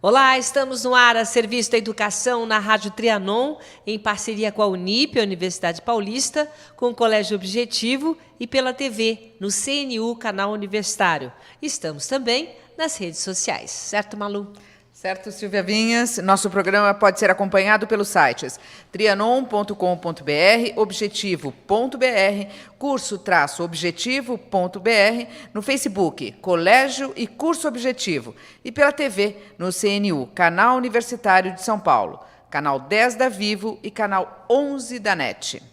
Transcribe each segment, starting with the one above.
Olá, estamos no ar a serviço da educação na Rádio Trianon, em parceria com a Unip, a Universidade Paulista, com o Colégio Objetivo e pela TV, no CNU, Canal Universitário. Estamos também nas redes sociais, certo, Malu? Certo, Silvia Vinhas. Nosso programa pode ser acompanhado pelos sites trianon.com.br, objetivo.br, curso-objetivo.br, no Facebook, Colégio e Curso Objetivo, e pela TV, no CNU, Canal Universitário de São Paulo, Canal 10 da Vivo e Canal 11 da NET.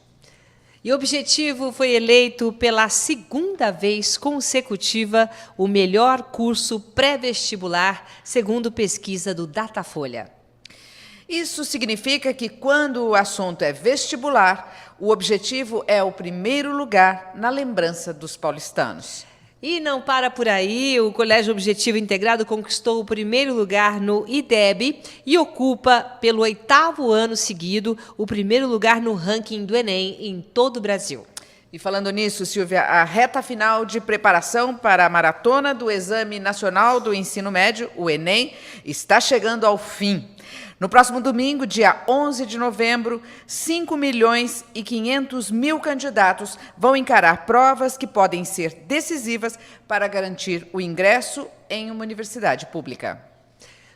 E o Objetivo foi eleito pela segunda vez consecutiva o melhor curso pré-vestibular, segundo pesquisa do Datafolha. Isso significa que, quando o assunto é vestibular, o Objetivo é o primeiro lugar na lembrança dos paulistanos. E não para por aí, o Colégio Objetivo Integrado conquistou o primeiro lugar no IDEB e ocupa, pelo 8º ano seguido, o primeiro lugar no ranking do Enem em todo o Brasil. E falando nisso, Silvia, a reta final de preparação para a maratona do Exame Nacional do Ensino Médio, o Enem, está chegando ao fim. No próximo domingo, dia 11 de novembro, 5.500.000 candidatos vão encarar provas que podem ser decisivas para garantir o ingresso em uma universidade pública.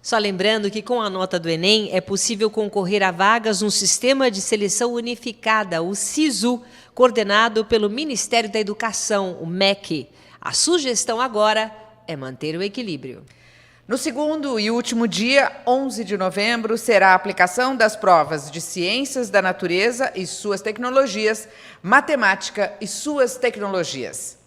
Só lembrando que com a nota do Enem é possível concorrer a vagas no Sistema de Seleção Unificada, o SISU, coordenado pelo Ministério da Educação, o MEC. A sugestão agora é manter o equilíbrio. No segundo e último dia, 11 de novembro, será a aplicação das provas de Ciências da Natureza e suas tecnologias, Matemática e suas tecnologias.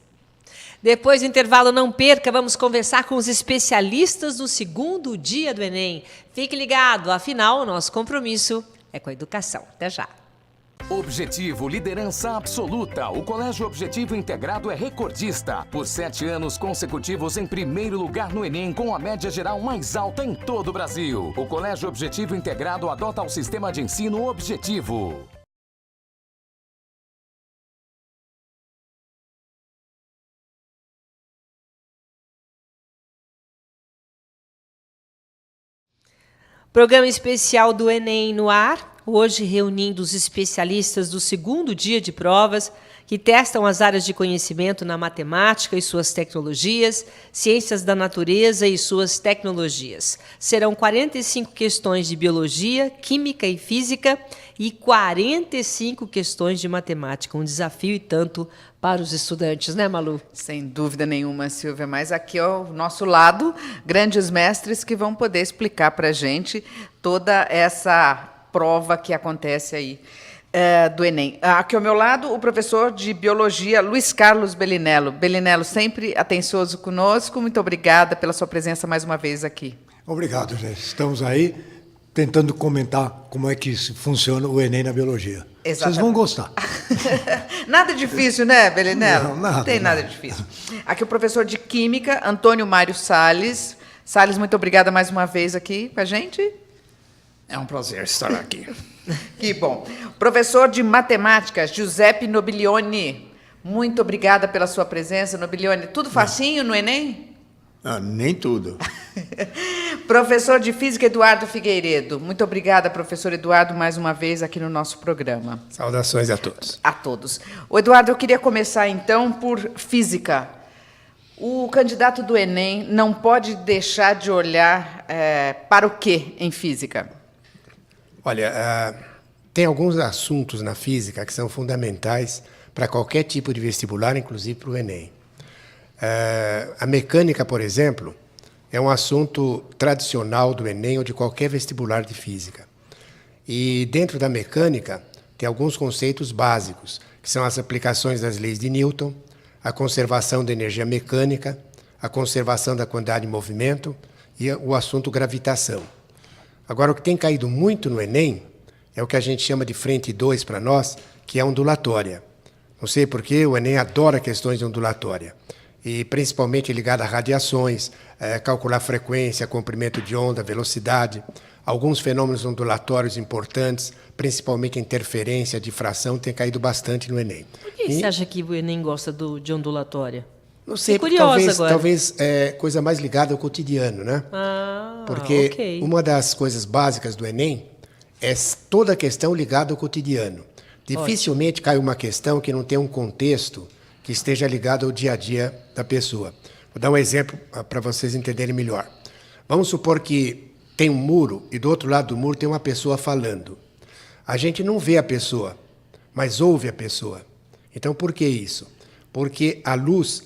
Depois do intervalo, não perca, vamos conversar com os especialistas do segundo dia do Enem. Fique ligado, afinal, o nosso compromisso é com a educação. Até já. Objetivo, liderança absoluta. O Colégio Objetivo Integrado é recordista. Por 7 anos consecutivos em primeiro lugar no Enem, com a média geral mais alta em todo o Brasil. O Colégio Objetivo Integrado adota o sistema de ensino Objetivo. Programa especial do Enem no ar. Hoje, reunindo os especialistas do segundo dia de provas, que testam as áreas de conhecimento na matemática e suas tecnologias, ciências da natureza e suas tecnologias. Serão 45 questões de biologia, química e física e 45 questões de matemática. Um desafio e tanto para os estudantes, né, Malu? Sem dúvida nenhuma, Silvia, mas aqui ao nosso lado, grandes mestres que vão poder explicar para a gente toda essa prova que acontece aí do Enem. Aqui ao meu lado, o professor de Biologia, Luiz Carlos Bellinello. Bellinello, sempre atencioso conosco. Muito obrigada pela sua presença mais uma vez aqui. Obrigado, gente. Estamos aí tentando comentar como é que funciona o Enem na Biologia. Exatamente. Vocês vão gostar. Nada difícil, né, Bellinello? Não tem nada difícil. Aqui o professor de Química, Antônio Mário Salles. Salles, muito obrigada mais uma vez aqui com a gente. É um prazer estar aqui. Que bom. Professor de Matemática, Giuseppe Nobilioni. Muito obrigada pela sua presença, Nobilioni. Tudo facinho no Enem? Nem tudo. Professor de Física, Eduardo Figueiredo. Muito obrigada, professor Eduardo, mais uma vez aqui no nosso programa. Saudações a todos. A todos. O Eduardo, eu queria começar, então, por Física. O candidato do Enem não pode deixar de olhar para o quê em Física? Olha, tem alguns assuntos na física que são fundamentais para qualquer tipo de vestibular, inclusive para o Enem. A mecânica, por exemplo, é um assunto tradicional do Enem ou de qualquer vestibular de física. E dentro da mecânica tem alguns conceitos básicos, que são as aplicações das leis de Newton, a conservação da energia mecânica, a conservação da quantidade de movimento e o assunto gravitação. Agora, o que tem caído muito no Enem é o que a gente chama de frente 2 para nós, que é ondulatória. Não sei por que o Enem adora questões de ondulatória, e principalmente ligada a radiações, calcular frequência, comprimento de onda, velocidade, alguns fenômenos ondulatórios importantes, principalmente interferência, difração, tem caído bastante no Enem. Por que você acha que o Enem gosta de ondulatória? Não sei, curiosa agora. Talvez é coisa mais ligada ao cotidiano, né? Porque ok. uma das coisas básicas do Enem é toda a questão ligada ao cotidiano. Dificilmente cai uma questão que não tenha um contexto que esteja ligado ao dia a dia da pessoa. Vou dar um exemplo para vocês entenderem melhor. Vamos supor que tem um muro e do outro lado do muro tem uma pessoa falando. A gente não vê a pessoa, mas ouve a pessoa. Então, por que isso? Porque a luz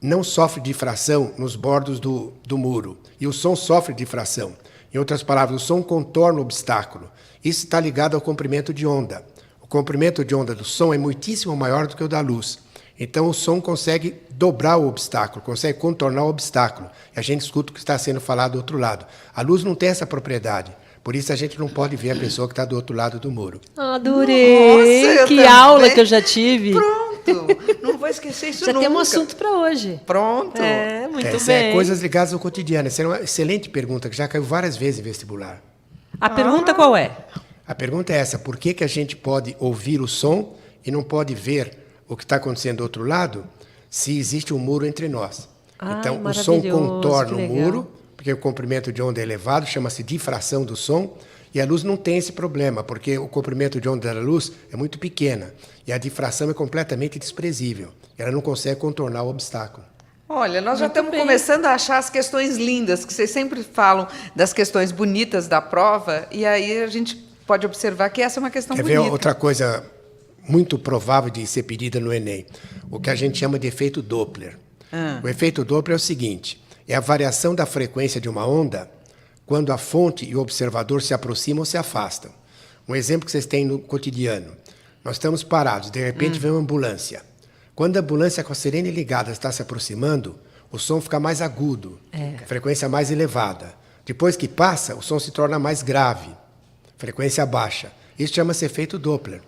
não sofre difração nos bordos do muro e o som sofre difração. Em outras palavras, o som contorna o obstáculo. Isso está ligado ao comprimento de onda. O comprimento de onda do som é muitíssimo maior do que o da luz. Então, o som consegue dobrar o obstáculo, consegue contornar o obstáculo. E a gente escuta o que está sendo falado do outro lado. A luz não tem essa propriedade. Por isso, a gente não pode ver a pessoa que está do outro lado do muro. Adorei! Nossa, eu que também. aula que eu já tive. Pronto! Não vou esquecer isso Já nunca. temos um assunto para hoje. Pronto! É, muito Essa bem. é coisas ligadas ao cotidiano. Essa é uma excelente pergunta que já caiu várias vezes em vestibular. A pergunta qual é? A pergunta é essa: por que a gente pode ouvir o som e não pode ver o que está acontecendo do outro lado se existe um muro entre nós? Ai, Então, o som maravilhoso, contorna que o legal. muro, porque o comprimento de onda é elevado, chama-se difração do som, e a luz não tem esse problema, porque o comprimento de onda da luz é muito pequena, e a difração é completamente desprezível. Ela não consegue contornar o obstáculo. Olha, nós já Muito estamos bem. começando a achar as questões lindas, que vocês sempre falam das questões bonitas da prova, e aí a gente pode observar que essa é uma questão Quer ver bonita. outra coisa muito provável de ser pedida no Enem? O que a gente chama de efeito Doppler. O efeito Doppler é o seguinte: é a variação da frequência de uma onda quando a fonte e o observador se aproximam ou se afastam. Um exemplo que vocês têm no cotidiano. Nós estamos parados, de repente vem uma ambulância. Quando a ambulância com a sirene ligada está se aproximando, o som fica mais agudo, a frequência mais elevada. Depois que passa, o som se torna mais grave, frequência baixa. Isso chama-se efeito Doppler,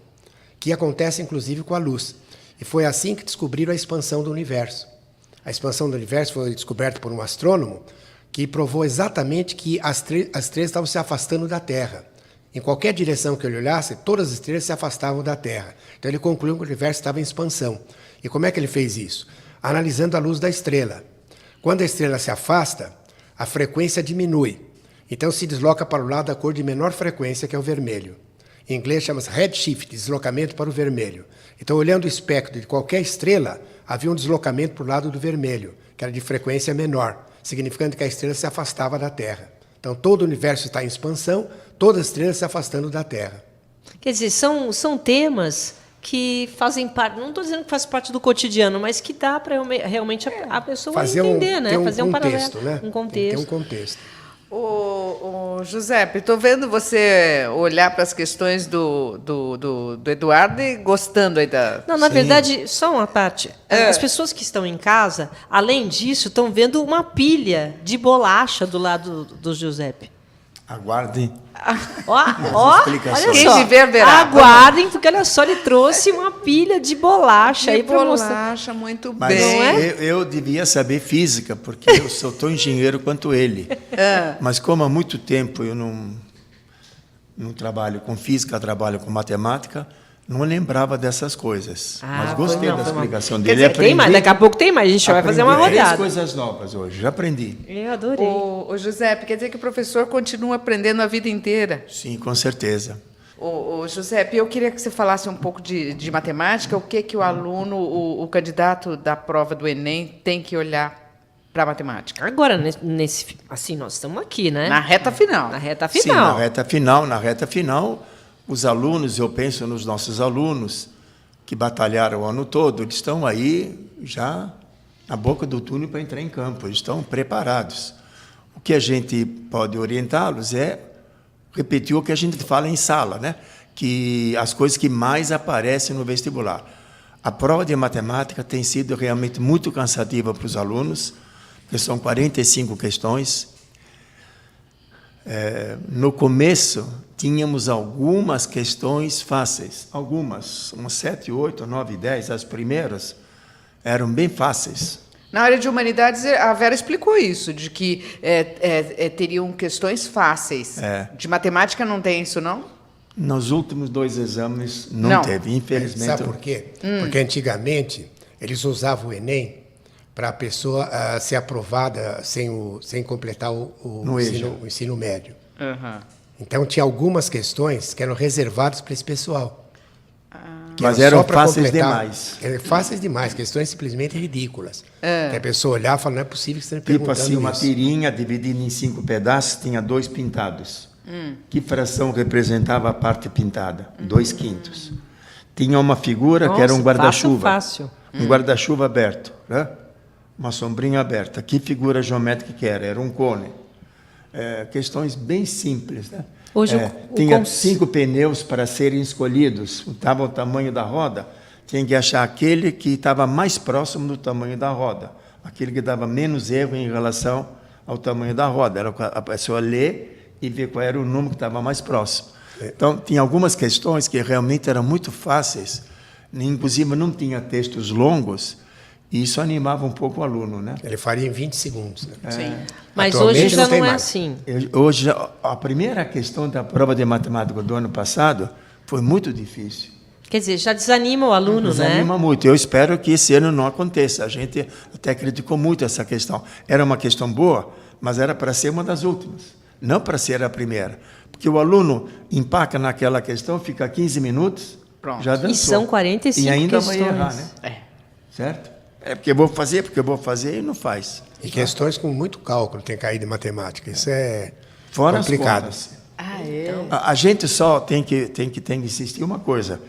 que acontece inclusive com a luz. E foi assim que descobriram a expansão do universo. A expansão do universo foi descoberta por um astrônomo que provou exatamente que as estrelas estavam se afastando da Terra. Em qualquer direção que ele olhasse, todas as estrelas se afastavam da Terra. Então ele concluiu que o universo estava em expansão. E como é que ele fez isso? Analisando a luz da estrela. Quando a estrela se afasta, a frequência diminui. Então se desloca para o lado da cor de menor frequência, que é o vermelho. Em inglês chama-se redshift, deslocamento para o vermelho. Então, olhando o espectro de qualquer estrela, havia um deslocamento para o lado do vermelho, que era de frequência menor, significando que a estrela se afastava da Terra. Então, todo o universo está em expansão, todas as estrelas se afastando da Terra. Quer dizer, são temas que fazem parte, não estou dizendo que faz parte do cotidiano, mas que dá para realmente a pessoa entender, né? Ter um Fazer um contexto, paralelo, né? um contexto. Tem um contexto. Ô, Giuseppe, estou vendo você olhar para as questões do Eduardo e gostando aí da... Não, na verdade, só uma parte. As pessoas que estão em casa, além disso, estão vendo uma pilha de bolacha do lado do Giuseppe. Aguardem. Olha explicações. Quem só. viver verá. Aguardem, porque olha só, ele trouxe uma pilha de bolacha aí para mostrar. bolacha, muito Mas bem. Não é? eu devia saber física, porque eu sou tão engenheiro quanto ele. Mas como há muito tempo eu não trabalho com física, trabalho com matemática, não lembrava dessas coisas. Mas gostei da explicação Quer dele. dizer, tem mais, daqui a pouco tem mais, a gente vai fazer uma Três rodada. coisas novas hoje, já aprendi. Eu adorei. Ô, Giuseppe, quer dizer que o professor continua aprendendo a vida inteira. Sim, com certeza. Ô, Giuseppe, eu queria que você falasse um pouco de matemática, o que o aluno, o candidato da prova do Enem tem que olhar para a matemática. Agora, assim, nós estamos aqui, né? Na reta final. Na reta Sim, final. na reta final, os alunos, eu penso nos nossos alunos que batalharam o ano todo, eles estão aí já na boca do túnel para entrar em campo, eles estão preparados. O que a gente pode orientá-los é repetir o que a gente fala em sala, né? Que as coisas que mais aparecem no vestibular. A prova de matemática tem sido realmente muito cansativa para os alunos, porque são 45 questões. No começo, tínhamos algumas questões fáceis, algumas, umas 7, 8, 9, 10, as primeiras eram bem fáceis. Na área de humanidades, a Vera explicou isso, de que teriam questões fáceis. De matemática não tem isso, não? Nos últimos 2 exames não teve, infelizmente. Sabe por quê? Porque antigamente eles usavam o Enem para a pessoa ser aprovada sem completar o ensino médio. Uhum. Então, tinha algumas questões que eram reservadas para esse pessoal. Mas eram só pra fáceis completar. demais. Fáceis demais, questões simplesmente ridículas. Que a pessoa olhar e falar, não é possível que você esteja Tipo perguntando assim, uma isso. tirinha dividida em 5 pedaços, tinha 2 pintados. Que fração representava a parte pintada? 2/5. Tinha uma figura que era um Nossa, guarda-chuva. fácil. Um guarda-chuva aberto, né? Uma sombrinha aberta. Que figura geométrica que era? Era um cone. Questões bem simples, né? Hoje tinha 5 pneus para serem escolhidos. Estava o tamanho da roda. Tinha que achar aquele que estava mais próximo do tamanho da roda. Aquele que dava menos erro em relação ao tamanho da roda. Era a pessoa ler e ver qual era o número que estava mais próximo. Então, tinha algumas questões que realmente eram muito fáceis. Inclusive, não tinha textos longos. E isso animava um pouco o aluno, né? Ele faria em 20 segundos. Né? Sim. Mas Atualmente hoje já não tem não é mais. assim. Hoje, a primeira questão da prova de matemática do ano passado foi muito difícil. Quer dizer, já desanima o aluno, Desanima né? muito. Eu espero que esse ano não aconteça. A gente até criticou muito essa questão. Era uma questão boa, mas era para ser uma das últimas, não para ser a primeira. Porque o aluno empaca naquela questão, fica 15 minutos, Pronto. já dançou. E são 45 E ainda questões. vai errar, né? Certo? Porque eu vou fazer, e não faz. E questões com muito cálculo tem caído em matemática. Isso é Fora complicado. as contas. A gente só tem que insistir uma coisa.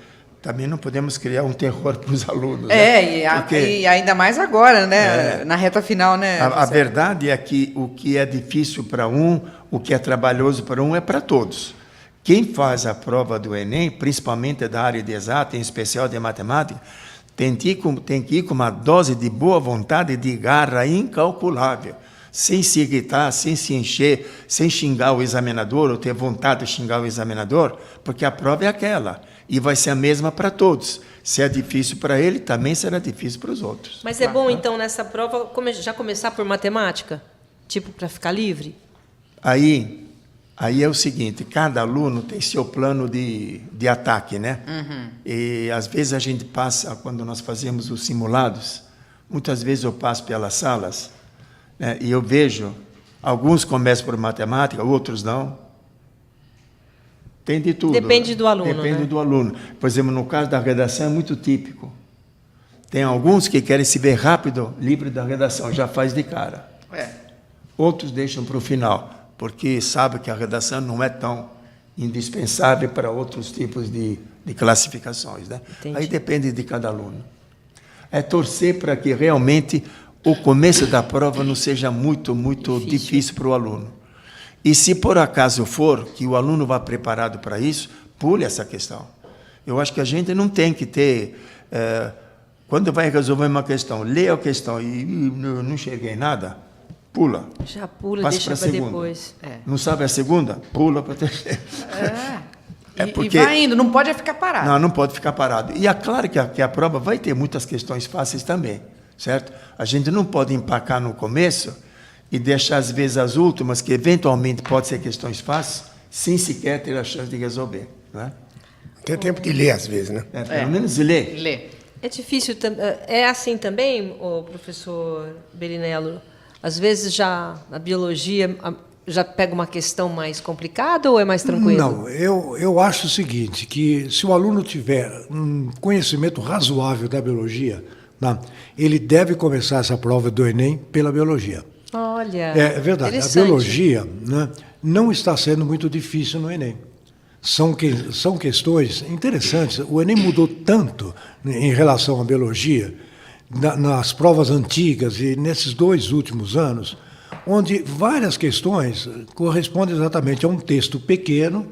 Também não podemos criar um terror para os alunos. Né? E ainda mais agora, né? Na reta final, né? A verdade é que o que é difícil para um, o que é trabalhoso para um, é para todos. Quem faz a prova do Enem, principalmente da área de exata, em especial de matemática, tem que ir com uma dose de boa vontade e de garra incalculável, sem se irritar, sem se encher, sem xingar o examinador ou ter vontade de xingar o examinador, porque a prova é aquela e vai ser a mesma para todos. Se é difícil para ele, também será difícil para os outros. Mas é bom, então, nessa prova, já começar por matemática? Tipo, para ficar livre? Aí é o seguinte, cada aluno tem seu plano de ataque, né? Uhum. E, às vezes, a gente passa, quando nós fazemos os simulados, muitas vezes eu passo pelas salas, né, e eu vejo, alguns começam por matemática, outros não. Tem de tudo. Depende do aluno, Depende né? do aluno. Por exemplo, no caso da redação, é muito típico. Tem alguns que querem se ver rápido, livre da redação, já faz de cara. Outros deixam para o final, porque sabem que a redação não é tão indispensável para outros tipos de classificações. Né? Aí depende de cada aluno. É torcer para que realmente o começo da prova não seja muito difícil para o aluno. E se por acaso for que o aluno vá preparado para isso, pule essa questão. Eu acho que a gente não tem que ter... quando vai resolver uma questão, lê a questão e não enxerguei nada, pula. Já pula, Passa deixa para depois. Não sabe a segunda? Pula para a terceira. E vai indo, não pode ficar parado. Não pode ficar parado. E é claro que a prova vai ter muitas questões fáceis também, certo? A gente não pode empacar no começo e deixar, às vezes, as últimas, que eventualmente podem ser questões fáceis, sem sequer ter a chance de resolver. Não é? Tem tempo de ler, às vezes, né? Pelo menos ler. Lê. É difícil, é assim também, o professor Berinello? Às vezes já a biologia já pega uma questão mais complicada ou é mais tranquilo? Não, eu acho o seguinte, que se o aluno tiver um conhecimento razoável da biologia, né, ele deve começar essa prova do Enem pela biologia. Olha, É verdade, a biologia, né, não está sendo muito difícil no Enem. São questões interessantes. O Enem mudou tanto em relação à biologia, nas provas antigas e nesses 2 últimos anos, onde várias questões correspondem exatamente a um texto pequeno,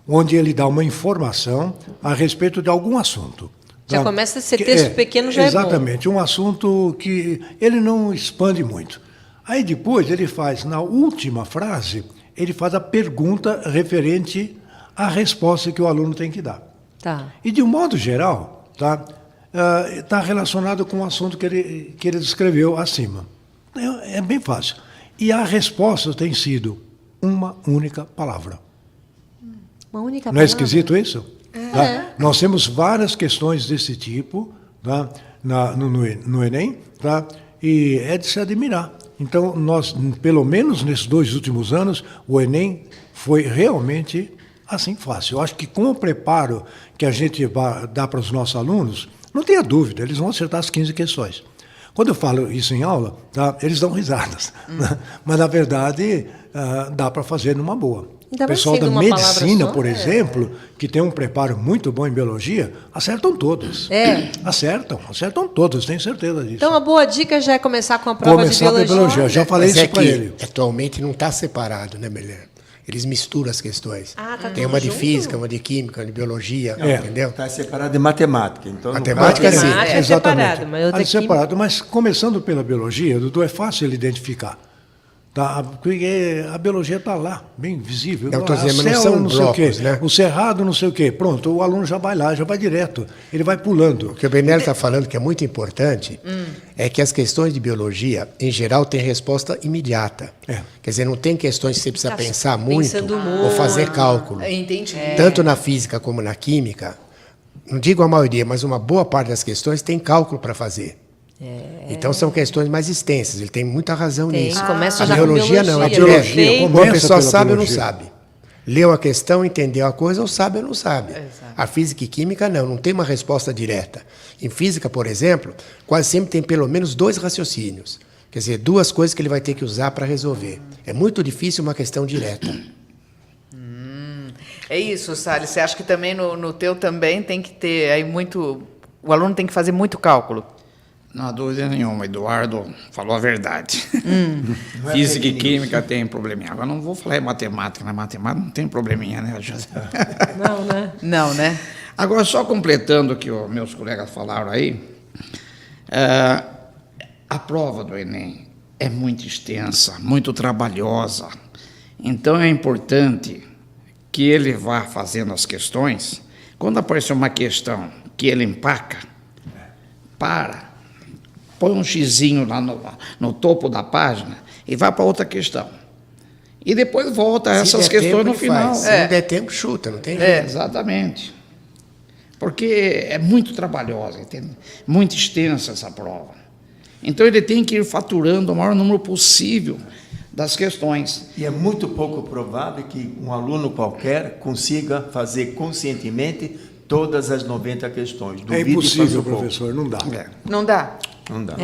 onde ele dá uma informação a respeito de algum assunto. Já começa a ser texto pequeno, já exatamente, um assunto que ele não expande muito. Aí depois ele faz, na última frase, ele faz a pergunta referente à resposta que o aluno tem que dar. Tá. E de um modo geral, está relacionado com o assunto que ele descreveu acima. É bem fácil. E a resposta tem sido uma única palavra. Uma única palavra. Não é esquisito isso? Tá? Nós temos várias questões desse tipo, tá? No Enem, tá? e é de se admirar. Então, nós, pelo menos nesses 2 últimos anos, o Enem foi realmente assim fácil. Eu acho que com o preparo que a gente dá para os nossos alunos, não tenha dúvida, eles vão acertar as 15 questões. Quando eu falo isso em aula, tá, eles dão risadas. Né? Mas, na verdade, dá para fazer numa boa. Ainda O pessoal mais da sendo uma medicina, palavra só, por exemplo, que tem um preparo muito bom em biologia, acertam todos. Acertam todos, tenho certeza disso. Então, a boa dica já é começar com a prova Começar de biologia. eu já falei Mas isso para ele. atualmente não está separado, né, Belém? Eles misturam as questões. Ah, tá Tem tudo uma de junto? física, uma de química, uma de biologia, entendeu? Está separado de matemática. Então Matemática, sim. Matemática é separado, mas outra Mas separado. Mas começando pela biologia, Dudu, é fácil ele identificar. Tá? Porque a biologia está lá, bem visível. Não, estou A dizendo, mas não célula, são sei o quê, blocos, né? O cerrado, não sei o quê. Pronto, o aluno já vai lá, já vai direto. Ele vai pulando. O que o Benelli está falando que é muito importante é que as questões de biologia, em geral, têm resposta imediata. É. Quer dizer, não tem questões que você precisa Tá pensar muito pensando ou fazer cálculo. Entendi. Tanto na física como na química, não digo a maioria, mas uma boa parte das questões tem cálculo para fazer. Então são questões mais extensas, ele tem muita razão nisso. Começa A já com biologia não, é biologia, direto. Ou a começa pessoa pela sabe ou não biologia. sabe. Leu a questão, entendeu a coisa, ou sabe ou não sabe. A física e química não tem uma resposta direta. Em física, por exemplo, quase sempre tem pelo menos 2 raciocínios. Quer dizer, 2 coisas que ele vai ter que usar para resolver. É muito difícil uma questão direta. É isso, Salles. Você acha que também no teu também tem que ter aí muito... O aluno tem que fazer muito cálculo? Não há dúvida nenhuma, Eduardo falou a verdade. Física e química tem probleminha. Agora não vou falar em matemática, na matemática não tem probleminha, né, José? Não, né? Não, né? Agora, só completando o que os meus colegas falaram aí, a prova do Enem é muito extensa, muito trabalhosa. Então, é importante que ele vá fazendo as questões. Quando aparecer uma questão que ele empaca, põe um xizinho lá no topo da página e vai para outra questão. E depois volta a essas questões no final. Se não der tempo, chuta, não tem jeito. Exatamente. Porque é muito trabalhosa, entende? Muito extensa essa prova. Então ele tem que ir faturando o maior número possível das questões. E é muito pouco provável que um aluno qualquer consiga fazer conscientemente todas as 90 questões. É Duvide e impossível, faça pouco. professor, não dá. Não dá? Não dá.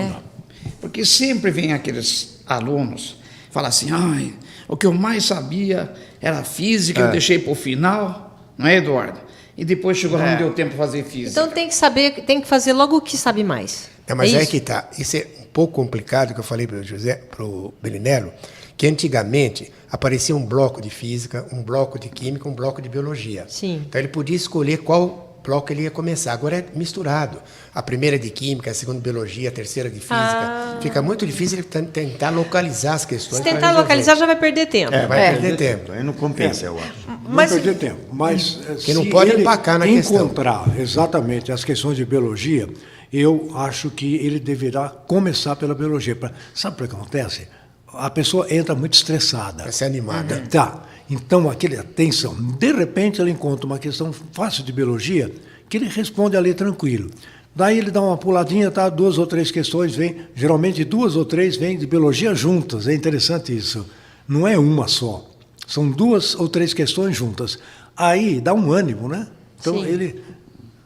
Porque sempre vem aqueles alunos falam assim, ai, o que eu mais sabia era física, eu deixei para o final, não é, Eduardo? E depois chegou lá, não deu tempo para fazer física. Então tem que saber, tem que fazer logo o que sabe mais. Não, mas isso? que tá. Isso é um pouco complicado, que eu falei para o Belinello, que antigamente aparecia um bloco de física, um bloco de química, um bloco de biologia. Sim. Então ele podia escolher qual bloco ele ia começar. Agora é misturado. A primeira de química, a segunda de biologia, a terceira de física. Fica muito difícil ele tentar localizar as questões. Se pra tentar resolver. localizar, já vai perder tempo. Vai perder tempo. Aí não compensa, eu acho. Não perder tempo. Mas Que não se pode ele empacar na questão. encontrar exatamente as questões de biologia, eu acho que ele deverá começar pela biologia. Sabe o que acontece? A pessoa entra muito estressada. Vai ser animada. Tá. Então, atenção, de repente ele encontra uma questão fácil de biologia que ele responde ali tranquilo. Daí ele dá uma puladinha, tá? 2 ou 3 questões vêm, geralmente 2 ou 3 vêm de biologia juntas. É interessante isso. Não é uma só. São 2 ou 3 questões juntas. Aí dá um ânimo, né? Então Sim. ele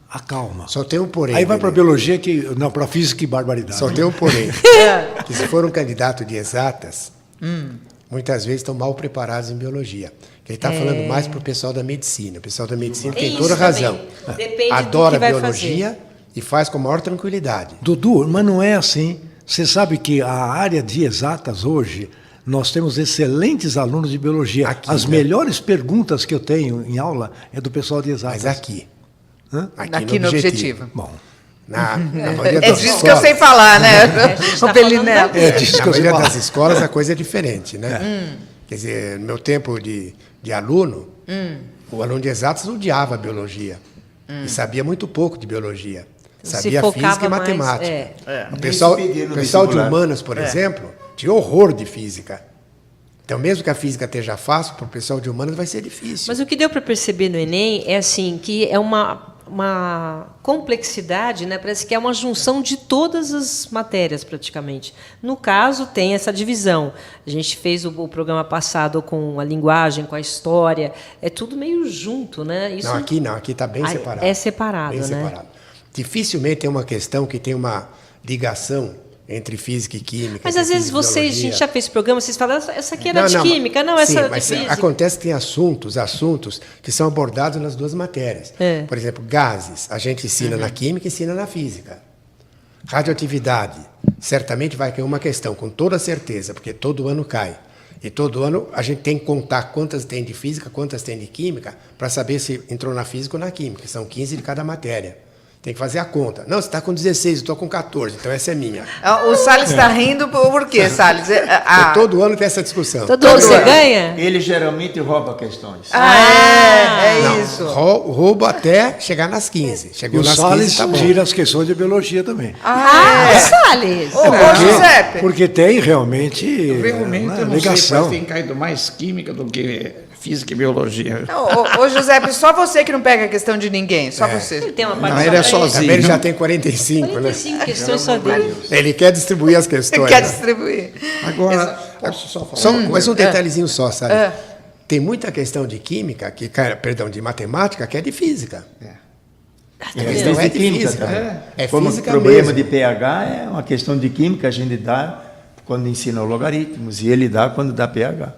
acalma. Só tem um porém. Aí vai para Benelli. biologia para física e barbaridade. Só tem um porém. Que se for um candidato de exatas, muitas vezes estão mal preparados em biologia. Que ele está falando mais para o pessoal da medicina. O pessoal da medicina tem Isso toda também. razão. Depende do Adora que vai biologia e faz com a maior tranquilidade. Dudu, mas não é assim. Você sabe que a área de exatas hoje, nós temos excelentes alunos de biologia. Aqui, As né? melhores perguntas que eu tenho em aula é do pessoal de exatas. Mas aqui. Hã? Aqui no Objetivo. Bom, Na maioria É das disso que eu escolas, sei falar, né? a gente tá O Belinello. falando é disso na que eu sei maioria falar. das escolas a coisa é diferente, né? Quer dizer, no meu tempo de aluno, o aluno de exatas odiava a biologia. E sabia muito pouco de biologia. Se Sabia focava física e mais, matemática. O Nem pessoal, se pedia no o pessoal de vestibular. humanas, por exemplo, tinha horror de física. Então, mesmo que a física esteja fácil, para o pessoal de humanas vai ser difícil. Mas o que deu para perceber no Enem é assim que é uma uma complexidade, né? Parece que é uma junção de todas as matérias, praticamente. No caso, tem essa divisão. A gente fez o programa passado com a linguagem, com a história. É tudo meio junto, né? Isso... Não, aqui está bem separado. É separado, bem né? Separado. Dificilmente tem uma questão que tem uma ligação entre física e química. Mas às vezes vocês, a gente já fez programa, vocês falam, essa aqui era de química, sim, essa é de mas física. acontece que tem assuntos que são abordados nas duas matérias. Por exemplo, gases, a gente ensina na química e ensina na física. Radioatividade, certamente vai cair uma questão, com toda certeza, porque todo ano cai. E todo ano a gente tem que contar quantas tem de física, quantas tem de química, para saber se entrou na física ou na química. São 15 de cada matéria. Tem que fazer a conta. Não, você está com 16, eu estou com 14, então essa é minha. O Salles está rindo por quê, Salles? Todo ano tem essa discussão. Todo ano você ganha? Ele geralmente rouba questões. Não, isso. Roubo até chegar nas 15. E Chegou o nas Salles 15, tá bom. tira as questões de biologia também. Salles! Ô, Giuseppe. Porque tem realmente Realmente, uma eu não sei, ligação. parece que tem caído mais química do que física e biologia. Ô, Giuseppe, só você que não pega a questão de ninguém, só você. Ele tem uma Não, ele é sozinho. Também ele já tem 45, 45 né? questões só dele. Ele quer distribuir as questões. Quer né? distribuir. Agora, posso só falar? Mas um detalhezinho só, sabe? Tem muita questão de química, de matemática, que é de física. E A às questão vezes é de de química física. também. É Como física problema mesmo. de pH é uma questão de química, a gente dá quando ensina logaritmos, e ele dá quando dá pH.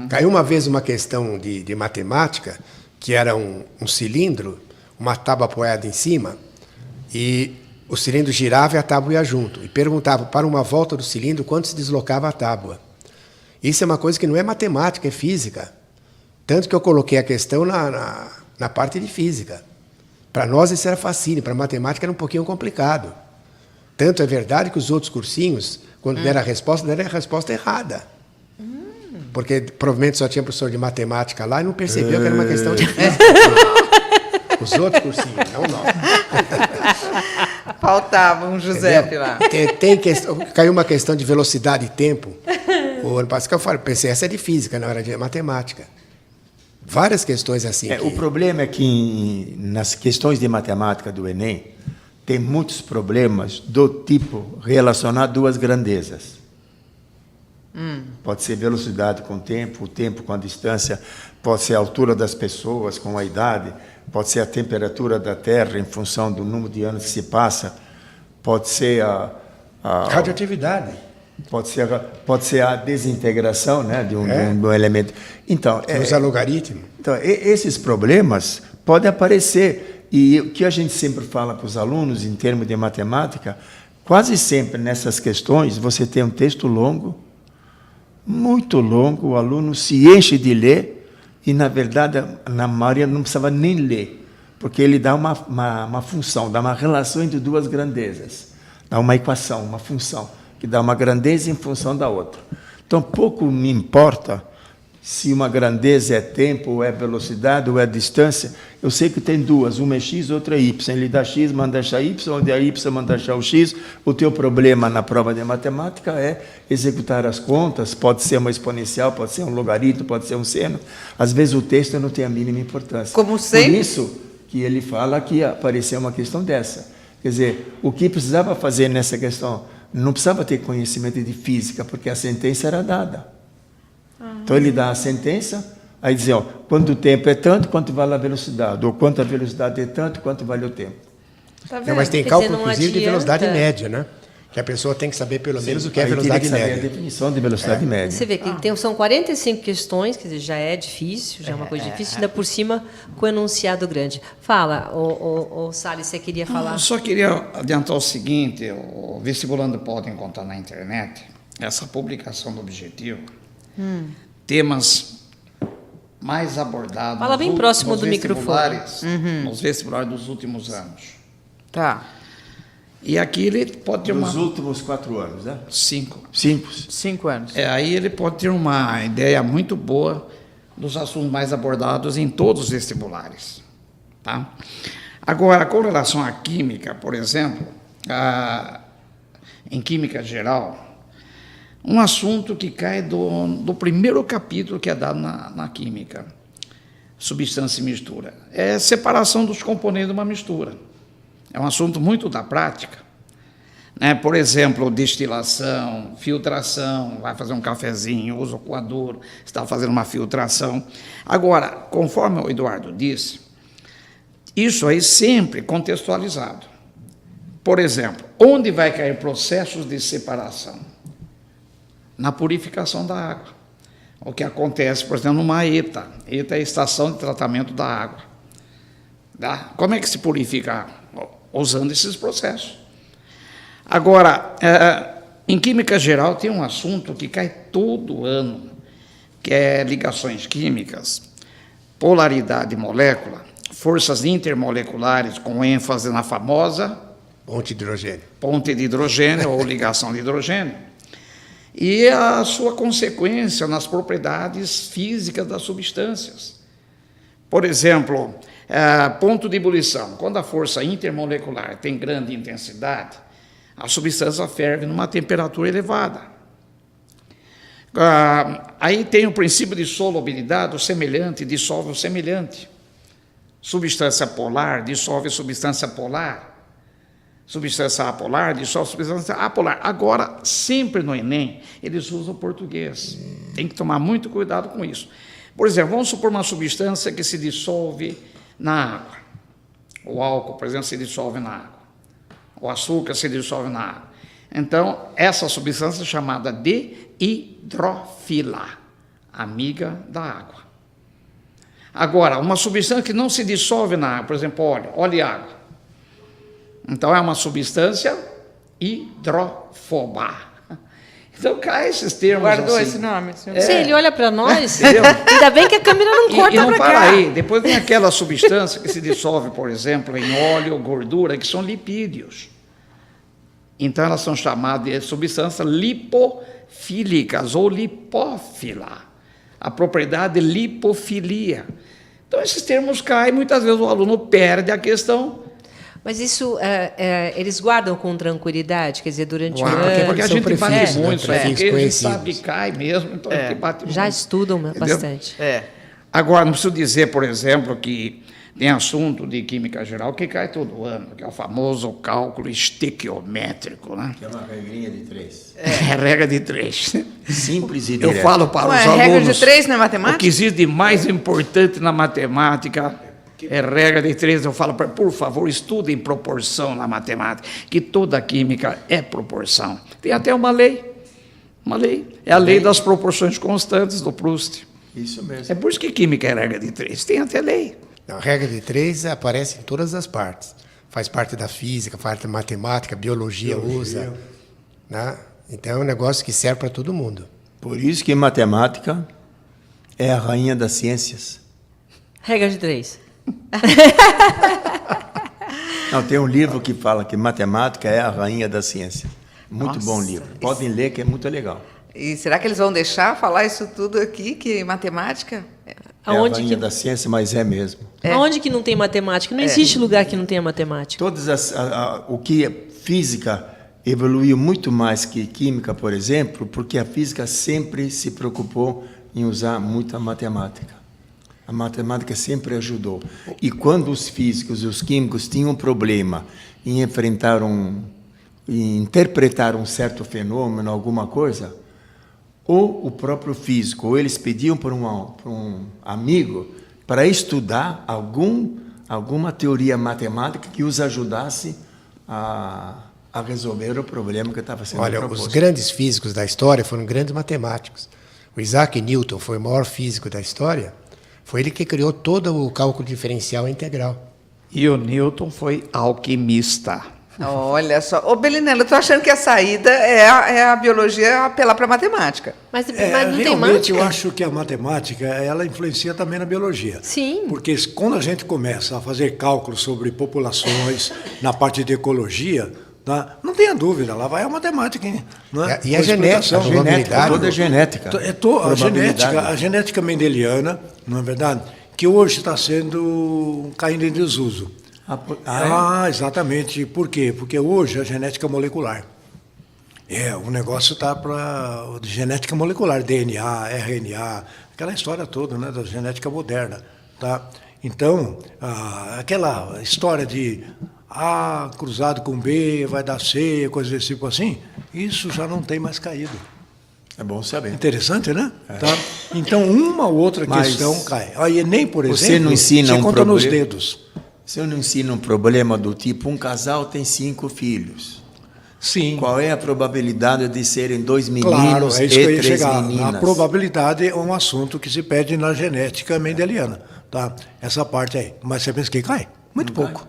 Caiu uma vez uma questão de matemática, que era um cilindro, uma tábua apoiada em cima, e o cilindro girava e a tábua ia junto. E perguntava, para uma volta do cilindro, quanto se deslocava a tábua. Isso é uma coisa que não é matemática, é física. Tanto que eu coloquei a questão na parte de física. Para nós isso era facílimo, para matemática era um pouquinho complicado. Tanto é verdade que os outros cursinhos, quando deram a resposta errada. Porque provavelmente só tinha professor de matemática lá e não percebeu que era uma questão de física. Os outros cursinhos, não nós. Faltava um Giuseppe lá. Caiu uma questão de velocidade e tempo. O ano passado que eu pensei, essa é de física, não era de matemática. Várias questões assim. O problema é que nas questões de matemática do Enem, tem muitos problemas do tipo relacionar duas grandezas. Pode ser velocidade com o tempo com a distância, pode ser a altura das pessoas com a idade, pode ser a temperatura da Terra em função do número de anos que se passa, pode ser a Radioatividade. pode ser a desintegração, né, de um elemento. Então, Usa logaritmo. Então, esses problemas podem aparecer. E o que a gente sempre fala para os alunos, em termos de matemática, quase sempre nessas questões, você tem um texto longo, muito longo, o aluno se enche de ler, e, na verdade, na maioria não precisava nem ler, porque ele dá uma função, dá uma relação entre duas grandezas, dá uma equação, uma função, que dá uma grandeza em função da outra. Então, pouco me importa se uma grandeza é tempo, ou é velocidade, ou é distância. Eu sei que tem duas, uma é x, outra é y. Ele dá x, manda achar y, onde é y, manda achar o x. O teu problema na prova de matemática é executar as contas, pode ser uma exponencial, pode ser um logaritmo, pode ser um seno. Às vezes o texto não tem a mínima importância. Como sempre. Por isso que ele fala que apareceu uma questão dessa. Quer dizer, o que precisava fazer nessa questão? Não precisava ter conhecimento de física, porque a sentença era dada. Então, ele dá a sentença, aí diz, quanto o tempo é tanto, quanto vale a velocidade, ou quanto a velocidade é tanto, quanto vale o tempo. Tá Não, mas tem Quer cálculo, dizer, não inclusive, de adianta. velocidade média, né? Que a pessoa tem que saber pelo menos o que é Aí velocidade teria que saber média. a definição de velocidade média. Você vê que são 45 questões, quer dizer, já é difícil, já é uma coisa difícil, ainda por cima com enunciado grande. Fala, o Salles, você queria falar? Eu só queria adiantar o seguinte, o vestibulando pode encontrar na internet essa publicação do Objetivo, temas mais abordados Fala bem próximo do microfone. nos vestibulares dos últimos anos. Tá. E aqui ele pode ter Nos últimos 4 anos, né? 5. 5 anos. Aí ele pode ter uma ideia muito boa dos assuntos mais abordados em todos os vestibulares. Tá? Agora, com relação à química, por exemplo, em química geral, um assunto que cai do primeiro capítulo que é dado na química. substância e mistura? É separação dos componentes de uma mistura. É um assunto muito da prática. Né? Por exemplo, destilação, filtração, vai fazer um cafezinho, usa o coador, está fazendo uma filtração. Agora, conforme o Eduardo disse, isso aí sempre contextualizado. Por exemplo, onde vai cair processos de separação? Na purificação da água. O que acontece, por exemplo, numa ETA. ETA é a Estação de Tratamento da Água. Tá? Como é que se purifica? Usando esses processos. Agora, em química geral, tem um assunto que cai todo ano, que é ligações químicas, polaridade de molécula, forças intermoleculares, com ênfase na famosa ponte de hidrogênio ou ligação de hidrogênio, e a sua consequência nas propriedades físicas das substâncias. Por exemplo, ponto de ebulição. Quando a força intermolecular tem grande intensidade, a substância ferve numa temperatura elevada. Aí tem o princípio de solubilidade, o semelhante dissolve o semelhante. Substância polar dissolve substância polar. Substância apolar dissolve substância apolar. Agora, sempre no Enem, eles usam o português. Tem que tomar muito cuidado com isso. Por exemplo, vamos supor uma substância que se dissolve na água. O álcool, por exemplo, se dissolve na água. O açúcar se dissolve na água. Então, essa substância é chamada de hidrófila, amiga da água. Agora, uma substância que não se dissolve na água, por exemplo, óleo e água. Então, é uma substância hidrófoba. Então, cai esses termos. Guardou assim. esse nome? Sim, ele olha para nós. Entendeu? Ainda bem que a câmera não corta E não para para cá. aí. Depois vem aquela substância que se dissolve, por exemplo, em óleo, gordura, que são lipídios. Então, elas são chamadas de substâncias lipofílicas ou lipófila. A propriedade de lipofilia. Então, esses termos caem, muitas vezes o aluno perde a questão. Mas isso, eles guardam com tranquilidade? Quer dizer, durante o Guardam, ano? Porque a são gente bate prefixos, né? muito, porque Prefixos a gente conhecidos. sabe que cai mesmo, então a gente bate Já muito. estudam Entendeu? bastante. Agora, não preciso dizer, por exemplo, que tem assunto de química geral que cai todo ano, que é o famoso cálculo estequiométrico, né? Que é uma regrinha de 3. É regra de 3. Simples e Eu direta. falo para Ué, os alunos... regra de 3 na matemática? O que existe de mais importante na matemática é regra de 3. Eu falo para, por favor, estudem proporção na matemática, que toda química é proporção. Tem até uma lei. Uma lei. É a lei das proporções constantes do Proust. Isso mesmo. É por isso que química é regra de 3. Tem até lei. A regra de 3 aparece em todas as partes. Faz parte da física, parte da matemática, biologia usa. Né? Então é um negócio que serve para todo mundo. Por isso que matemática é a rainha das ciências. Regra de 3. Não, tem um livro que fala que matemática é a rainha da ciência. Muito bom livro. Podem ler, que é muito legal. E será que eles vão deixar falar isso tudo aqui, que matemática? É a rainha da ciência, mas é mesmo. Aonde que não tem matemática? Não existe lugar que não tenha matemática. O que física evoluiu muito mais que química, por exemplo, porque a física sempre se preocupou em usar muito a matemática. A matemática sempre ajudou. E quando os físicos e os químicos tinham um problema em enfrentar em interpretar um certo fenômeno, alguma coisa, ou o próprio físico, ou eles pediam para um amigo para estudar alguma teoria matemática que os ajudasse a resolver o problema que estava sendo proposto. Os grandes físicos da história foram grandes matemáticos. O Isaac Newton foi o maior físico da história. Foi ele que criou todo o cálculo diferencial integral. E o Newton foi alquimista. Olha só. Ô, Belinello, eu tô achando que a saída é a biologia apelar para a matemática. Mas não tem Realmente, mágica? eu acho que a matemática ela influencia também na biologia. Sim. Porque quando a gente começa a fazer cálculos sobre populações, na parte de ecologia, tá? Não tenha dúvida, lá vai a matemática. Hein? Não é? E a Com genética, explicação. a probabilidade. Toda genética. A genética mendeliana, não é verdade? Que hoje está caindo em desuso. Exatamente. Por quê? Porque hoje a genética molecular. O negócio está para genética molecular, DNA, RNA, aquela história toda, né, da genética moderna. Tá? Então, aquela história de A cruzado com B vai dar C, coisa desse tipo assim, isso já não tem mais caído. É bom saber. Interessante, né? Tá? Então, uma ou outra Mas questão cai. A Enem, por exemplo, você não ensina você um conta nos problema? dedos. Você não ensina um problema do tipo, um casal tem 5 filhos. Sim. Qual é a probabilidade de serem 2 meninos Claro, é isso que eu e ia 3 chegar. meninas? A probabilidade é um assunto que se pede na genética mendeliana. Tá? Essa parte aí. Mas você pensa que cai? Muito pouco.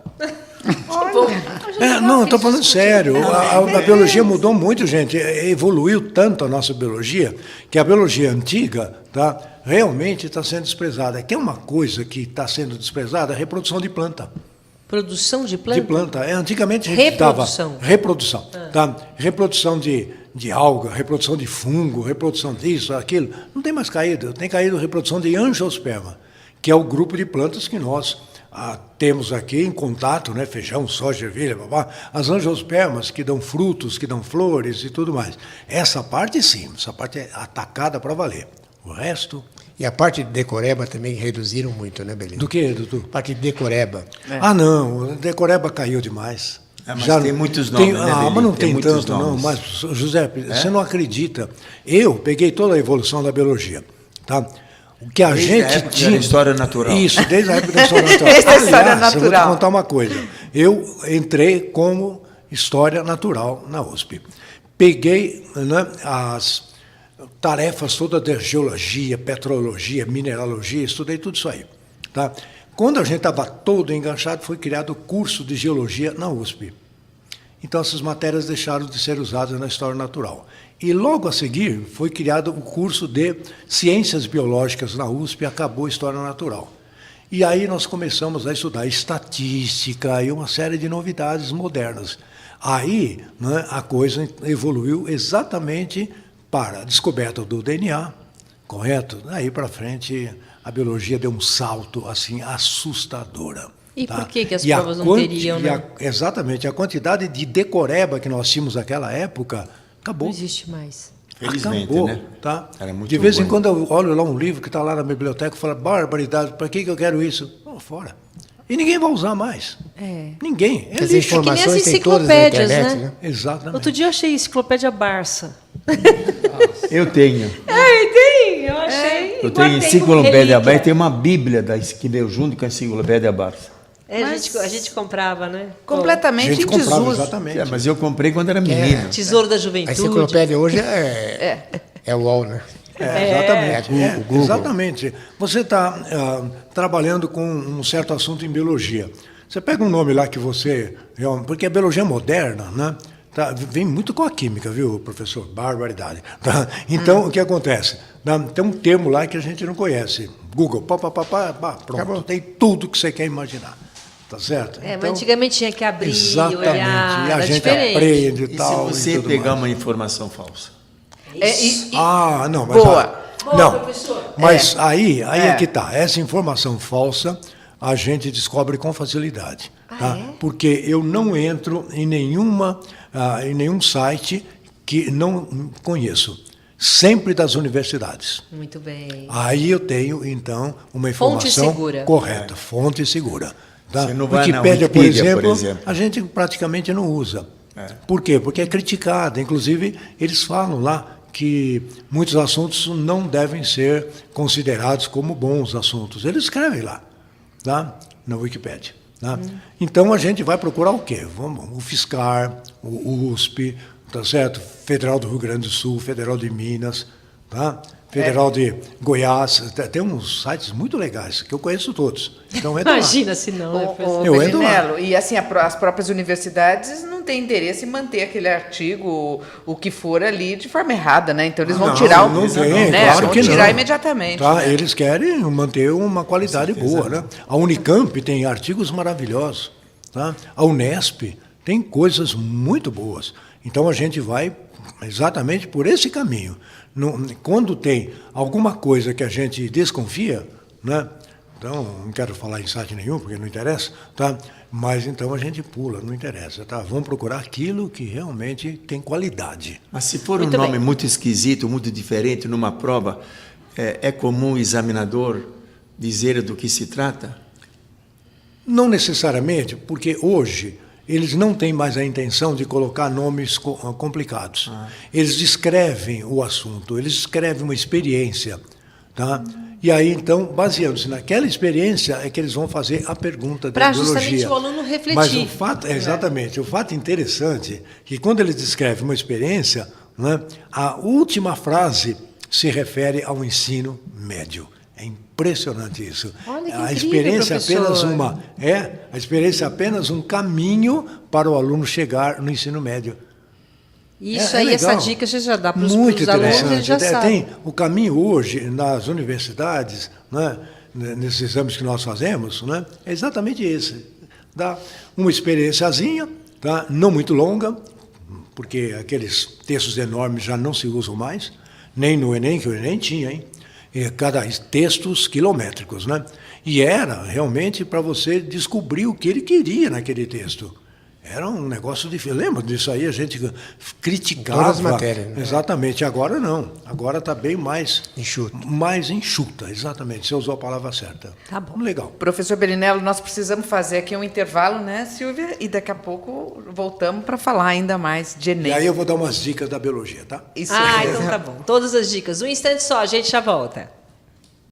Não, estou falando sério. A biologia mudou muito, gente. Evoluiu tanto a nossa biologia que a biologia antiga, tá, realmente está sendo desprezada. Que é uma coisa que está sendo desprezada, a reprodução de planta. Produção de planta? De planta. Antigamente a gente dava reprodução. Tá? Reprodução de alga, reprodução de fungo, reprodução disso, aquilo. Não tem mais caído. Tem caído reprodução de angiosperma, que é o grupo de plantas que nós temos aqui em contato, né? Feijão, soja, ervilha, babá. As angiospermas que dão frutos, que dão flores e tudo mais. Essa parte sim, essa parte é atacada para valer. O resto... E a parte de decoreba também reduziram muito, né, Belino? Do que, doutor? A parte de decoreba. Não, o decoreba caiu demais. Mas tem muitos nomes, né, mas Belino? não Tem tem muitos tanto, não. nomes. Mas, José, você não acredita. Eu peguei toda a evolução da biologia, tá? O que a Desde gente a época tinha... da história natural. Isso, desde a época da história natural. Desde a história Aliás, eu vou te natural. contar uma coisa. Eu entrei como história natural na USP. Peguei, né, as tarefas todas de geologia, petrologia, mineralogia, estudei tudo isso aí. Tá? Quando a gente estava todo enganchado, foi criado o curso de geologia na USP. Então, essas matérias deixaram de ser usadas na história natural. E logo a seguir foi criado o curso de ciências biológicas na USP, acabou a história natural. E aí nós começamos a estudar estatística e uma série de novidades modernas. Aí, né, a coisa evoluiu exatamente para a descoberta do DNA, correto? Daí para frente a biologia deu um salto assim assustadora. E tá? por que as E a provas não teriam, né? Exatamente, a quantidade de decoreba que nós tínhamos naquela época acabou. Não existe mais. Felizmente, Acabou, né? tá? Era muito de vez em bom. quando eu olho lá um livro que está lá na biblioteca e falo, barbaridade, para que eu quero isso? Oh, fora. E ninguém vai usar mais. Ninguém. É As lixo. informações as tem todas na enciclopédias, internet, né? né? Exatamente. Outro dia eu achei enciclopédia Barça. Eu tenho. Tem, eu achei. Eu tenho enciclopédia Barça e tem uma bíblia que veio junto com a enciclopédia Barça. A gente comprava, né? A Completamente gente em comprava, desuso. exatamente. Mas eu comprei quando era menino. Tesouro da A Juventude. enciclopédia hoje é o UOL, né? Exatamente. o Google. Exatamente. Você está trabalhando com um certo assunto em biologia. Você pega um nome lá que você... Porque a biologia moderna, né? Tá, vem muito com a química, viu, professor? Barbaridade. Tá? Então, o que acontece? Tem um termo lá que a gente não conhece. Google, pronto. Acabou. Tem tudo que você quer imaginar. Tá certo? Mas Então, antigamente tinha que abrir, exatamente. olhar, E a era gente diferente. aprende e E tal. se você e tudo pegar mais. uma informação falsa? Não, mas Boa. não, professor. mas aí é que tá. Essa informação falsa a gente descobre com facilidade, tá? Porque eu não entro em nenhum site que não conheço, sempre das universidades. Muito bem. Aí eu tenho então uma Fonte informação segura. correta, fonte segura. Tá? Você não vai na Wikipédia, por Wikipedia, exemplo, a gente praticamente não usa. Por quê? Porque é criticada. Inclusive, eles falam lá que muitos assuntos não devem ser considerados como bons assuntos. Eles escrevem lá, tá? Na Wikipédia. Tá? Então, a gente vai procurar o quê? O FSCar, o USP, tá certo? Federal do Rio Grande do Sul, Federal de Minas, tá? Federal de Goiás. Tem uns sites muito legais, que eu conheço todos. Então, Imagina se não, né, professor? Eu entro lá. Belinello, e assim, as próprias universidades não têm interesse em manter aquele artigo, o que for ali, de forma errada, né? Então eles vão tirar não tem, né? claro Vão que tirar não. imediatamente. Tá? né? Eles querem manter uma qualidade boa. Né? A Unicamp tem artigos maravilhosos. Tá? A Unesp tem coisas muito boas. Então a gente vai exatamente por esse caminho. Quando tem alguma coisa que a gente desconfia, né? Então, não quero falar em site nenhum, porque não interessa, tá? Mas então a gente pula, não interessa, tá? Vamos procurar aquilo que realmente tem qualidade. Mas se for Muito um nome bem. muito esquisito, muito diferente numa prova, é comum o examinador dizer do que se trata? Não necessariamente, porque hoje eles não têm mais a intenção de colocar nomes complicados. Eles descrevem o assunto, eles descrevem uma experiência, tá? E aí, então, baseando-se naquela experiência, é que eles vão fazer a pergunta da biologia. Para justamente o aluno refletir. Mas o fato, exatamente, o fato interessante é que quando eles descrevem uma experiência, né, a última frase se refere ao ensino médio. É impressionante isso. Olha que a incrível, experiência professor. a experiência é apenas um caminho para o aluno chegar no ensino médio. Isso É aí, legal. essa dica você já dá para os Muito alunos, eles interessante. já sabem. Tem o caminho hoje nas universidades, né, nesses exames que nós fazemos, né, é exatamente esse. Dá uma experiênciazinha, tá, não muito longa, porque aqueles textos enormes já não se usam mais, nem no Enem, que o Enem tinha, hein? Cada textos quilométricos, né? E era realmente para você descobrir o que ele queria naquele texto. Era um negócio difícil. Lembra disso aí? A gente criticava. Todas as matérias, né? Exatamente. Agora não. Agora está bem mais Enxuto. mais enxuta, exatamente. Você usou a palavra certa. Tá bom. Legal. Professor Berinello, nós precisamos fazer aqui um intervalo, né, Silvia? E daqui a pouco voltamos para falar ainda mais de Enem. E aí eu vou dar umas dicas da biologia, tá? Isso Então tá bom. Todas as dicas. Um instante só, a gente já volta.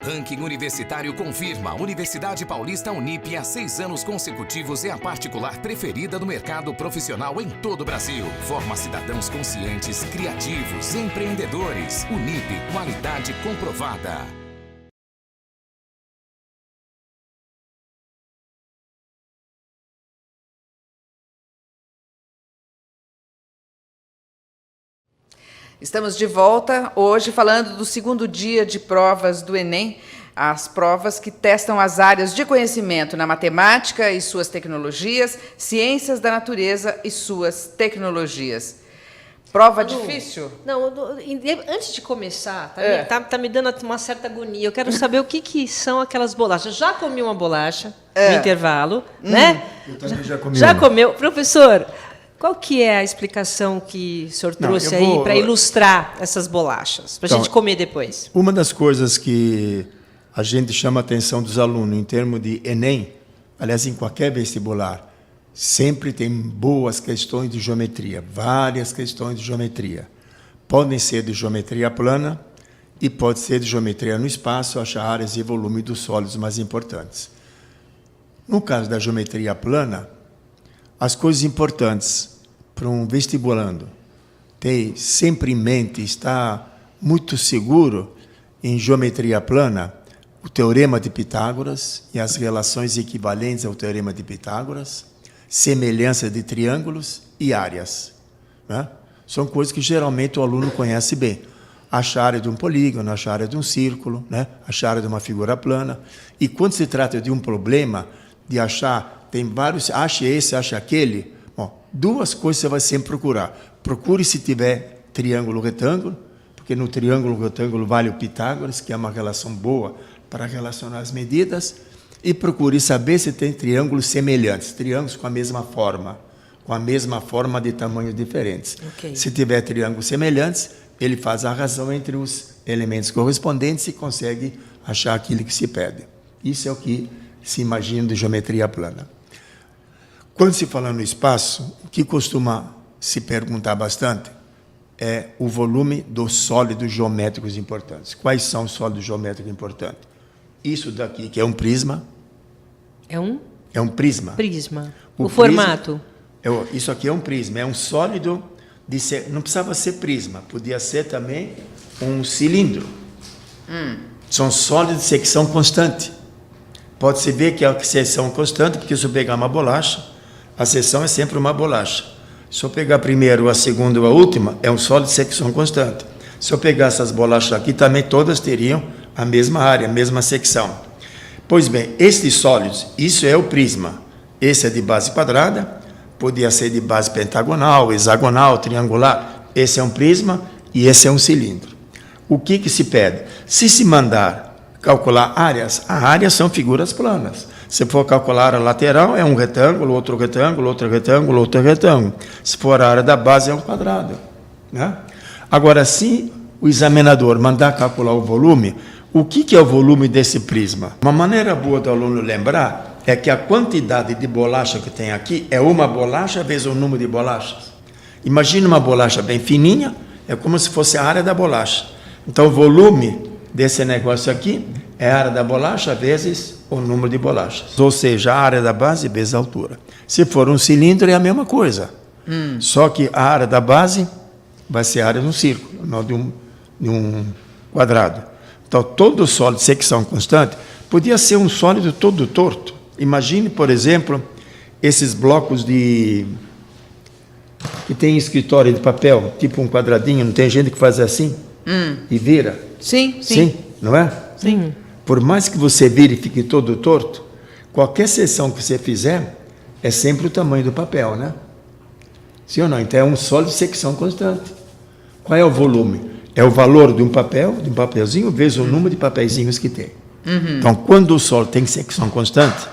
Ranking Universitário confirma. A Universidade Paulista Unip, há 6 anos consecutivos, é a particular preferida do mercado profissional em todo o Brasil. Forma cidadãos conscientes, criativos, empreendedores. Unip, qualidade comprovada. Estamos de volta hoje falando do segundo dia de provas do Enem, as provas que testam as áreas de conhecimento na matemática e suas tecnologias, ciências da natureza e suas tecnologias. Prova difícil? Não, antes de começar, tá me dando uma certa agonia. Eu quero saber o que são aquelas bolachas. Já comi uma bolacha no intervalo, né? Eu também já comi Já uma. comeu? Professor, qual que é a explicação que o senhor trouxe aí para ilustrar essas bolachas? Para a gente comer depois. Uma das coisas que a gente chama a atenção dos alunos em termos de Enem, aliás, em qualquer vestibular, sempre tem boas questões de geometria, várias questões de geometria. Podem ser de geometria plana e pode ser de geometria no espaço, achar áreas e volume dos sólidos mais importantes. No caso da geometria plana, as coisas importantes para um vestibulando ter sempre em mente, estar muito seguro em geometria plana, o teorema de Pitágoras e as relações equivalentes ao teorema de Pitágoras, semelhança de triângulos e áreas, né? São coisas que geralmente o aluno conhece bem. Acha a área de um polígono, acha a área de um círculo, né? Acha a área de uma figura plana. E quando se trata de um problema, de achar, tem vários, acha esse, acha aquele, bom, duas coisas você vai sempre procurar. Procure se tiver triângulo retângulo, porque no triângulo retângulo vale o Pitágoras, que é uma relação boa para relacionar as medidas, e procure saber se tem triângulos semelhantes, triângulos com a mesma forma de tamanhos diferentes. Okay. Se tiver triângulos semelhantes, ele faz a razão entre os elementos correspondentes e consegue achar aquilo que se pede. Isso é o que se imagina de geometria plana. Quando se fala no espaço, o que costuma se perguntar bastante é o volume dos sólidos geométricos importantes. Quais são os sólidos geométricos importantes? Isso daqui, que é um prisma. É um É um prisma. prisma. O O formato. Isso aqui é um prisma, é um sólido, não precisava ser prisma, podia ser também um cilindro. São sólidos de secção constante. Pode-se ver que é a secção constante, porque se eu pegar uma bolacha, a seção é sempre uma bolacha. Se eu pegar a primeira, a segunda ou a última, é um sólido de secção constante. Se eu pegar essas bolachas aqui, também todas teriam a mesma área, a mesma secção. Pois bem, estes sólidos, isso é o prisma. Esse é de base quadrada, podia ser de base pentagonal, hexagonal, triangular. Esse é um prisma e esse é um cilindro. O que se pede? Se mandar calcular áreas, as áreas são figuras planas. Se for calcular a lateral, é um retângulo, outro retângulo, outro retângulo, outro retângulo. Se for a área da base, é um quadrado, né? Agora, se o examinador mandar calcular o O que é o volume desse prisma? Uma maneira boa do aluno lembrar é que a quantidade de bolacha que tem aqui é uma bolacha vezes o número de bolachas. Imagina uma bolacha bem fininha, é como se fosse a área da bolacha. Então, o volume desse negócio aqui é a área da bolacha vezes o número de bolachas. Ou seja, a área da base vezes a altura. Se for um cilindro, é a mesma coisa. Só que a área da base vai ser a área de um círculo, não de um quadrado. Então, todo sólido de secção constante podia ser um sólido todo torto. Imagine, por exemplo, esses blocos que tem em escritório de papel, tipo um quadradinho, não tem gente que faz assim e vira? Sim. Sim, não é? Sim. Por mais que você vire e fique todo torto, qualquer seção que você fizer é sempre o tamanho do papel, né? Sim ou não? Então é um sólido de secção constante. Qual é o volume? É o valor de um papelzinho, vezes o número de papeizinhos que tem. Então, quando o sólido tem secção constante,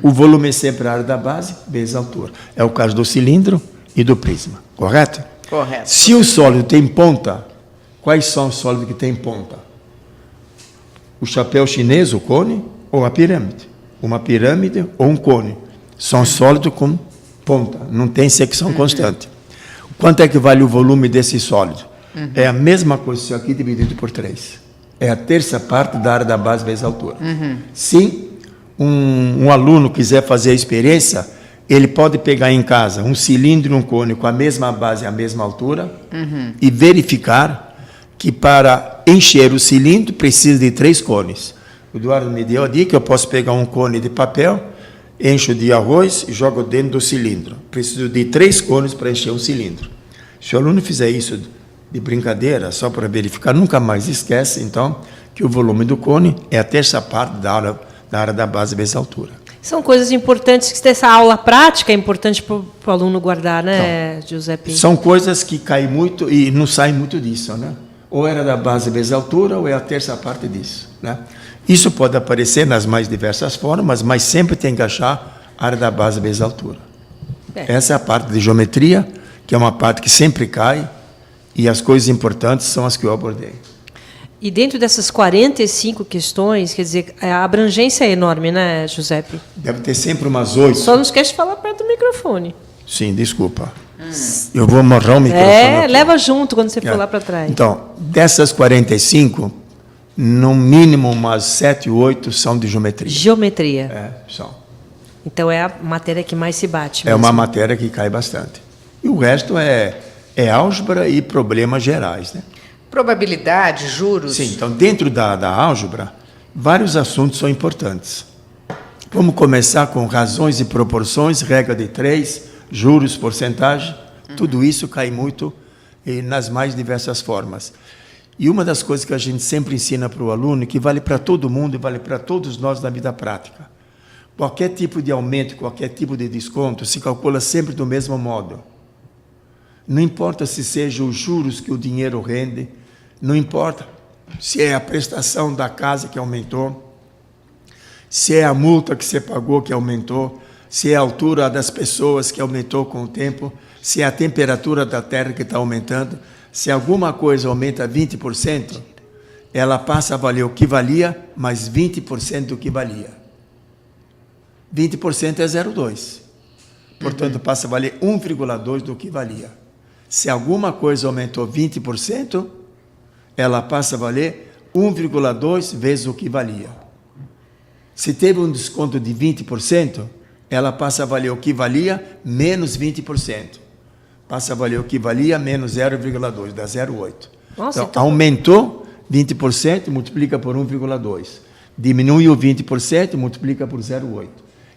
o volume é sempre a área da base vezes a altura. É o caso do cilindro e do prisma, correto? Correto. Se o sólido tem ponta, quais são os sólidos que têm ponta? O chapéu chinês, o cone, ou a pirâmide? Uma pirâmide ou um cone. São sólidos com ponta, não tem secção constante. Quanto é que vale o volume desse sólido? É a mesma coisa isso aqui dividido por 3. É a terça parte da área da base vezes a altura. Se um aluno quiser fazer a experiência, ele pode pegar em casa um cilindro e um cone com a mesma base e a mesma altura e verificar que para encher o cilindro precisa de 3 cones. O Eduardo me deu a dica que eu posso pegar um cone de papel, encho de arroz e jogo dentro do cilindro. Preciso de 3 cones para encher um cilindro. Se o aluno fizer isso de brincadeira, só para verificar, nunca mais esquece, então, que o volume do cone é a terça parte da área da base vezes a altura. São coisas importantes, que essa aula prática é importante para o aluno guardar, né, então, Giuseppe? São coisas que caem muito e não saem muito disso, né? Ou era da base vezes a altura, ou é a terça parte disso, né? Isso pode aparecer nas mais diversas formas, mas sempre tem que achar a área da base vezes a altura. Essa é a parte de geometria, que é uma parte que sempre cai, e as coisas importantes são as que eu abordei. E dentro dessas 45 questões, quer dizer, a abrangência é enorme, né, Giuseppe? Deve ter sempre umas 8. Só não esquece de falar perto do microfone. Sim, desculpa. Eu vou amarrar o microfone aqui. Leva junto quando você for lá para trás. Então, dessas 45, no mínimo umas 7, 8 são de geometria. Geometria. São. Então é a matéria que mais se bate. É uma matéria que cai bastante. E o resto é álgebra e problemas gerais, né? Probabilidade, juros. Sim, então dentro da álgebra, vários assuntos são importantes. Vamos começar com razões e proporções, regra de 3, juros, porcentagem. Tudo isso cai muito nas mais diversas formas. E uma das coisas que a gente sempre ensina para o aluno, que vale para todo mundo e vale para todos nós na vida prática. Qualquer tipo de aumento, qualquer tipo de desconto, se calcula sempre do mesmo modo. Não importa se seja os juros que o dinheiro rende, não importa se é a prestação da casa que aumentou, se é a multa que você pagou que aumentou, se é a altura das pessoas que aumentou com o tempo, se é a temperatura da terra que está aumentando. Se alguma coisa aumenta 20%, ela passa a valer o que valia, mais 20% do que valia. 20% é 0,2. Portanto, passa a valer 1,2 do que valia. Se alguma coisa aumentou 20%, ela passa a valer 1,2 vezes o que valia. Se teve um desconto de 20%, ela passa a valer o que valia menos 20%. Passa a valer o que valia menos 0,2, dá 0,8. Então, aumentou 20%, multiplica por 1,2. Diminuiu 20%, multiplica por 0,8.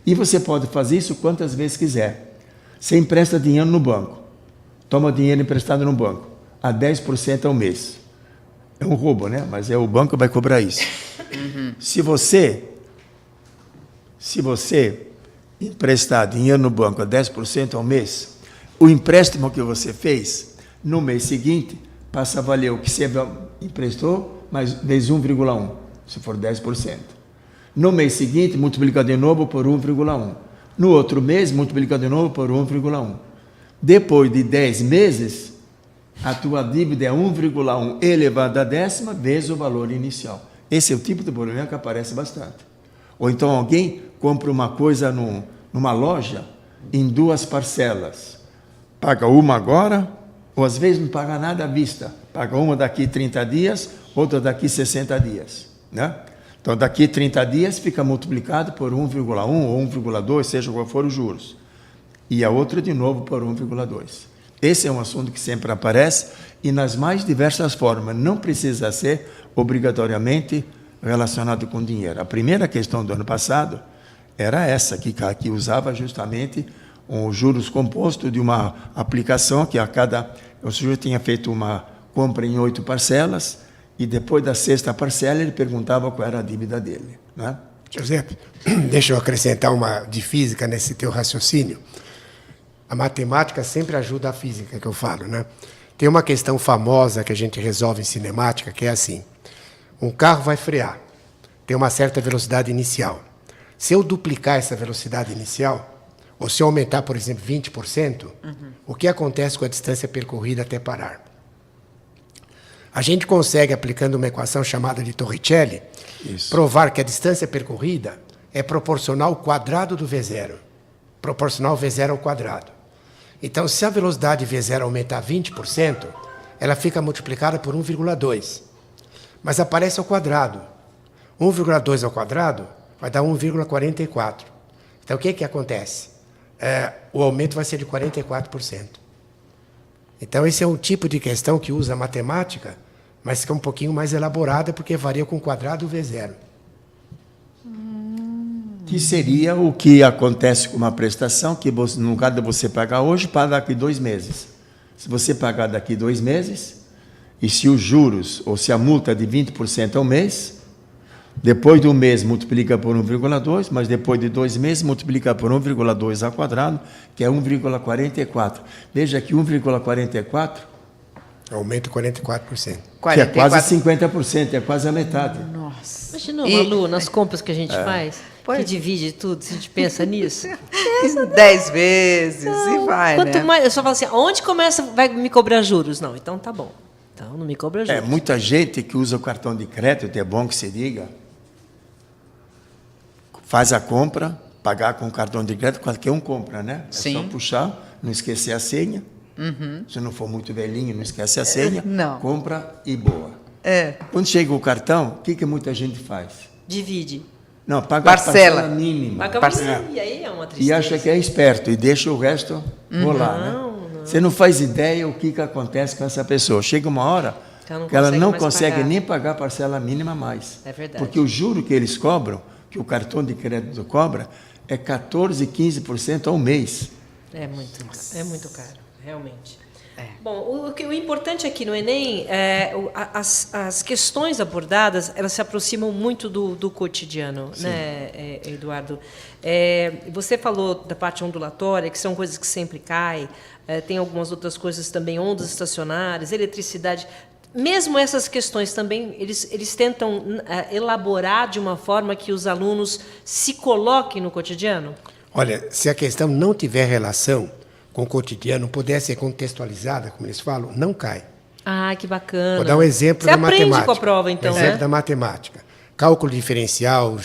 E você pode fazer isso quantas vezes quiser. Você empresta dinheiro no banco. Toma dinheiro emprestado no banco, a 10% ao mês. É um roubo, né? Mas o banco que vai cobrar isso. Se você emprestar dinheiro no banco a 10% ao mês, o empréstimo que você fez, no mês seguinte, passa a valer o que você emprestou, mais vezes 1,1, se for 10%. No mês seguinte, multiplica de novo por 1,1. No outro mês, multiplica de novo por 1,1. Depois de 10 meses, a tua dívida é 1,1 elevado à décima vezes o valor inicial. Esse é o tipo de problema que aparece bastante. Ou então alguém compra uma coisa numa loja em 2 parcelas. Paga uma agora, ou às vezes não paga nada à vista. Paga uma daqui 30 dias, outra daqui 60 dias. Né? Então, daqui 30 dias fica multiplicado por 1,1 ou 1,2, seja qual for os juros. E a outra, de novo, por 1,2. Esse é um assunto que sempre aparece e nas mais diversas formas. Não precisa ser obrigatoriamente relacionado com dinheiro. A primeira questão do ano passado era essa, que usava justamente os juros compostos de uma aplicação que o sujeito tinha feito uma compra em 8 parcelas e depois da 6ª parcela ele perguntava qual era a dívida dele. Né? Giuseppe, deixa eu acrescentar uma de física nesse teu raciocínio. A matemática sempre ajuda a física, que eu falo, né? Tem uma questão famosa que a gente resolve em cinemática, que é assim. Um carro vai frear, tem uma certa velocidade inicial. Se eu duplicar essa velocidade inicial, ou se eu aumentar, por exemplo, 20%, o que acontece com a distância percorrida até parar? A gente consegue, aplicando uma equação chamada de Torricelli, provar que a distância percorrida é proporcional ao quadrado do V0. Proporcional V0 ao quadrado. Então, se a velocidade V0 aumentar 20%, ela fica multiplicada por 1,2. Mas aparece ao quadrado. 1,2 ao quadrado vai dar 1,44. Então, o que acontece? O aumento vai ser de 44%. Então, esse é um tipo de questão que usa a matemática, mas que é um pouquinho mais elaborada, porque varia com o quadrado V0. Que seria o que acontece com uma prestação, que você, no caso de você pagar hoje, paga daqui 2 meses. Se você pagar daqui 2 meses, e se os juros, ou se a multa é de 20% ao mês, depois de um mês multiplica por 1,2, mas depois de 2 meses multiplica por 1,2 ao quadrado, que é 1,44. Veja que 1,44... Aumenta 44%. Que é quase 50%, é quase a metade. Nossa. Imagina, Malu, nas compras que a gente faz, que divide tudo, se a gente pensa nisso. 10 vezes e vai, Quanto né? mais, eu só falo assim, onde começa, vai me cobrar juros? Não, então tá bom. Então não me cobra juros. Muita gente que usa o cartão de crédito, é bom que se diga, faz a compra, pagar com o cartão de crédito, qualquer um compra, né? É Sim. só puxar, não esquecer a senha. Se não for muito velhinho, não esquece a senha. Não. Compra e boa. É. Quando chega o cartão, o que muita gente faz? Divide. Não, paga Parcela. a parcela mínima. Paga Parcela. E aí é uma tristeza. E acha que é esperto e deixa o resto rolar, né? Você não faz ideia o que acontece com essa pessoa. Chega uma hora que ela não consegue nem pagar a parcela mínima mais. É verdade. Porque o juro que eles cobram, que o cartão de crédito cobra, é 14%, 15% ao mês. É muito caro, realmente. Bom, o importante aqui no Enem, as questões abordadas, elas se aproximam muito do cotidiano, né, Eduardo? Você falou da parte ondulatória, que são coisas que sempre caem, tem algumas outras coisas também, ondas estacionárias, eletricidade. Mesmo essas questões também, eles tentam elaborar de uma forma que os alunos se coloquem no cotidiano? Olha, se a questão não tiver relação com o cotidiano, puder ser contextualizada, como eles falam, não cai. Ah, que bacana. Vou dar um exemplo Você da matemática. aprende com a prova, então, exemplo né? da matemática. Cálculo diferencial,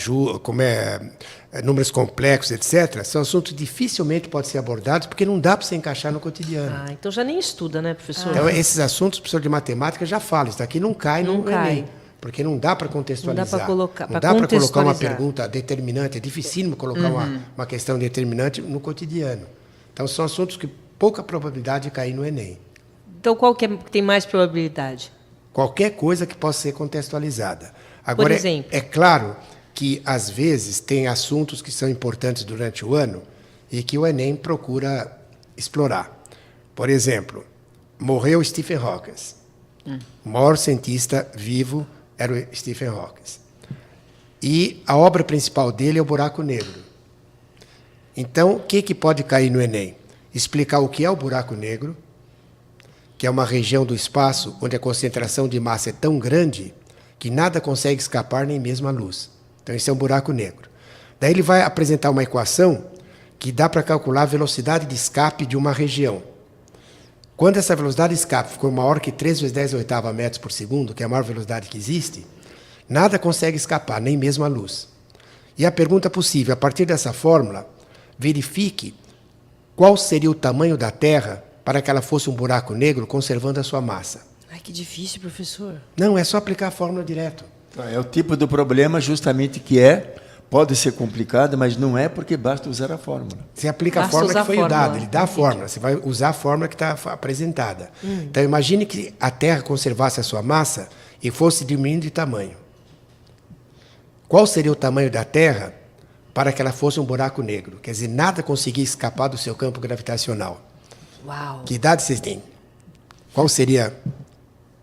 números complexos, etc., são assuntos que dificilmente podem ser abordados porque não dá para se encaixar no cotidiano. Ah, então já nem estuda, né, professor? Então, esses assuntos, o professor de matemática já fala, isso daqui não cai no cai. Enem, porque não dá para contextualizar. Não dá para colocar, não dá para colocar uma contextualizar. pergunta determinante, é dificílimo colocar uma questão determinante no cotidiano. Então, são assuntos que pouca probabilidade de cair no Enem. Então, qual que tem mais probabilidade? Qualquer coisa que possa ser contextualizada. Agora, Por exemplo? é claro que, às vezes, tem assuntos que são importantes durante o ano e que o Enem procura explorar. Por exemplo, morreu Stephen Hawking. O maior cientista vivo era o Stephen Hawking. E a obra principal dele é o buraco negro. Então, o que pode cair no Enem? Explicar o que é o buraco negro, que é uma região do espaço onde a concentração de massa é tão grande que nada consegue escapar, nem mesmo a luz. Então, esse é um buraco negro. Daí ele vai apresentar uma equação que dá para calcular a velocidade de escape de uma região. Quando essa velocidade de escape ficou maior que 3 vezes 10 oitava metros por segundo, que é a maior velocidade que existe, Nada consegue escapar, nem mesmo a luz. E a pergunta possível, a partir dessa fórmula, verifique qual seria o tamanho da Terra para que ela fosse um buraco negro, conservando a sua massa. Ai, que difícil, professor. Não, é só aplicar a fórmula direto. É o tipo do problema justamente pode ser complicado, mas não é porque basta usar a fórmula. Você aplica a Basta fórmula usar que foi a fórmula. dada, ele dá a fórmula, você vai usar a fórmula que está apresentada. Então, imagine que a Terra conservasse a sua massa e fosse diminuindo de tamanho. Qual seria o tamanho da Terra para que ela fosse um buraco negro? Quer dizer, nada conseguia escapar do seu campo gravitacional. Uau. Que idade vocês têm? Qual seria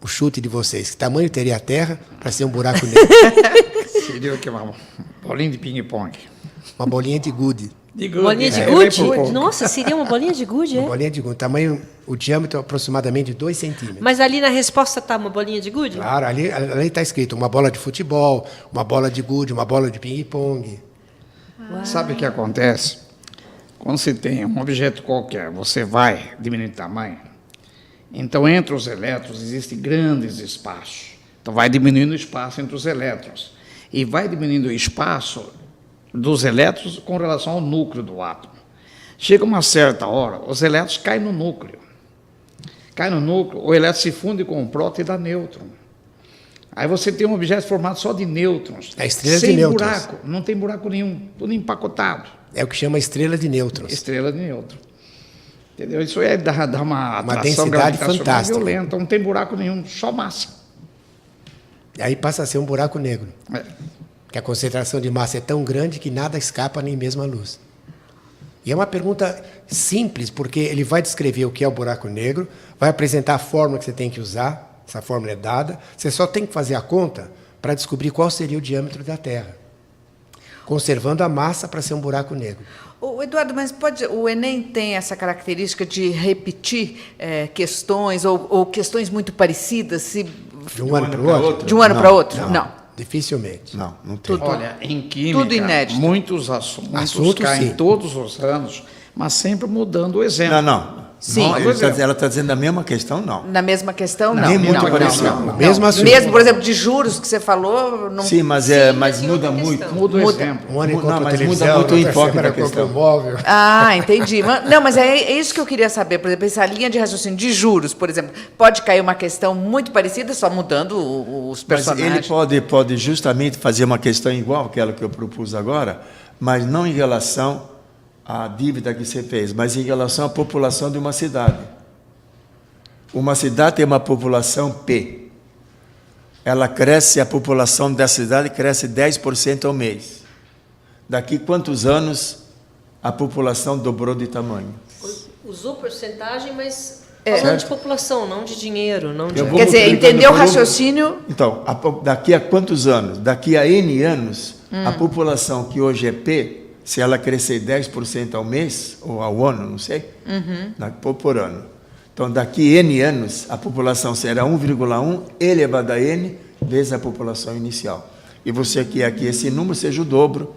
o chute de vocês? Que tamanho teria a Terra para ser um buraco negro? Seria o que? Uma bolinha de ping-pong. Uma bolinha de gude. Bolinha de É, gude? bem por pouco. Nossa, seria uma bolinha de gude, é? Uma bolinha de gude. Tamanho, o diâmetro é aproximadamente 2 centímetros. Mas ali na resposta tá uma bolinha de gude? Claro, ali está escrito uma bola de futebol, uma bola de gude, uma bola de ping-pong. Sabe o que acontece? Quando você tem um objeto qualquer, você vai diminuir de tamanho, então entre os elétrons existem grandes espaços. Então vai diminuindo o espaço entre os elétrons. E vai diminuindo o espaço dos elétrons com relação ao núcleo do átomo. Chega uma certa hora, os elétrons caem no núcleo. Cai no núcleo, o elétron se funde com o próton e dá nêutron. Aí você tem um objeto formado só de nêutrons. É estrela de sem nêutrons. buraco, não tem buraco nenhum, tudo empacotado. É o que chama estrela de nêutrons. Estrela de nêutron. Entendeu? Isso dá uma atração densidade gravitacional fantástica. violenta, não tem buraco nenhum, só massa. E aí passa a ser um buraco negro. É. Que a concentração de massa é tão grande que nada escapa, nem mesmo a luz. E é uma pergunta simples, porque ele vai descrever o que é o buraco negro, vai apresentar a fórmula que você tem que usar, essa fórmula é dada, você só tem que fazer a conta para descobrir qual seria o diâmetro da Terra, conservando a massa para ser um buraco negro. Ô, Eduardo, mas o Enem tem essa característica de repetir questões ou questões muito parecidas De um ano para o outro? de um ano Não, para outro? não. Não. Dificilmente. Não tem. Olha, em química, Tudo inédito. muitos assuntos Assuntos, caem sim. todos os anos, mas sempre mudando o exemplo. Não. Sim. Não, Por exemplo. ela está dizendo a mesma questão, não. Na mesma questão, não. Nem muito não, parecido. não. Mesmo assunto. Mesmo, por exemplo, de juros que você falou, não. Sim, mas mas em muda outra muito. questão. Muda o Muda. exemplo. Um ano Não, compra mas muda televisão, muito o outra enfoque semana da compra questão. um móvel. Ah, entendi. Não, mas é isso que eu queria saber. Por exemplo, essa linha de raciocínio de juros, por exemplo, pode cair uma questão muito parecida, só mudando os Mas personagens. ele pode justamente fazer uma questão igual àquela que eu propus agora, mas não em relação à dívida que você fez, mas em relação à população de uma cidade. Uma cidade tem uma população P. Ela cresce, a população da cidade cresce 10% ao mês. Daqui quantos anos a população dobrou de tamanho? Usou porcentagem, mas falando de população, não de dinheiro, não de... Eu vou Quer dizer, multiplicando entendeu o por um. raciocínio? Então, daqui a quantos anos? Daqui a N anos, a população que hoje é P, se ela crescer 10% ao mês, ou ao ano, não sei, por ano. Então, daqui a N anos, a população será 1,1 elevado a N vezes a população inicial. E você quer que esse número seja o dobro,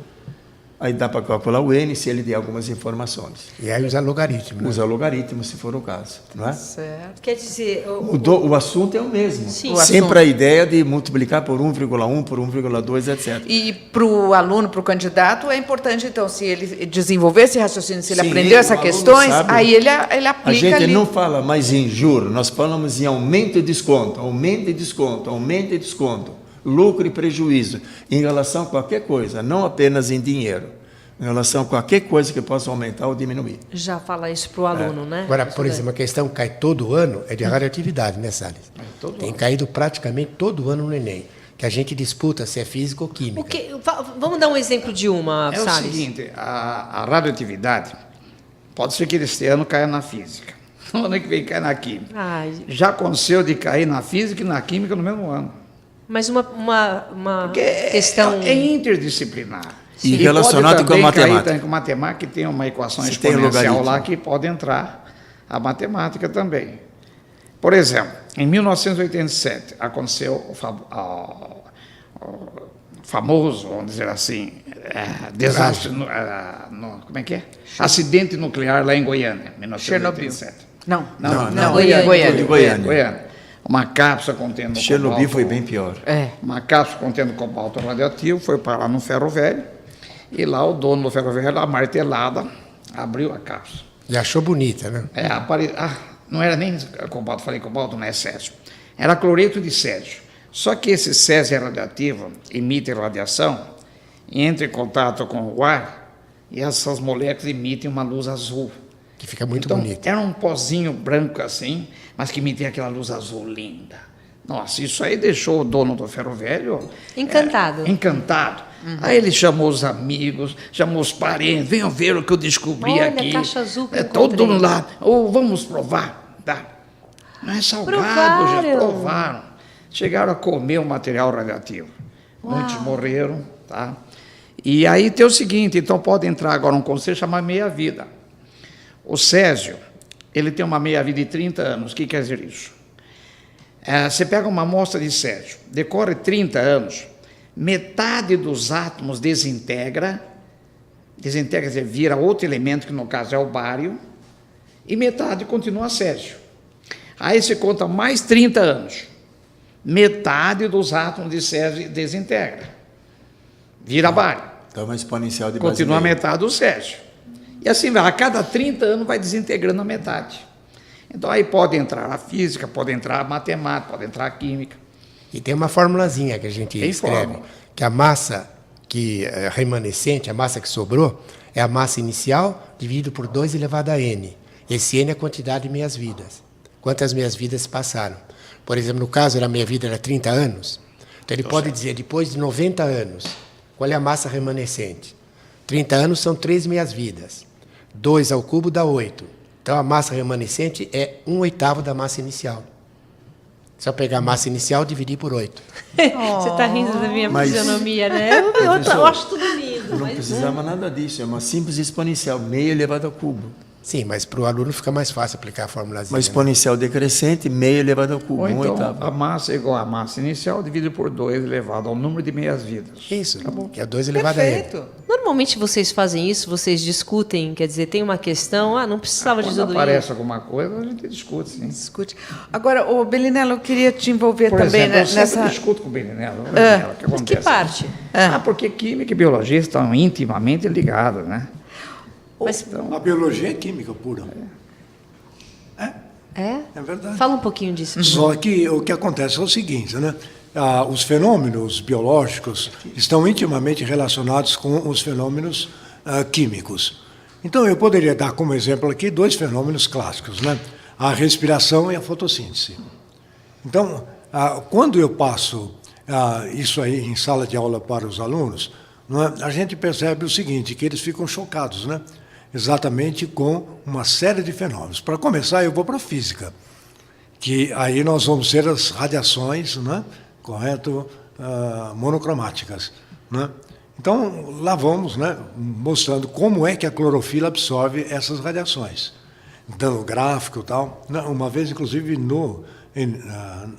aí dá para calcular o N se ele der algumas informações. E aí usa logaritmo. Né? Usa logaritmo, se for o caso, não é? Certo. Quer dizer... O assunto é o mesmo. Sim. Sempre a ideia de multiplicar por 1,1, por 1,2, etc. E para o aluno, para o candidato, é importante, então, se ele desenvolver esse raciocínio, se ele Sim, aprendeu o essas aluno questões, sabe. aí ele aplica A gente ali. não fala mais em juros, nós falamos em aumento e desconto, aumento e desconto, aumento e desconto, lucro e prejuízo, em relação a qualquer coisa, não apenas em dinheiro. Em relação a qualquer coisa que possa aumentar ou diminuir. Já fala isso para o aluno, né? Agora, por exemplo, a questão que cai todo ano é de radioatividade, né, Salles? Tem caído praticamente todo ano no Enem, que a gente disputa se é física ou química. Vamos dar um exemplo de uma, É o Salles. seguinte, a radioatividade, pode ser que este ano caia na física, no ano que vem caia na química. Ai, Já aconteceu de cair na física e na química no mesmo ano. mas uma Porque questão... é interdisciplinar. E E relacionado pode com a também cair matemática. também com matemática, que tem uma equação Se tem exponencial logaritmo. lá que pode entrar a matemática também. Por exemplo, em 1987 aconteceu o famoso, vamos dizer assim, desastre, como é que é? Acidente nuclear lá em Goiânia, 1987. Não. Não, Goiânia. De Goiânia. Goiânia. uma cápsula contendo Chernobyl cobalto, foi bem pior. uma cápsula contendo cobalto radioativo, foi parar no ferro velho, e lá o dono do ferro velho, a martelada, abriu a cápsula. E achou bonita, né? Não era nem cobalto, falei cobalto, não é césio. Era cloreto de césio. Só que esse césio é radioativo, emite radiação, entra em contato com o ar, e essas moléculas emitem uma luz azul. Que fica muito Então, bonita. era um pozinho branco assim, mas que emitia aquela luz azul linda. Nossa, isso aí deixou o dono do ferro velho... Encantado. Encantado. Aí ele chamou os amigos, chamou os parentes, venham ver o que eu descobri Olha, aqui. caixa azul que eu todo encontrei. mundo lá, vamos provar. Tá. Não é salgado, Provaram. gente, provaram. Chegaram a comer o material radioativo. Muitos morreram, tá? E aí tem o seguinte, então pode entrar agora um conceito chamado meia-vida. O césio, ele tem uma meia-vida de 30 anos. O que quer dizer isso? Você pega uma amostra de césio, decorre 30 anos, metade dos átomos desintegra, quer dizer, vira outro elemento, que no caso é o bário, e metade continua césio. Aí você conta mais 30 anos, metade dos átomos de césio desintegra, vira bário. Então, uma exponencial de Continua a Basileia. metade do césio. E assim vai, a cada 30 anos vai desintegrando a metade. Então aí pode entrar a física, pode entrar a matemática, pode entrar a química. E tem uma formulazinha que a gente Tem escreve, fórmula. que a massa que é remanescente, a massa que sobrou, é a massa inicial dividido por 2 elevado a n. Esse n é a quantidade de meias-vidas. Quantas meias-vidas passaram? Por exemplo, no caso, a meia-vida era 30 anos. Então, ele pode dizer, depois de 90 anos, qual é a massa remanescente? 30 anos são 3 meias-vidas. 2 ao cubo dá 8. Então, a massa remanescente é 1/8 da massa inicial. Só pegar a massa inicial e dividir por 8. Você está rindo da minha Mas- fisionomia, né? Eu acho tudo lindo. Não Mas precisava nada disso, é uma simples exponencial, meio elevado ao cubo. Sim, mas para o aluno fica mais fácil aplicar a formulazinha. Uma exponencial decrescente, meio elevado ao cubo, Ou 1 então, oitavo. a massa é igual à massa inicial, dividido por 2, elevado ao número de meias-vidas. Isso, que é 2 elevado a n. Perfeito. normalmente vocês fazem isso, vocês discutem, quer dizer, tem uma questão, não precisava de Quando tudo aparece isso. alguma coisa, a gente discute, sim. Discute. Agora, o Belinello, eu queria te envolver Por também exemplo, eu sempre nessa. discuto com o Belinello. O que acontece? Que parte? Porque química e biologia estão intimamente ligadas, né? Mas, A biologia é química pura. é? É verdade. Fala um pouquinho disso. Só que o que acontece é o seguinte, né? Os fenômenos biológicos estão intimamente relacionados com os fenômenos químicos. Então, eu poderia dar como exemplo aqui 2 fenômenos clássicos, né? A respiração e a fotossíntese. Então, quando eu passo isso aí em sala de aula para os alunos, não é, a gente percebe o seguinte, que eles ficam chocados, né? Exatamente com uma série de fenômenos. Para começar, eu vou para a física, que aí nós vamos ter as radiações, né? Correto? Monocromáticas. Né? Então, lá vamos, né? Mostrando como é que a clorofila absorve essas radiações. Dando gráfico e tal. Uma vez, inclusive,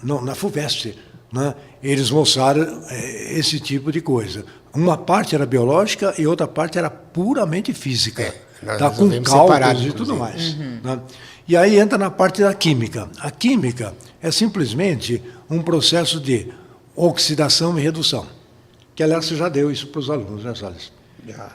na FUVEST, né? Eles mostraram esse tipo de coisa. Uma parte era biológica e outra parte era puramente física. Nós Tá, com resolvemos separar, cálculos e tudo inclusive. mais. Né? E aí entra na parte da química. A química é simplesmente um processo de oxidação e redução. Que, aliás, você já deu isso para os alunos, né, Salles? Já.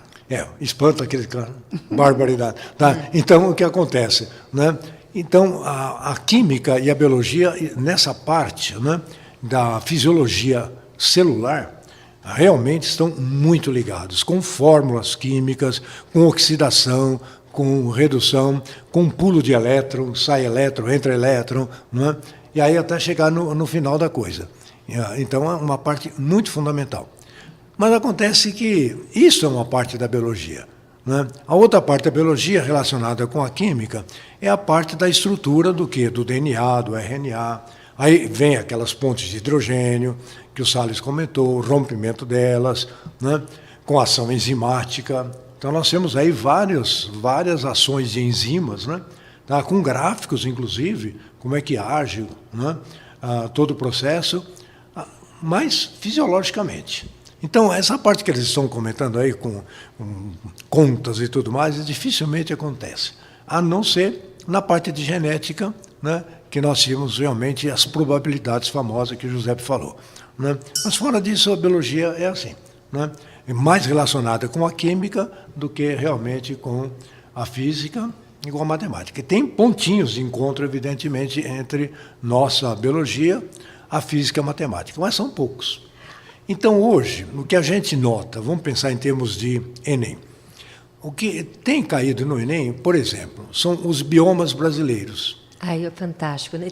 Espanta aquele cara. Barbaridade. Tá? Então, o que acontece? Né? Então, a química e a biologia, nessa parte, né, da fisiologia celular, realmente estão muito ligados, com fórmulas químicas, com oxidação, com redução, com pulo de elétron, sai elétron, entra elétron, não é? E aí até chegar no final da coisa. Então, é uma parte muito fundamental. Mas acontece que isso é uma parte da biologia. Né? A outra parte da biologia relacionada com a química é a parte da estrutura do quê? Do DNA, do RNA. Aí vem aquelas pontes de hidrogênio, que o Salles comentou, o rompimento delas, né? Com ação enzimática. Então, nós temos aí várias ações de enzimas, né? Tá? Com gráficos, inclusive, como é que age, né? Todo o processo, mas fisiologicamente. Então, essa parte que eles estão comentando aí, com contas e tudo mais, dificilmente acontece, a não ser na parte de genética, né, que nós tínhamos realmente as probabilidades famosas que o Giuseppe falou. Né? Mas fora disso, a biologia é assim, né? É mais relacionada com a química do que realmente com a física e com a matemática. E tem pontinhos de encontro, evidentemente, entre nossa biologia, a física e a matemática, mas são poucos. Então, hoje, o que a gente nota, vamos pensar em termos de Enem, o que tem caído no Enem, por exemplo, são os biomas brasileiros. Ai, é fantástico, né?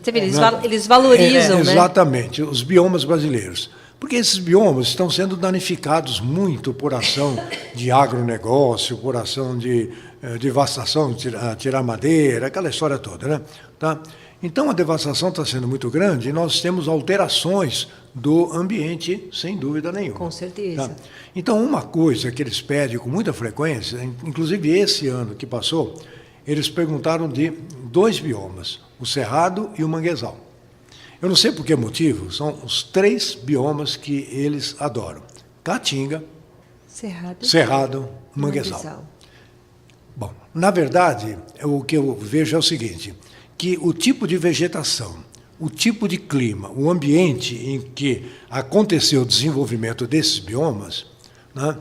Eles valorizam, né? Exatamente, os biomas brasileiros. Porque esses biomas estão sendo danificados muito por ação de agronegócio, por ação de devastação, tirar madeira, aquela história toda, né? Tá? Então, a devastação está sendo muito grande e nós temos alterações do ambiente, sem dúvida nenhuma. Com certeza. Tá? Então, uma coisa que eles pedem com muita frequência, inclusive esse ano que passou, eles perguntaram de 2 biomas, o Cerrado e o Manguezal. Eu não sei por que motivo, são os 3 biomas que eles adoram. Caatinga, Cerrado, Manguezal. Bom, na verdade, o que eu vejo é o seguinte, que o tipo de vegetação, o tipo de clima, o ambiente em que aconteceu o desenvolvimento desses biomas, né,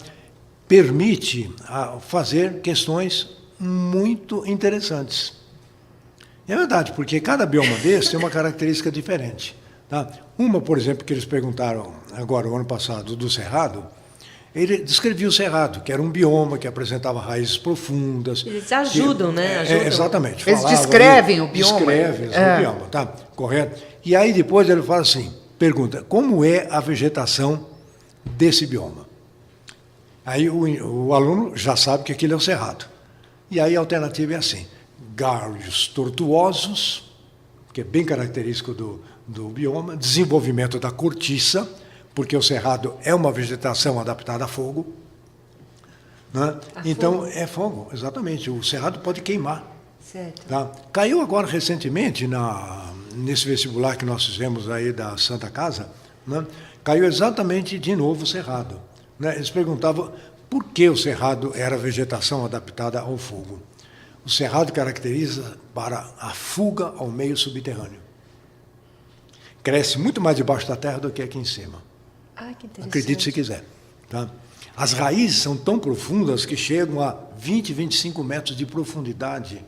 permite fazer questões muito interessantes. É verdade, porque cada bioma desse tem uma característica diferente. Tá? Uma, por exemplo, que eles perguntaram agora, o ano passado, do Cerrado, ele descrevia o Cerrado, que era um bioma que apresentava raízes profundas. Eles ajudam, né? Ajudam. Exatamente. Eles descrevem o bioma. Descrevem o bioma, tá? Correto. E aí depois ele fala assim, pergunta, como é a vegetação desse bioma? Aí o aluno já sabe que aquilo é o Cerrado. E aí a alternativa é assim, galhos tortuosos, que é bem característico do bioma, desenvolvimento da cortiça, porque o Cerrado é uma vegetação adaptada a fogo. Né? Então, fogo? É fogo, exatamente. O Cerrado pode queimar. Certo. Tá? Caiu agora recentemente, nesse vestibular que nós fizemos aí da Santa Casa, né? Caiu exatamente de novo o Cerrado. Né? Eles perguntavam por que o Cerrado era vegetação adaptada ao fogo. O Cerrado caracteriza para a fuga ao meio subterrâneo. Cresce muito mais debaixo da terra do que aqui em cima. Ah, que interessante. Acredite se quiser. Tá? As raízes são tão profundas que chegam a 20, 25 metros de profundidade,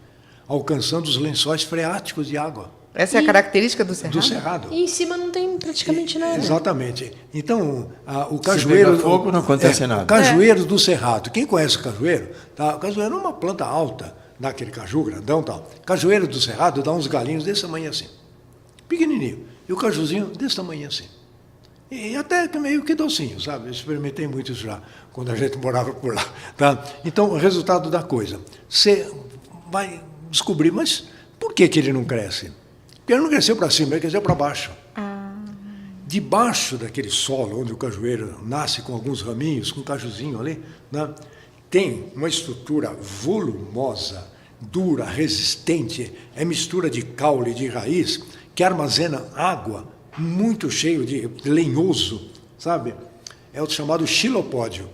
alcançando os lençóis freáticos de água. Essa é a característica do Cerrado? Do Cerrado. E em cima não tem praticamente nada. Exatamente. Então, o cajueiro... Se pegar fogo, não acontece nada. O cajueiro do Cerrado. Quem conhece o cajueiro? Tá? O cajueiro é uma planta alta, dá aquele caju grandão e tal. Cajueiro do Cerrado dá uns galinhos desse tamanho assim. Pequenininho. E o cajuzinho desse tamanho assim. E até meio que docinho, sabe? Eu experimentei muito isso já, quando a gente morava por lá. Tá? Então, o resultado da coisa. Você vai descobrir, mas por que ele não cresce? Porque ele não cresceu para cima, ele cresceu para baixo. Debaixo daquele solo, onde o cajueiro nasce com alguns raminhos, com um cajuzinho ali, né? Tem uma estrutura volumosa, dura, resistente, é mistura de caule e de raiz, que armazena água, muito cheio de lenhoso, sabe? É o chamado xilopódio.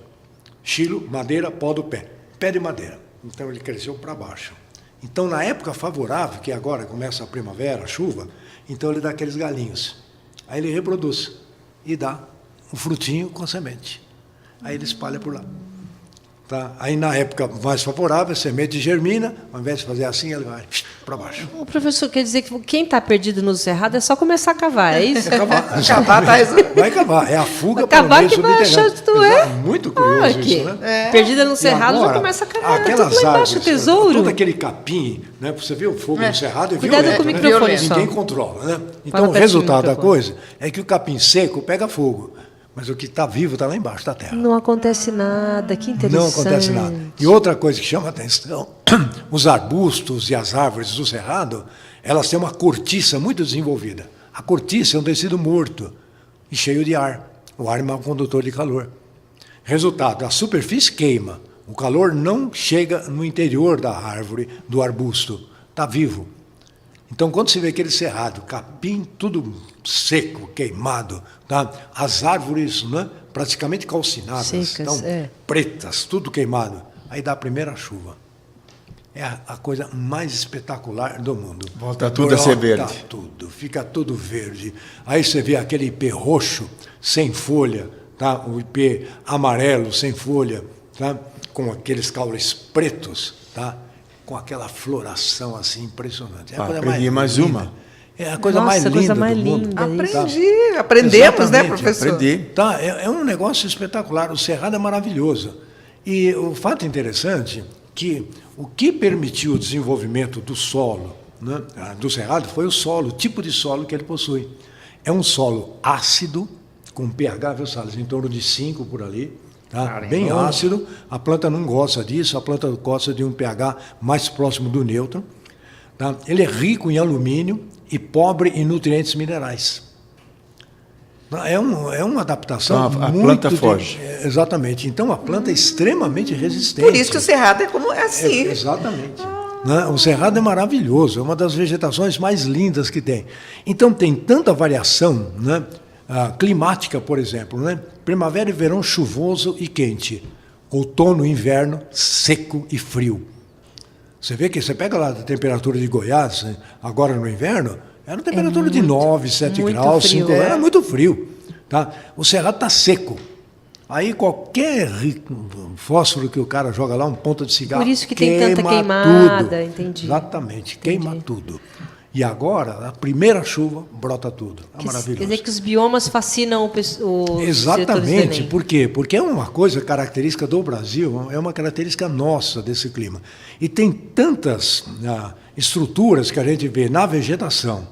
Xilo, madeira, pó do pé. Pé de madeira. Então, ele cresceu para baixo. Então, na época favorável, que agora começa a primavera, a chuva, então ele dá aqueles galinhos. Aí ele reproduz e dá um frutinho com semente. Aí ele espalha por lá. Tá? Aí, na época mais favorável, a semente germina, ao invés de fazer assim, ele vai para baixo. O professor quer dizer que quem está perdido no Cerrado é só começar a cavar, é isso? É cavar. Vai cavar. É a fuga para o meio subterrâneo. Muito curioso isso, né? Perdida no Cerrado, agora, já começa a cavar. Aquelas tudo lá embaixo, árvores, tesouro. todo aquele capim, né? Você vê o fogo no Cerrado, é Cuidado violento, com o microfone, só. Ninguém controla, né? Então, o resultado da coisa é que o capim seco pega fogo. Mas o que está vivo está lá embaixo da terra. Não acontece nada, que interessante. Não acontece nada. E outra coisa que chama a atenção, os arbustos e as árvores do Cerrado, elas têm uma cortiça muito desenvolvida. A cortiça é um tecido morto e cheio de ar. O ar é um condutor de calor. Resultado, a superfície queima. O calor não chega no interior da árvore, do arbusto. Está vivo. Então, quando você vê aquele cerrado, capim tudo seco, queimado, tá? As árvores, né, praticamente calcinadas, secas, pretas, tudo queimado, aí dá a primeira chuva. é a coisa mais espetacular do mundo. Volta tudo a ser verde. Volta tudo, fica tudo verde. Aí você vê aquele ipê roxo, sem folha, tá? O ipê amarelo, sem folha, tá? Com aqueles caules pretos, tá? Com aquela floração assim impressionante. É a coisa aprendi mais linda. uma. É a coisa Nossa, mais a linda coisa mais do mundo. linda. Aprendemos, né, Exatamente, professor? Aprendi. Tá, é um negócio espetacular. O Cerrado é maravilhoso. E o fato interessante que o que permitiu o desenvolvimento do solo, né, do Cerrado, foi o solo, o tipo de solo que ele possui. É um solo ácido, com pH, viu, Salles, em torno de 5 por ali, tá? Bem ácido. A planta não gosta disso, a planta gosta de um pH mais próximo do neutro. Tá? Ele é rico em alumínio e pobre em nutrientes minerais. É uma adaptação. Então, a muito planta foge. Exatamente. Então a planta é extremamente resistente. Por isso que o cerrado é assim. Exatamente. Né? O cerrado é maravilhoso, é uma das vegetações mais lindas que tem. Então tem tanta variação, né? Climática, por exemplo, né? Primavera e verão chuvoso e quente. Outono e inverno seco e frio. Você vê que você pega lá a temperatura de Goiás, agora no inverno, era uma temperatura de 9, 7 muito graus, frio, 5, era muito frio. Tá? O cerrado está seco. Aí qualquer fósforo que o cara joga lá, um ponta de cigarro, Por isso que tem tanta queima queimada, tudo. entendi. Exatamente, queima tudo. E agora, a primeira chuva, brota tudo. É maravilhoso. Quer dizer que os biomas fascinam os Exatamente. Por quê? Porque é uma coisa característica do Brasil, é uma característica nossa desse clima. E tem tantas estruturas que a gente vê na vegetação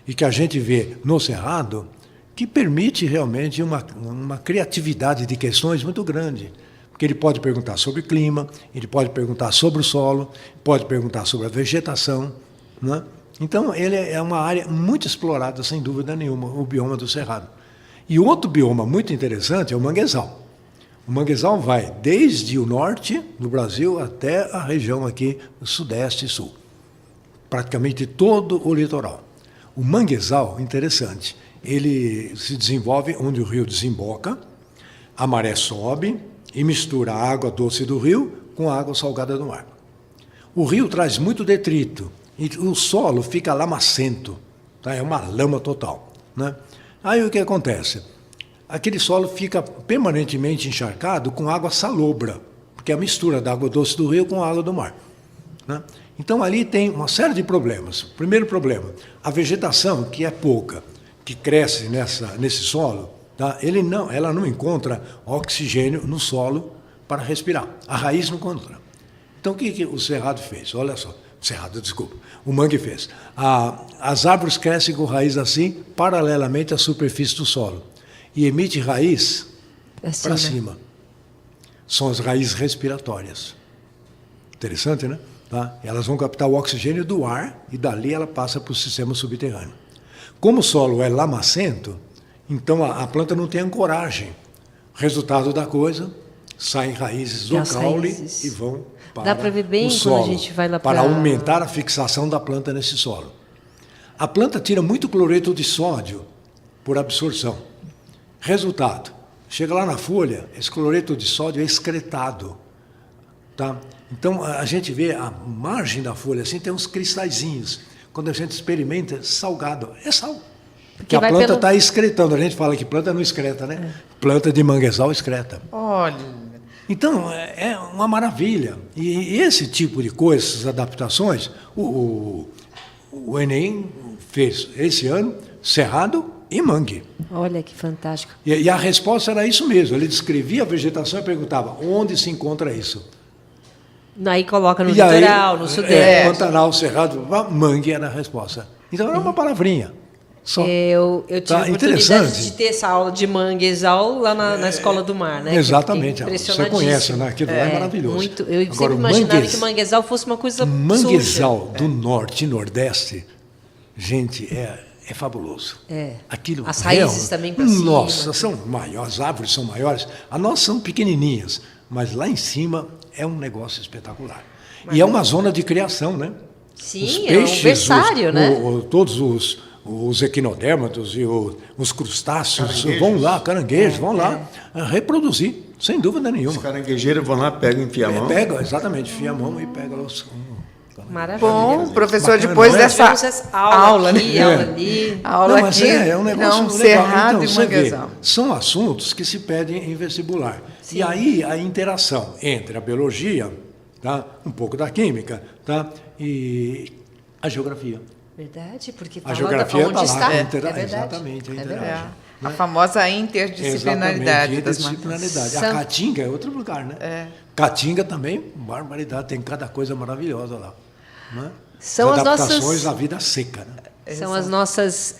e que a gente vê no cerrado que permite realmente uma criatividade de questões muito grande. Porque ele pode perguntar sobre clima, ele pode perguntar sobre o solo, pode perguntar sobre a vegetação, né? Então, ele é uma área muito explorada, sem dúvida nenhuma, o bioma do Cerrado. E outro bioma muito interessante é o manguezal. O manguezal vai desde o norte do Brasil até a região aqui, sudeste e sul. Praticamente todo o litoral. O manguezal, interessante, ele se desenvolve onde o rio desemboca, a maré sobe e mistura a água doce do rio com a água salgada do mar. O rio traz muito detrito, e o solo fica lamacento, tá? É uma lama total, né? Aí o que acontece? Aquele solo fica permanentemente encharcado com água salobra, porque é a mistura da água doce do rio com a água do mar, né? Então ali tem uma série de problemas. Primeiro problema, a vegetação, que é pouca, que cresce nesse solo, tá? Ela não encontra oxigênio no solo para respirar. A raiz não encontra. Então o que o cerrado fez? Olha só. O mangue fez. As árvores crescem com raiz assim, paralelamente à superfície do solo. E emite raiz para cima. São as raízes respiratórias. Interessante, né? Tá? Elas vão captar o oxigênio do ar e dali ela passa para o sistema subterrâneo. Como o solo é lamacento, então a planta não tem ancoragem. Resultado da coisa, saem raízes do caule e vão para Dá para ver bem o solo, quando a gente vai lá para aumentar a fixação da planta nesse solo. A planta tira muito cloreto de sódio por absorção. Resultado, chega lá na folha, esse cloreto de sódio é excretado. Tá? Então, a gente vê a margem da folha, assim, tem uns cristalzinhos. Quando a gente experimenta, salgado. É sal. Porque a planta está excretando. A gente fala que planta não excreta, né? Planta de manguezal excreta. Olha... Então, é uma maravilha. E esse tipo de coisas, essas adaptações, o Enem fez esse ano cerrado e mangue. Olha que fantástico. E a resposta era isso mesmo. Ele descrevia a vegetação e perguntava onde se encontra isso. Aí coloca no litoral, no sudeste. Pantanal, cerrado, mangue era a resposta. Então era uma palavrinha. Eu tive a oportunidade de ter essa aula de manguezal lá na Escola do Mar, né? Exatamente. Você conhece, né? Aquilo lá é maravilhoso. Muito, eu sempre imaginava que o manguezal fosse uma coisa manguezal do norte e nordeste, gente, é fabuloso. Aquilo as raízes também para cima. Nossa, são maiores, as árvores são maiores. As nossas são pequenininhas, mas lá em cima é um negócio espetacular. E é uma zona de criação, né? Sim, os peixes, é um berçário, né? Todos os equinodérmatos e os crustáceos vão lá, caranguejos, vão lá reproduzir, sem dúvida nenhuma. Os caranguejeiros vão lá, pegam, enfiam a mão. Pegam, exatamente, enfiam a mão e pegam Maravilha. Bom, professor, Bacana, depois não é? dessa Tivemos essa aula aqui, né? aula ali. Aula Não, mas aqui, é um negócio não, legal. Cerrado Então, e você vê, Manguezal. são assuntos que se pedem em vestibular. E aí a interação entre a biologia, tá, um pouco da química, tá, e a geografia. Verdade, porque A tá geografia onde está lá, está. É verdade. exatamente, a interage. É, a famosa interdisciplinaridade das interdisciplinaridade. A São- Caatinga é outro lugar, né? É. Caatinga também, barbaridade, tem cada coisa maravilhosa lá. Né? São as adaptações nossas- à vida seca, né? São as nossas,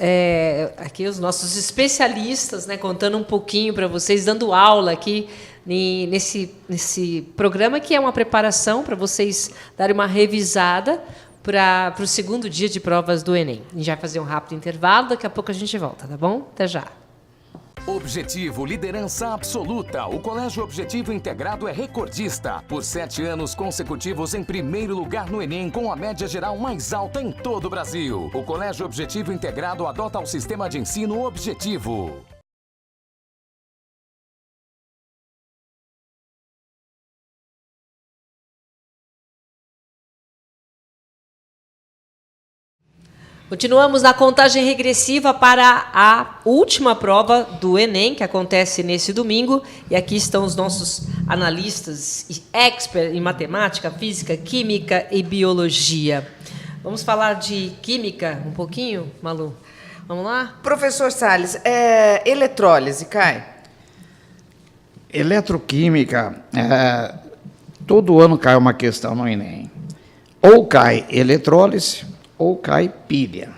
aqui os nossos especialistas, né, contando um pouquinho para vocês, dando aula aqui nesse programa que é uma preparação para vocês darem uma revisada para o segundo dia de provas do Enem. A gente vai fazer um rápido intervalo, daqui a pouco a gente volta, tá bom? Até já. Objetivo Liderança Absoluta. O Colégio Objetivo Integrado é recordista. Por 7 anos consecutivos em primeiro lugar no Enem, com a média geral mais alta em todo o Brasil. O Colégio Objetivo Integrado adota o sistema de ensino Objetivo. Continuamos na contagem regressiva para a última prova do Enem, que acontece nesse domingo. E aqui estão os nossos analistas e experts em matemática, física, química e biologia. Vamos falar de química um pouquinho, Malu? Vamos lá? Professor Salles, eletrólise, cai? Eletroquímica, todo ano cai uma questão no Enem. Ou cai eletrólise, ou cai pilha.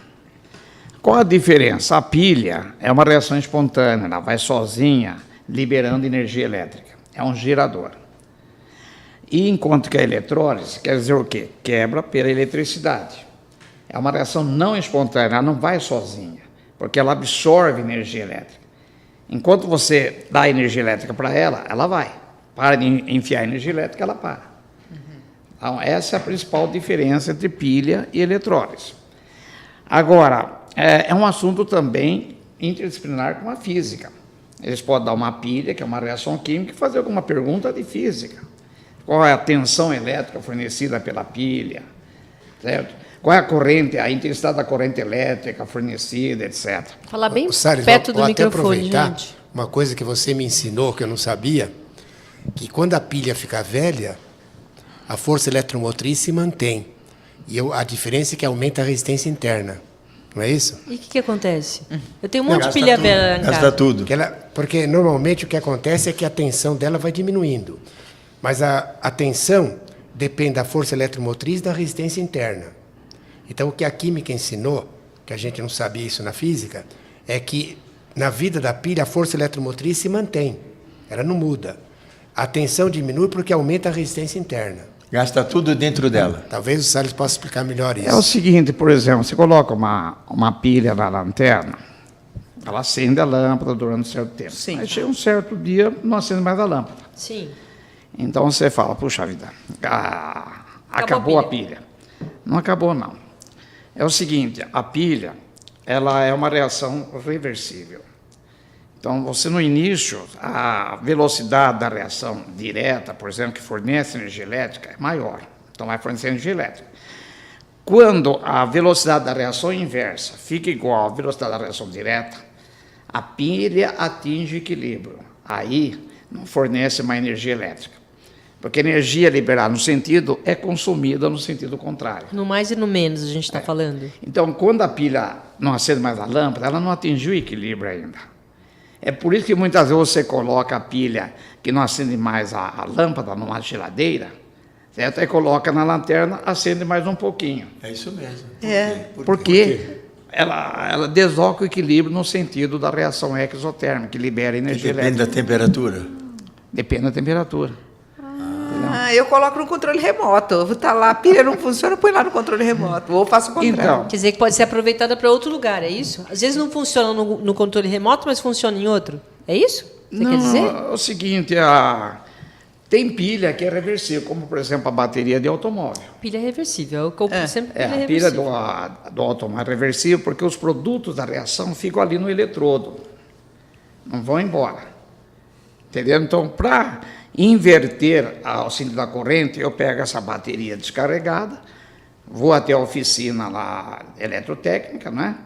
Qual a diferença? A pilha é uma reação espontânea, ela vai sozinha, liberando energia elétrica. É um gerador. E enquanto que a eletrólise quer dizer o quê? Quebra pela eletricidade. É uma reação não espontânea, ela não vai sozinha, porque ela absorve energia elétrica. Enquanto você dá energia elétrica para ela, ela vai. Para de enfiar energia elétrica, ela para. Então, essa é a principal diferença entre pilha e eletrólise. Agora, é um assunto também interdisciplinar com a física. Eles podem dar uma pilha, que é uma reação química, e fazer alguma pergunta de física. Qual é a tensão elétrica fornecida pela pilha? Certo? Qual é a corrente, a intensidade da corrente elétrica fornecida, etc. Falar bem Salles, perto do vou até microfone, aproveitar gente. uma coisa que você me ensinou, que eu não sabia, que quando a pilha fica velha, a força eletromotriz se mantém. E a diferença é que aumenta a resistência interna. Não é isso? E o que acontece? Eu tenho um monte de Gasta pilha tudo, velha em Gasta casa. tudo. Porque normalmente o que acontece é que a tensão dela vai diminuindo. Mas a tensão depende da força eletromotriz e da resistência interna. Então, o que a química ensinou, que a gente não sabia isso na física, é que na vida da pilha a força eletromotriz se mantém, ela não muda. A tensão diminui porque aumenta a resistência interna. Gasta tudo dentro dela. Talvez o Salles possa explicar melhor isso. É o seguinte, por exemplo, você coloca uma pilha na lanterna, ela acende a lâmpada durante um certo tempo. Sim. Aí chega um certo dia, não acende mais a lâmpada. Sim. Então você fala, puxa vida, acabou a pilha. Não acabou, não. É o seguinte, a pilha, ela é uma reação reversível. Então, você no início, a velocidade da reação direta, por exemplo, que fornece energia elétrica, é maior. Então, vai fornecer energia elétrica. Quando a velocidade da reação inversa fica igual à velocidade da reação direta, a pilha atinge equilíbrio. Aí, não fornece mais energia elétrica. Porque a energia liberada no sentido é consumida no sentido contrário. No mais e no menos a gente está falando. Então, quando a pilha não acende mais a lâmpada, ela não atingiu o equilíbrio ainda. É por isso que muitas vezes você coloca a pilha que não acende mais a lâmpada numa geladeira, certo? Aí coloca na lanterna, acende mais um pouquinho. É isso mesmo. Porque ela desloca o equilíbrio no sentido da reação exotérmica, que libera energia Depende da elétrica. temperatura. Depende da temperatura. Eu coloco no controle remoto. Tá lá, a pilha não funciona, põe lá no controle remoto. Ou faço o contrário. Então, Quer dizer que pode ser aproveitada para outro lugar, é isso? Às vezes não funciona no controle remoto, mas funciona em outro. É isso? Você quer dizer? é o seguinte, tem pilha que é reversível, como, por exemplo, a bateria de automóvel. Pilha reversível. Eu compro sempre pilha A pilha reversível. do automóvel é reversível porque os produtos da reação ficam ali no eletrodo. Não vão embora. Entendeu? Então, para inverter o sentido da corrente, eu pego essa bateria descarregada, vou até a oficina lá, eletrotécnica, né?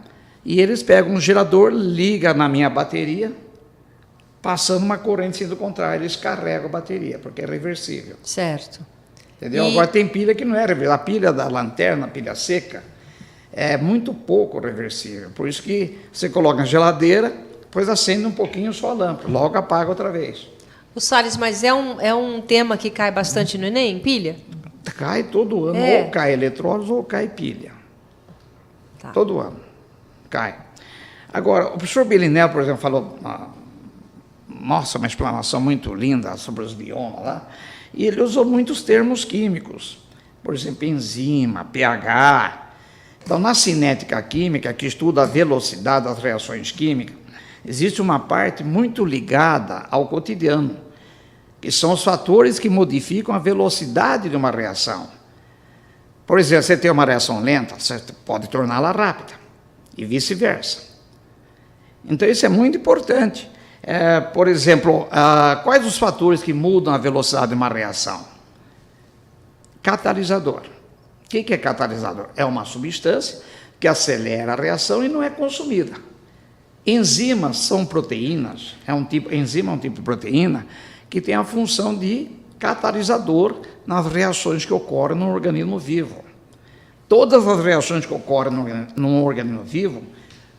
E eles pegam um gerador, ligam na minha bateria, passando uma corrente sentido contrário, eles carregam a bateria, porque é reversível. Certo. Entendeu? E- Agora tem pilha que não é reversível. A pilha da lanterna, a pilha seca, é muito pouco reversível. Por isso que você coloca na geladeira, depois acende um pouquinho só a lâmpada, logo apaga outra vez. O Salles, mas é um tema que cai bastante no Enem, pilha? Cai todo ano, É. ou cai eletrólise ou cai pilha. Tá. Todo ano cai. Agora, o professor Belinel, por exemplo, falou, nossa, uma explanação muito linda sobre os biomas lá, e ele usou muitos termos químicos, por exemplo, enzima, pH. Então, na cinética química, que estuda a velocidade das reações químicas, existe uma parte muito ligada ao cotidiano, que são os fatores que modificam a velocidade de uma reação. Por exemplo, você tem uma reação lenta, você pode torná-la rápida, e vice-versa. Então, isso é muito importante. Por exemplo, quais os fatores que mudam a velocidade de uma reação? Catalisador. O que é catalisador? É uma substância que acelera a reação e não é consumida. Enzimas são proteínas, enzima é um tipo de proteína que tem a função de catalisador nas reações que ocorrem no organismo vivo. Todas as reações que ocorrem no organismo vivo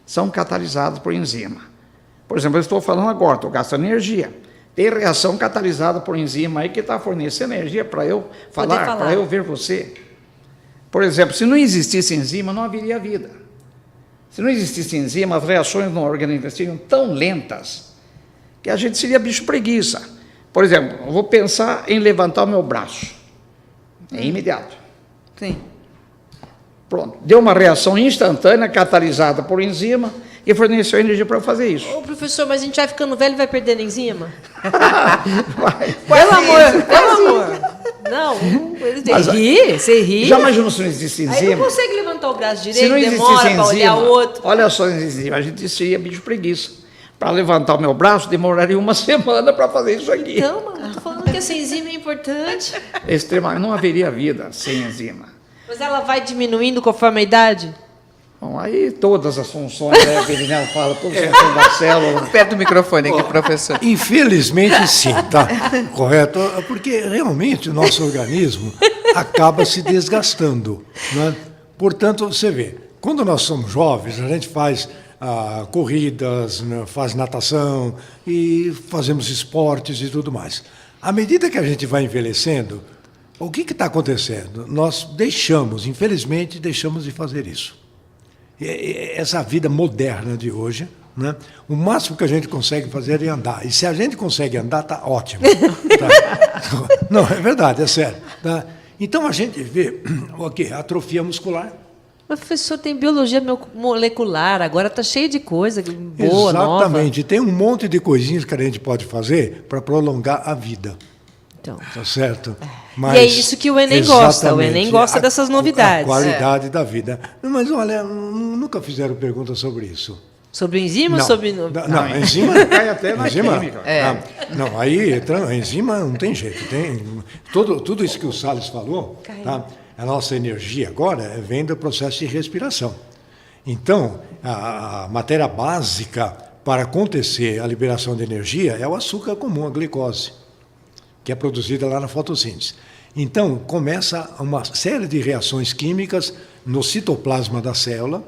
são catalisadas por enzima. Por exemplo, eu estou falando agora, estou gastando energia. Tem reação catalisada por enzima aí que está fornecendo energia para eu falar, para eu ver você. Por exemplo, se não existisse enzima, não haveria vida. Se não existisse enzima, as reações no organismo seriam tão lentas que a gente seria bicho preguiça. Por exemplo, eu vou pensar em levantar o meu braço. É imediato. Sim. Pronto. Deu uma reação instantânea, catalisada por enzima, e forneceu energia para eu fazer isso. Ô, professor, mas a gente vai ficando velho e vai perdendo enzima? Vai. Pelo amor. Não, você ri. Já imaginou se não existisse Aí não enzima? consegue levantar o braço Se direito, não existisse demora para olhar o outro. olha só, enzima, a gente seria bicho preguiça. Para levantar o meu braço, demoraria uma semana para fazer isso aqui. Então, mano, eu tô falando que essa enzima é importante. Extremamente, não haveria vida sem enzima. Mas ela vai diminuindo conforme a idade? Bom, aí todas as funções, né, que ele fala, todas as funções da célula. Perto do microfone aqui, professor. Infelizmente, sim, tá? Correto? Porque realmente o nosso organismo acaba se desgastando, né? Portanto, você vê, quando nós somos jovens, a gente faz corridas, né, faz natação e fazemos esportes e tudo mais. À medida que a gente vai envelhecendo, o que está acontecendo? Nós infelizmente, deixamos de fazer isso. Essa vida moderna de hoje, né? O máximo que a gente consegue fazer é andar. E se a gente consegue andar, está ótimo. Tá? Não, é verdade, é sério. Tá? Então a gente vê atrofia muscular. Mas professor, tem biologia molecular, agora está cheio de coisa boa, nova. Exatamente. Tem um monte de coisinhas que a gente pode fazer para prolongar a vida. Então. Tá certo? E é isso que o Enem gosta. O Enem gosta dessas novidades. A qualidade da vida. Mas, olha, nunca fizeram pergunta sobre isso. Sobre enzima Não, ou sobre... não, enzima cai até na química. Não, aí enzima não tem jeito. Tudo isso que o Salles falou, tá? A nossa energia agora vem do processo de respiração. Então, a matéria básica para acontecer a liberação de energia é o açúcar comum, a glicose, que é produzida lá na fotossíntese. Então, começa uma série de reações químicas no citoplasma da célula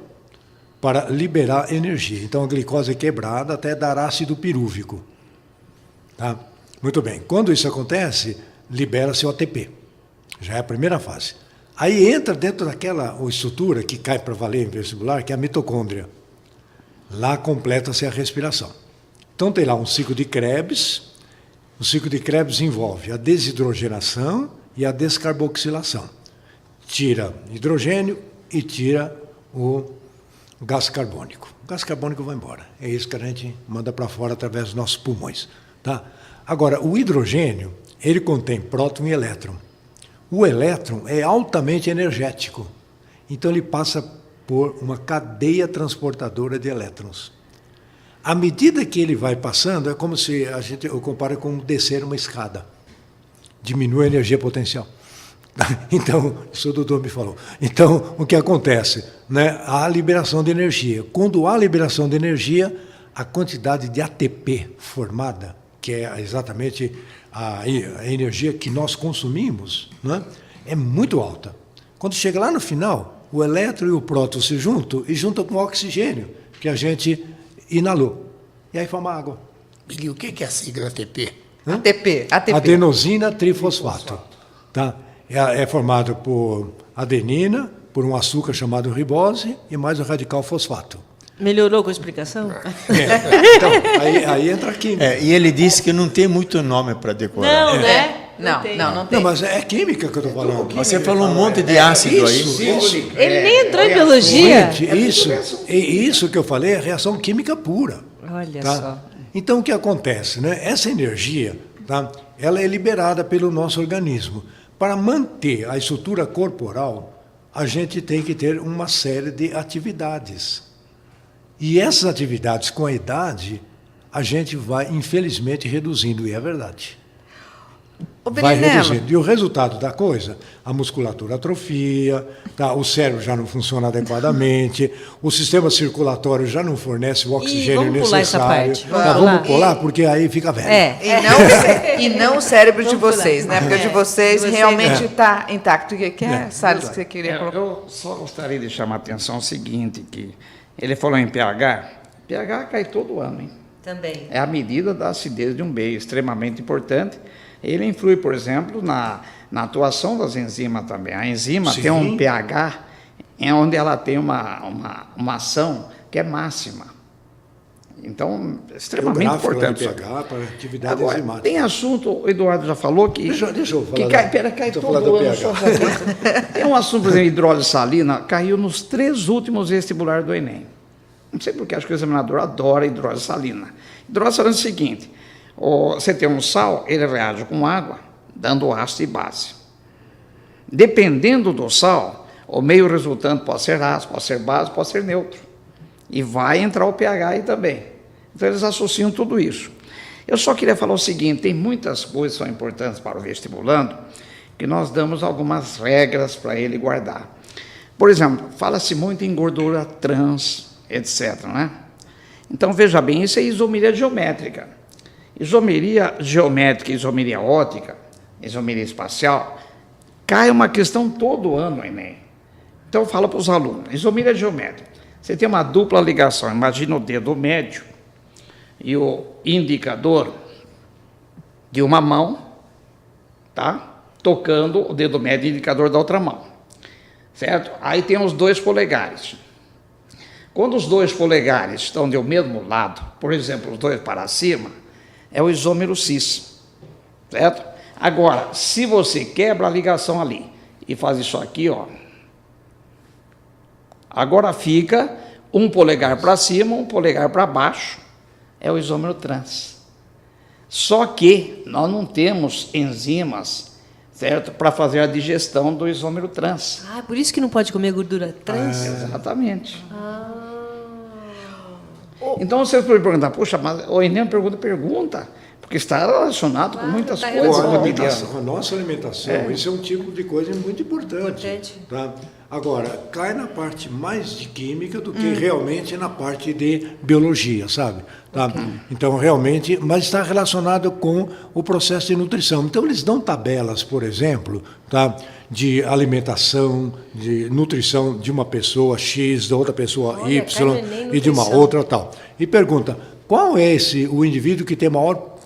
para liberar energia. Então, a glicose é quebrada até dar ácido pirúvico. Tá? Muito bem. Quando isso acontece, libera-se o ATP. Já é a primeira fase. Aí entra dentro daquela estrutura que cai para valer em vestibular, que é a mitocôndria. Lá completa-se a respiração. Então, tem lá um ciclo de Krebs. O ciclo de Krebs envolve a desidrogenação e a descarboxilação. Tira hidrogênio e tira o gás carbônico. O gás carbônico vai embora. É isso que a gente manda para fora através dos nossos pulmões. Tá? Agora, o hidrogênio, ele contém próton e elétron. O elétron é altamente energético. Então, ele passa por uma cadeia transportadora de elétrons. À medida que ele vai passando, é como se eu comparo com descer uma escada. Diminui a energia potencial. Então, isso o doutor me falou. Então, o que acontece? Né? Há liberação de energia. Quando há liberação de energia, a quantidade de ATP formada, que é exatamente a energia que nós consumimos, né? É muito alta. Quando chega lá no final, o elétron e o próton se juntam e juntam com o oxigênio, que a gente inalou. E aí forma água. E o que é a sigla ATP? ATP. Adenosina trifosfato. Tá? É formado por adenina, por um açúcar chamado ribose e mais o radical fosfato. Melhorou com a explicação? Então, aí entra a química. E ele disse que não tem muito nome para decorar. Não, né? Não tem. tem. Não, mas é química que eu estou falando. Você falou um monte de ácido aí. Isso. Ele nem entrou em biologia. Gente, isso que eu falei é reação química pura. Olha Tá? só. Então, o que acontece? Né? Essa energia, tá? Ela é liberada pelo nosso organismo. Para manter a estrutura corporal, a gente tem que ter uma série de atividades. E essas atividades, com a idade, a gente vai, infelizmente, reduzindo, e é verdade. Ô, Vai Belinello, reduzindo. E o resultado da coisa? A musculatura atrofia, tá? O cérebro já não funciona adequadamente, o sistema circulatório já não fornece o oxigênio vamos pular essa necessário. parte. Tá, vamos pular, porque aí fica velho. E não o cérebro de Vamos vocês, pular. né? Porque o de vocês Vocês- realmente está intacto. O que é, Salles, que você queria colocar? Eu só gostaria de chamar a atenção o seguinte, que ele falou em pH. pH cai todo ano, hein? Também. É a medida da acidez de um meio, extremamente importante. Ele influi, por exemplo, na atuação das enzimas também. A enzima Sim. tem um pH onde ela tem uma ação que é máxima. Então, é extremamente importante. De isso. pH para atividade Agora, enzimática. tem assunto, o Eduardo já falou que... Deixa eu falar que cai Deixa eu todo falar do ano. pH. Só saber. Tem um assunto, por exemplo, hidrólise salina, caiu nos 3 últimos vestibulares do Enem. Não sei porque, acho que o examinador adora hidrólise salina. Hidrólise salina é o seguinte, você tem um sal, ele reage com água, dando ácido e base. Dependendo do sal, o meio resultante pode ser ácido, pode ser base, pode ser neutro. E vai entrar o pH aí também. Então, eles associam tudo isso. Eu só queria falar o seguinte, tem muitas coisas que são importantes para o vestibulando, que nós damos algumas regras para ele guardar. Por exemplo, fala-se muito em gordura trans, etc., né? Então, veja bem, isso é isomeria geométrica. Isomeria geométrica, isomeria ótica, isomeria espacial, cai uma questão todo ano no Enem. Então, eu falo para os alunos, isomeria geométrica. Você tem uma dupla ligação, imagina o dedo médio e o indicador de uma mão, tá? Tocando o dedo médio e o indicador da outra mão, certo? Aí tem os 2 polegares. Quando os 2 polegares estão do mesmo lado, por exemplo, os 2 para cima, é o isômero cis, certo? Agora, se você quebra a ligação ali e faz isso aqui, ó, agora fica um polegar para cima, um polegar para baixo, é o isômero trans. Só que nós não temos enzimas, certo, para fazer a digestão do isômero trans. Ah, por isso que não pode comer gordura trans? Exatamente. Então você pode perguntar, poxa, mas o Enem pergunta, porque está relacionado com muitas tá coisas A cotidianas. nossa alimentação, isso é um tipo de coisa muito importante. Tá? Agora, cai na parte mais de química do que realmente na parte de biologia, sabe? Tá? Então, realmente, mas está relacionado com o processo de nutrição. Então, eles dão tabelas, por exemplo, tá? De alimentação, de nutrição de uma pessoa X, da outra pessoa Olha, Y cai no Enem, e de uma nutrição. outra tal. E pergunta, qual é o indivíduo que tem maior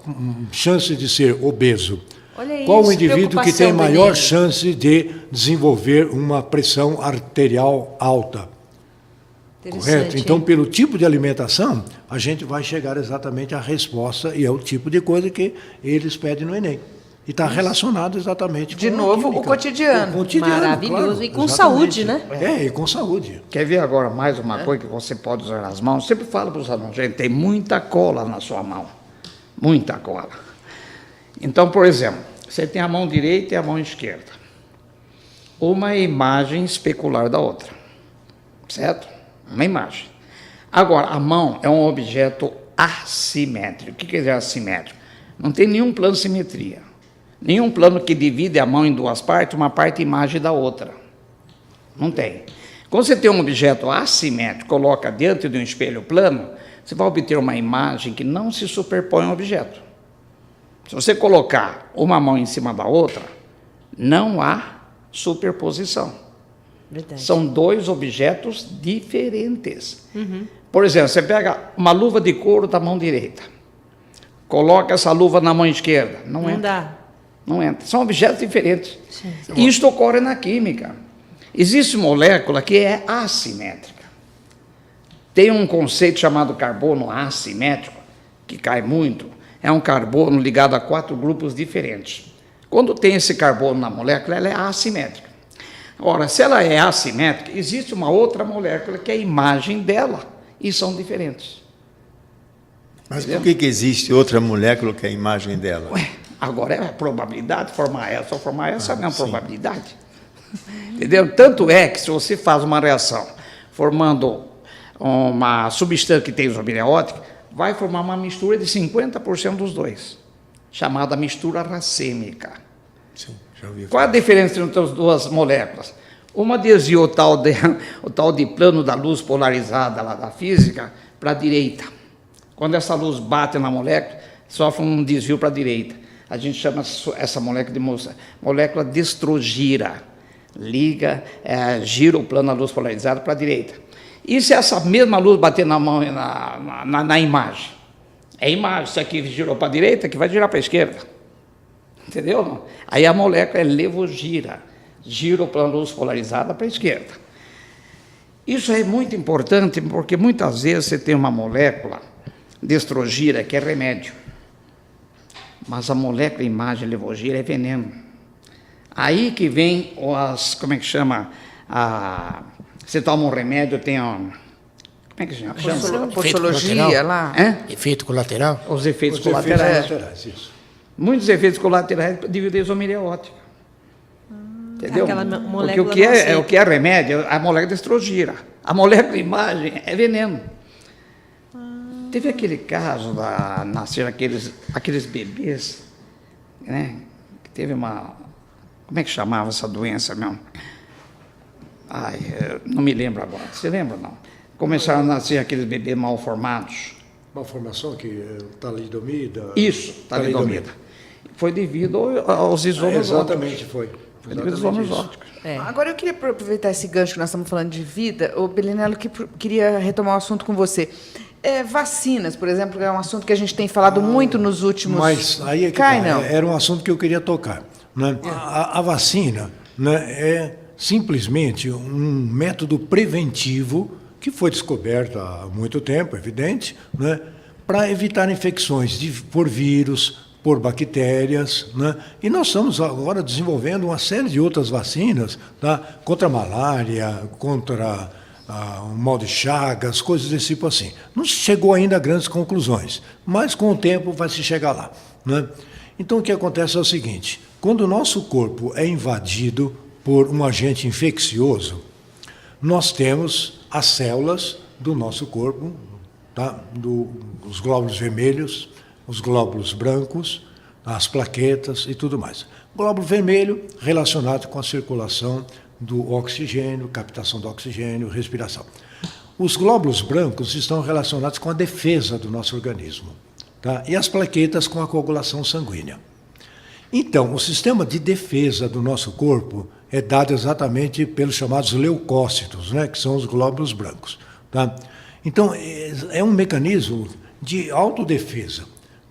chance de ser obeso? Olha Qual isso, o indivíduo que tem preocupação do maior Enem. chance de desenvolver uma pressão arterial alta? Correto? Interessante, Então, hein? pelo tipo de alimentação, a gente vai chegar exatamente à resposta, e é o tipo de coisa que eles pedem no Enem. E está relacionado exatamente De com a novo, química. o cotidiano. O cotidiano, Maravilhoso. claro, E com exatamente. saúde, né? E com saúde. Quer ver agora mais uma coisa que você pode usar nas mãos? Eu sempre falo para os alunos, gente, tem muita cola na sua mão. Muita cola. Então, por exemplo, você tem a mão direita e a mão esquerda. Uma imagem especular da outra. Certo? Uma imagem. Agora, a mão é um objeto assimétrico. O que quer dizer assimétrico? Não tem nenhum plano de simetria. Nenhum plano que divide a mão em duas partes, uma parte imagem da outra. Não tem. Quando você tem um objeto assimétrico, coloca diante de um espelho plano, você vai obter uma imagem que não se superpõe ao objeto. Se você colocar uma mão em cima da outra, não há superposição. Verdade. São dois objetos diferentes. Por exemplo, você pega uma luva de couro da mão direita, coloca essa luva na mão esquerda, não entra. dá. Não entra. São objetos diferentes. Sim. Isto ocorre na química. Existe molécula que é assimétrica. Tem um conceito chamado carbono assimétrico, que cai muito. É um carbono ligado a 4 grupos diferentes. Quando tem esse carbono na molécula, ela é assimétrica. Ora, se ela é assimétrica, existe uma outra molécula que é a imagem dela, e são diferentes. Mas por que existe outra molécula que é a imagem dela? Ué, agora é a probabilidade, formar essa ou formar essa, é a mesma sim. probabilidade. Entendeu? Tanto é que se você faz uma reação formando uma substância que tem isomeria ótica, vai formar uma mistura de 50% dos dois, chamada mistura racêmica. Sim, já ouvi Qual a falar. diferença entre as duas moléculas? Uma desvia o tal de plano da luz polarizada lá da física para a direita. Quando essa luz bate na molécula, sofre um desvio para a direita. A gente chama essa molécula de molécula destrogira. Liga, gira o plano da luz polarizada para a direita. E se essa mesma luz bater na mão na imagem? É imagem, isso aqui girou para a direita, que vai girar para a esquerda. Entendeu? Não? Aí a molécula é levogira, gira o plano da luz polarizada para a esquerda. Isso é muito importante, porque muitas vezes você tem uma molécula destrogira, que é remédio, mas a molécula imagem levogira é veneno. Aí que vem como é que chama? Você toma um remédio, tem como é que chama? Postologia lá. Efeito colateral? Os efeitos Os colaterais. efeitos colaterais, isso. Muitos efeitos colaterais devido à isomeria ótica. Entendeu? Aquela Porque molécula o que é remédio, a molécula destrogira. A molécula imagem é veneno. Teve aquele caso da nascer aqueles bebês, né? Que teve uma. Como é que chamava essa doença mesmo? Ai, não me lembro agora. Você lembra, não? Começaram a nascer aqueles bebês mal formados. Malformação que é talidomida. Isso, talidomida. Foi devido aos isomos Exatamente, foi. Foi devido aos isomos isso. ópticos. Agora eu queria aproveitar esse gancho que nós estamos falando de vida, o Belinello, que queria retomar o assunto com você. Vacinas, por exemplo, é um assunto que a gente tem falado muito nos últimos... Mas aí é que não. era um assunto que eu queria tocar. Né? A vacina, né, é simplesmente um método preventivo que foi descoberto há muito tempo, evidente, né, para evitar infecções por vírus, por bactérias, né? E nós estamos agora desenvolvendo uma série de outras vacinas, tá? Contra a malária, contra o mal de Chagas, coisas desse tipo assim. Não se chegou ainda a grandes conclusões, mas com o tempo vai se chegar lá, né? Então o que acontece é o seguinte: quando o nosso corpo é invadido por um agente infeccioso, nós temos as células do nosso corpo, tá? Os glóbulos vermelhos, os glóbulos brancos, as plaquetas e tudo mais. Glóbulo vermelho relacionado com a circulação do oxigênio, captação do oxigênio, respiração. Os glóbulos brancos estão relacionados com a defesa do nosso organismo, tá? E as plaquetas com a coagulação sanguínea. Então, o sistema de defesa do nosso corpo é dado exatamente pelos chamados leucócitos, né, que são os glóbulos brancos, tá? Então, é um mecanismo de autodefesa.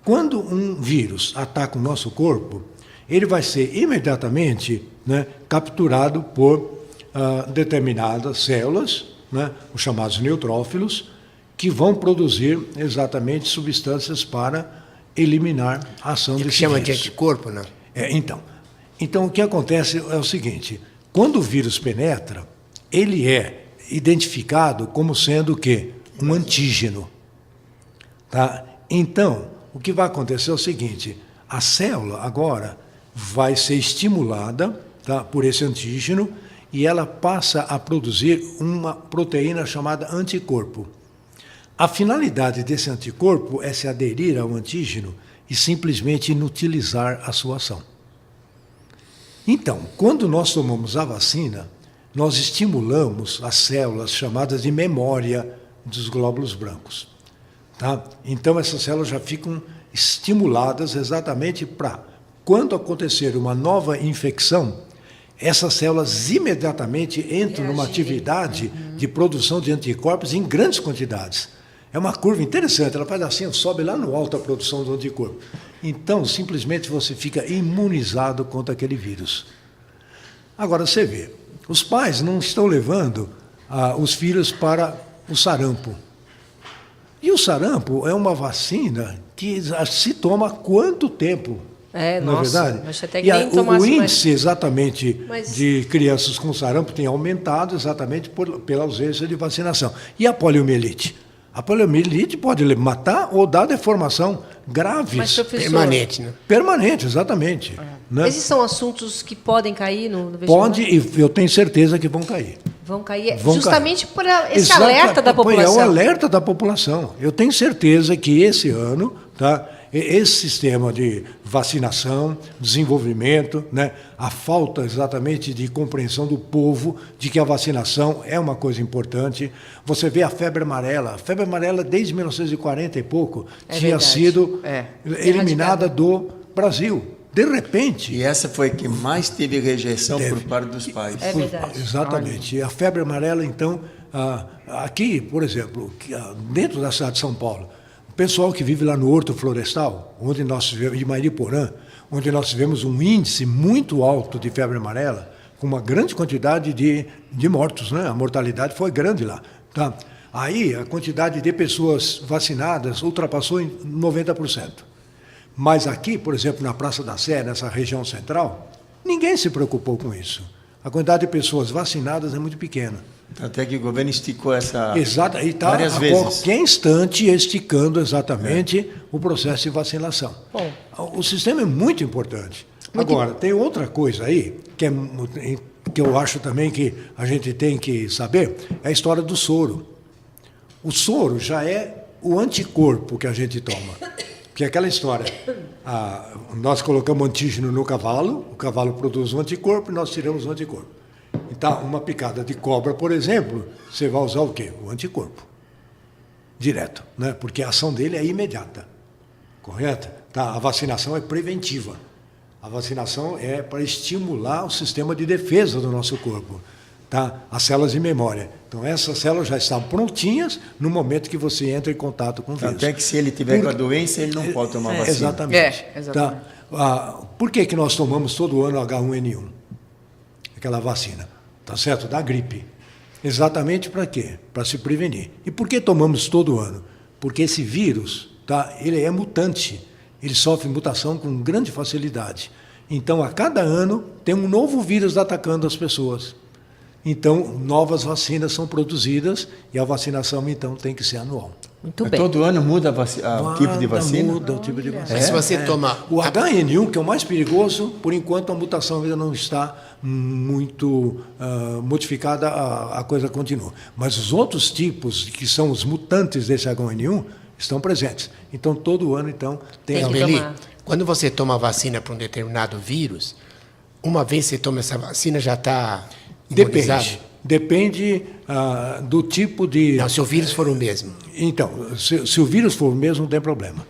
Quando um vírus ataca o nosso corpo, ele vai ser imediatamente, né, capturado por determinadas células, né, os chamados neutrófilos, que vão produzir exatamente substâncias para eliminar a ação desse chama vírus. de anticorpo, né? Então, o que acontece é o seguinte: quando o vírus penetra, ele é identificado como sendo o quê? Um antígeno. Tá? Então, o que vai acontecer é o seguinte: a célula agora vai ser estimulada, tá, por esse antígeno, e ela passa a produzir uma proteína chamada anticorpo. A finalidade desse anticorpo é se aderir ao antígeno e simplesmente inutilizar a sua ação. Então, quando nós tomamos a vacina, nós estimulamos as células chamadas de memória dos glóbulos brancos. Tá? Então, essas células já ficam estimuladas exatamente para, quando acontecer uma nova infecção, essas células imediatamente entram numa atividade de produção de anticorpos em grandes quantidades. É uma curva interessante, ela faz assim, sobe lá no alto a produção do anticorpo. Então, simplesmente você fica imunizado contra aquele vírus. Agora, você vê, os pais não estão levando os filhos para o sarampo. E o sarampo é uma vacina que se toma há quanto tempo? Não é verdade? Mas até que e nem o índice exatamente Mas- de crianças com sarampo tem aumentado exatamente pela ausência de vacinação. E a poliomielite? A poliomielite pode matar ou dar deformação graves. Mas, professor, Permanente, né? Permanente, exatamente. Né? esses são assuntos que podem cair no vestibular? Pode, e eu tenho certeza que vão cair. Vão cair Vão justamente por esse Exato, alerta da É população. o alerta da população. Eu tenho certeza que esse ano, tá, esse sistema de vacinação, desenvolvimento, né, a falta exatamente de compreensão do povo de que a vacinação é uma coisa importante. Você vê a febre amarela. A febre amarela, desde 1940 e pouco, tinha verdade. sido eliminada do Brasil. De repente... E essa foi a que mais teve rejeição por parte dos pais. É verdade. Exatamente. E a febre amarela, então, aqui, por exemplo, dentro da cidade de São Paulo, o pessoal que vive lá no Horto Florestal, onde nós tivemos, de Mariporã, onde nós tivemos um índice muito alto de febre amarela, com uma grande quantidade de mortos, né? A mortalidade foi grande lá. Tá? Aí, a quantidade de pessoas vacinadas ultrapassou em 90%. Mas aqui, por exemplo, na Praça da Sé, nessa região central, ninguém se preocupou com isso. A quantidade de pessoas vacinadas é muito pequena. Até que o governo esticou essa Exato, e está várias a vezes. qualquer instante esticando exatamente o processo de vacinação. Bom. O sistema é muito importante. Agora, tem outra coisa aí, que eu acho também que a gente tem que saber, é a história do soro. O soro já é o anticorpo que a gente toma. Que é aquela história, nós colocamos antígeno no cavalo, o cavalo produz um anticorpo e nós tiramos o anticorpo. Então, uma picada de cobra, por exemplo, você vai usar o quê? O anticorpo. Direto, né? Porque a ação dele é imediata. Correto? Tá? A vacinação é preventiva. A vacinação é para estimular o sistema de defesa do nosso corpo. Tá? As células de memória. Então, essas células já estão prontinhas no momento que você entra em contato com o vírus. Até que se ele tiver com a doença, ele não pode tomar vacina. Exatamente. exatamente. Tá? Por que nós tomamos todo ano H1N1? Aquela vacina, tá certo? Da gripe. Exatamente para quê? Para se prevenir. E por que tomamos todo ano? Porque esse vírus, tá? Ele é mutante. Ele sofre mutação com grande facilidade. Então, a cada ano, tem um novo vírus atacando as pessoas. Então, novas vacinas são produzidas e a vacinação, então, tem que ser anual. Muito bem. Todo ano muda o tipo de vacina? Muda o tipo de vacina. Mas se você toma... O H1N1, que é o mais perigoso, por enquanto a mutação ainda não está muito modificada, a coisa continua. Mas os outros tipos, que são os mutantes desse H1N1, estão presentes. Então, todo ano, então, tem Tem a que Eli, tomar. quando você toma a vacina para um determinado vírus, uma vez que você toma essa vacina, já está imunizado? Depende do tipo de... Não, se o vírus for o mesmo. Então, se o vírus for o mesmo, não tem problema.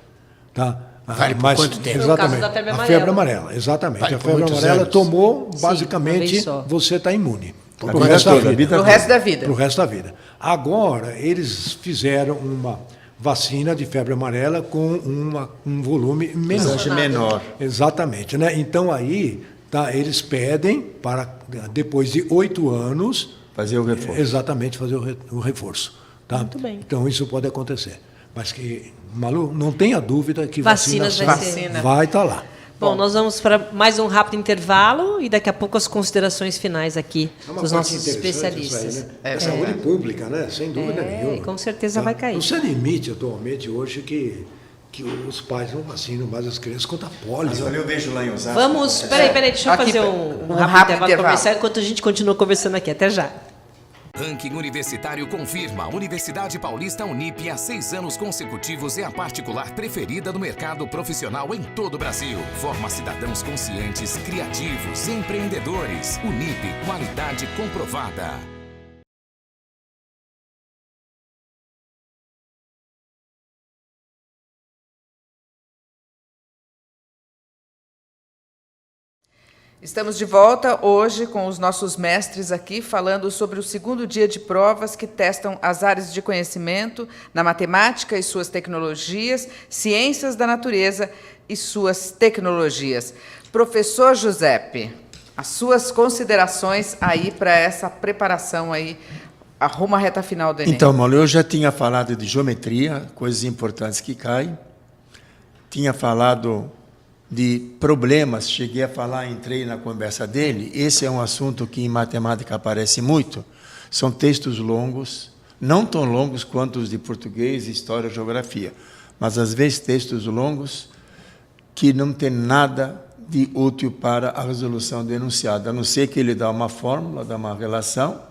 Tá? Vale por quanto tempo? No caso Exatamente. da febre A amarela. febre amarela, exatamente. Vale A por febre muitos amarela anos. tomou, Sim, uma basicamente, vez só. você está imune. A Pro vida resto da toda, a vida. vida Pro resto da vida. Para o resto da vida. Agora, eles fizeram uma vacina de febre amarela com um volume menor. Dosagem menor. Exatamente. Né? Então, aí, tá, eles pedem para, depois de 8 anos, Fazer o reforço. exatamente fazer o reforço. Tá? Muito bem. Então, isso pode acontecer. Mas que, Malu, não tenha dúvida que Vacinas vacinação vai ser. estar lá. Bom, nós vamos para mais um rápido intervalo e daqui a pouco as considerações finais aqui dos nossos especialistas. Isso aí, né? É saúde pública, né? Sem dúvida nenhuma. E com certeza vai cair. Não se admite atualmente hoje que os pais não vacinam mais as crianças contra a polio. Mas olha, eu vejo lá em Osasco. Vamos, peraí, deixa eu Aqui, fazer um rápido intervalo comercial enquanto a gente continua conversando aqui. Até já. Ranking universitário confirma. Universidade Paulista Unip, há 6 anos consecutivos, é a particular preferida do mercado profissional em todo o Brasil. Forma cidadãos conscientes, criativos, empreendedores. Unip, qualidade comprovada. Estamos de volta hoje com os nossos mestres aqui, falando sobre o segundo dia de provas que testam as áreas de conhecimento na matemática e suas tecnologias, ciências da natureza e suas tecnologias. Professor Giuseppe, as suas considerações aí para essa preparação aí, rumo à reta final do Enem. Então, Paulo, eu já tinha falado de geometria, coisas importantes que caem. Tinha falado de problemas, cheguei a falar, entrei na conversa dele. Esse é um assunto que em matemática aparece muito. São textos longos, não tão longos quanto os de português, história, geografia, mas às vezes textos longos que não tem nada de útil para a resolução do enunciado, a não ser que ele dá uma fórmula, dá uma relação,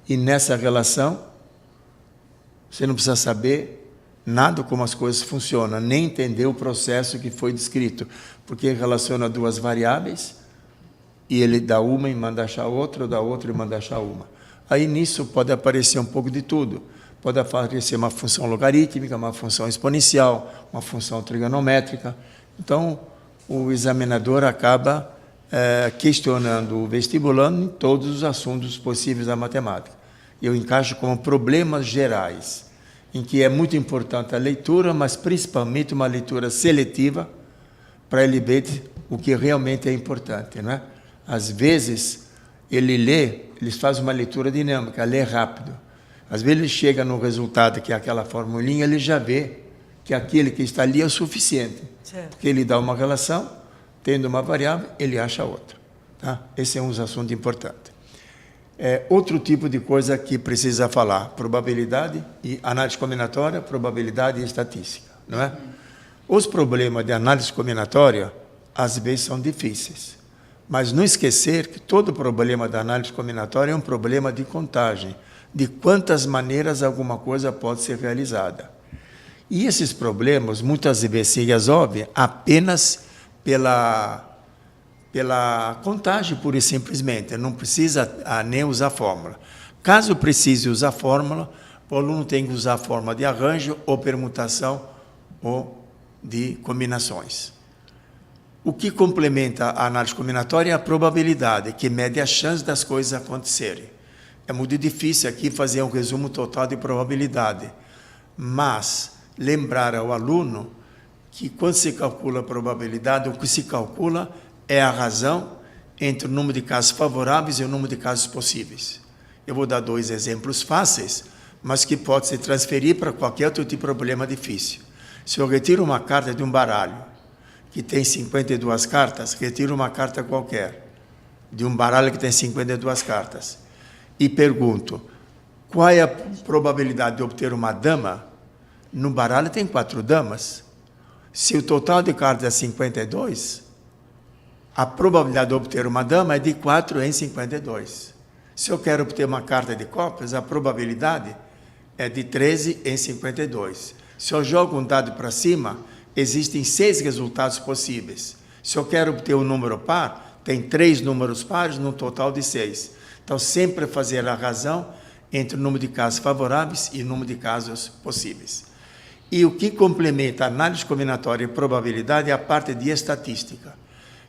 e nessa relação você não precisa saber nada como as coisas funcionam, nem entender o processo que foi descrito, porque relaciona duas variáveis, e ele dá uma e manda achar outra, ou dá outra e manda achar uma. Aí nisso pode aparecer um pouco de tudo. Pode aparecer uma função logarítmica, uma função exponencial, uma função trigonométrica. Então, o examinador acaba questionando o vestibulando em todos os assuntos possíveis da matemática. Eu encaixo como problemas gerais, em que é muito importante a leitura, mas principalmente uma leitura seletiva, para ele ver o que realmente é importante, não é? Às vezes, ele faz uma leitura dinâmica, lê rápido. Às vezes ele chega no resultado, que é aquela formulinha, ele já vê que aquele que está ali é o suficiente. Certo. Porque ele dá uma relação, tendo uma variável, ele acha outra. Tá? Esse é um assunto importante. Outro tipo de coisa que precisa falar, probabilidade e análise combinatória, probabilidade e estatística, não é? Os problemas de análise combinatória, às vezes, são difíceis, mas não esquecer que todo problema da análise combinatória é um problema de contagem, de quantas maneiras alguma coisa pode ser realizada. E esses problemas, muitas vezes, se resolvem apenas pela contagem, pura e simplesmente. Não precisa nem usar fórmula. Caso precise usar fórmula, o aluno tem que usar a fórmula de arranjo ou permutação ou de combinações. O que complementa a análise combinatória é a probabilidade, que mede a chance das coisas acontecerem. É muito difícil aqui fazer um resumo total de probabilidade, mas lembrar ao aluno que quando se calcula a probabilidade, o que se calcula é a razão entre o número de casos favoráveis e o número de casos possíveis. Eu vou dar 2 exemplos fáceis, mas que pode se transferir para qualquer outro tipo de problema difícil. Se eu retiro uma carta de um baralho, que tem 52 cartas, retiro uma carta qualquer, de um baralho que tem 52 cartas, e pergunto, qual é a probabilidade de obter uma dama? No baralho tem 4 damas. Se o total de cartas é 52, a probabilidade de obter uma dama é de 4 em 52. Se eu quero obter uma carta de copas, a probabilidade é de 13 em 52. Se eu jogo um dado para cima, existem 6 resultados possíveis. Se eu quero obter um número par, tem 3 números pares, num total de 6. Então, sempre fazer a razão entre o número de casos favoráveis e o número de casos possíveis. E o que complementa a análise combinatória e probabilidade é a parte de estatística,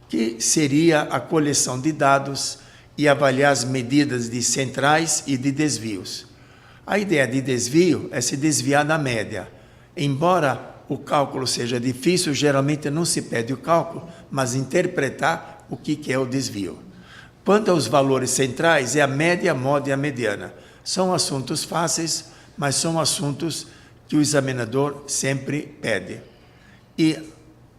que seria a coleção de dados e avaliar as medidas de centrais e de desvios. A ideia de desvio é se desviar da média. Embora o cálculo seja difícil, geralmente não se pede o cálculo, mas interpretar o que é o desvio. Quanto aos valores centrais, é a média, a moda e a mediana. São assuntos fáceis, mas são assuntos que o examinador sempre pede. E,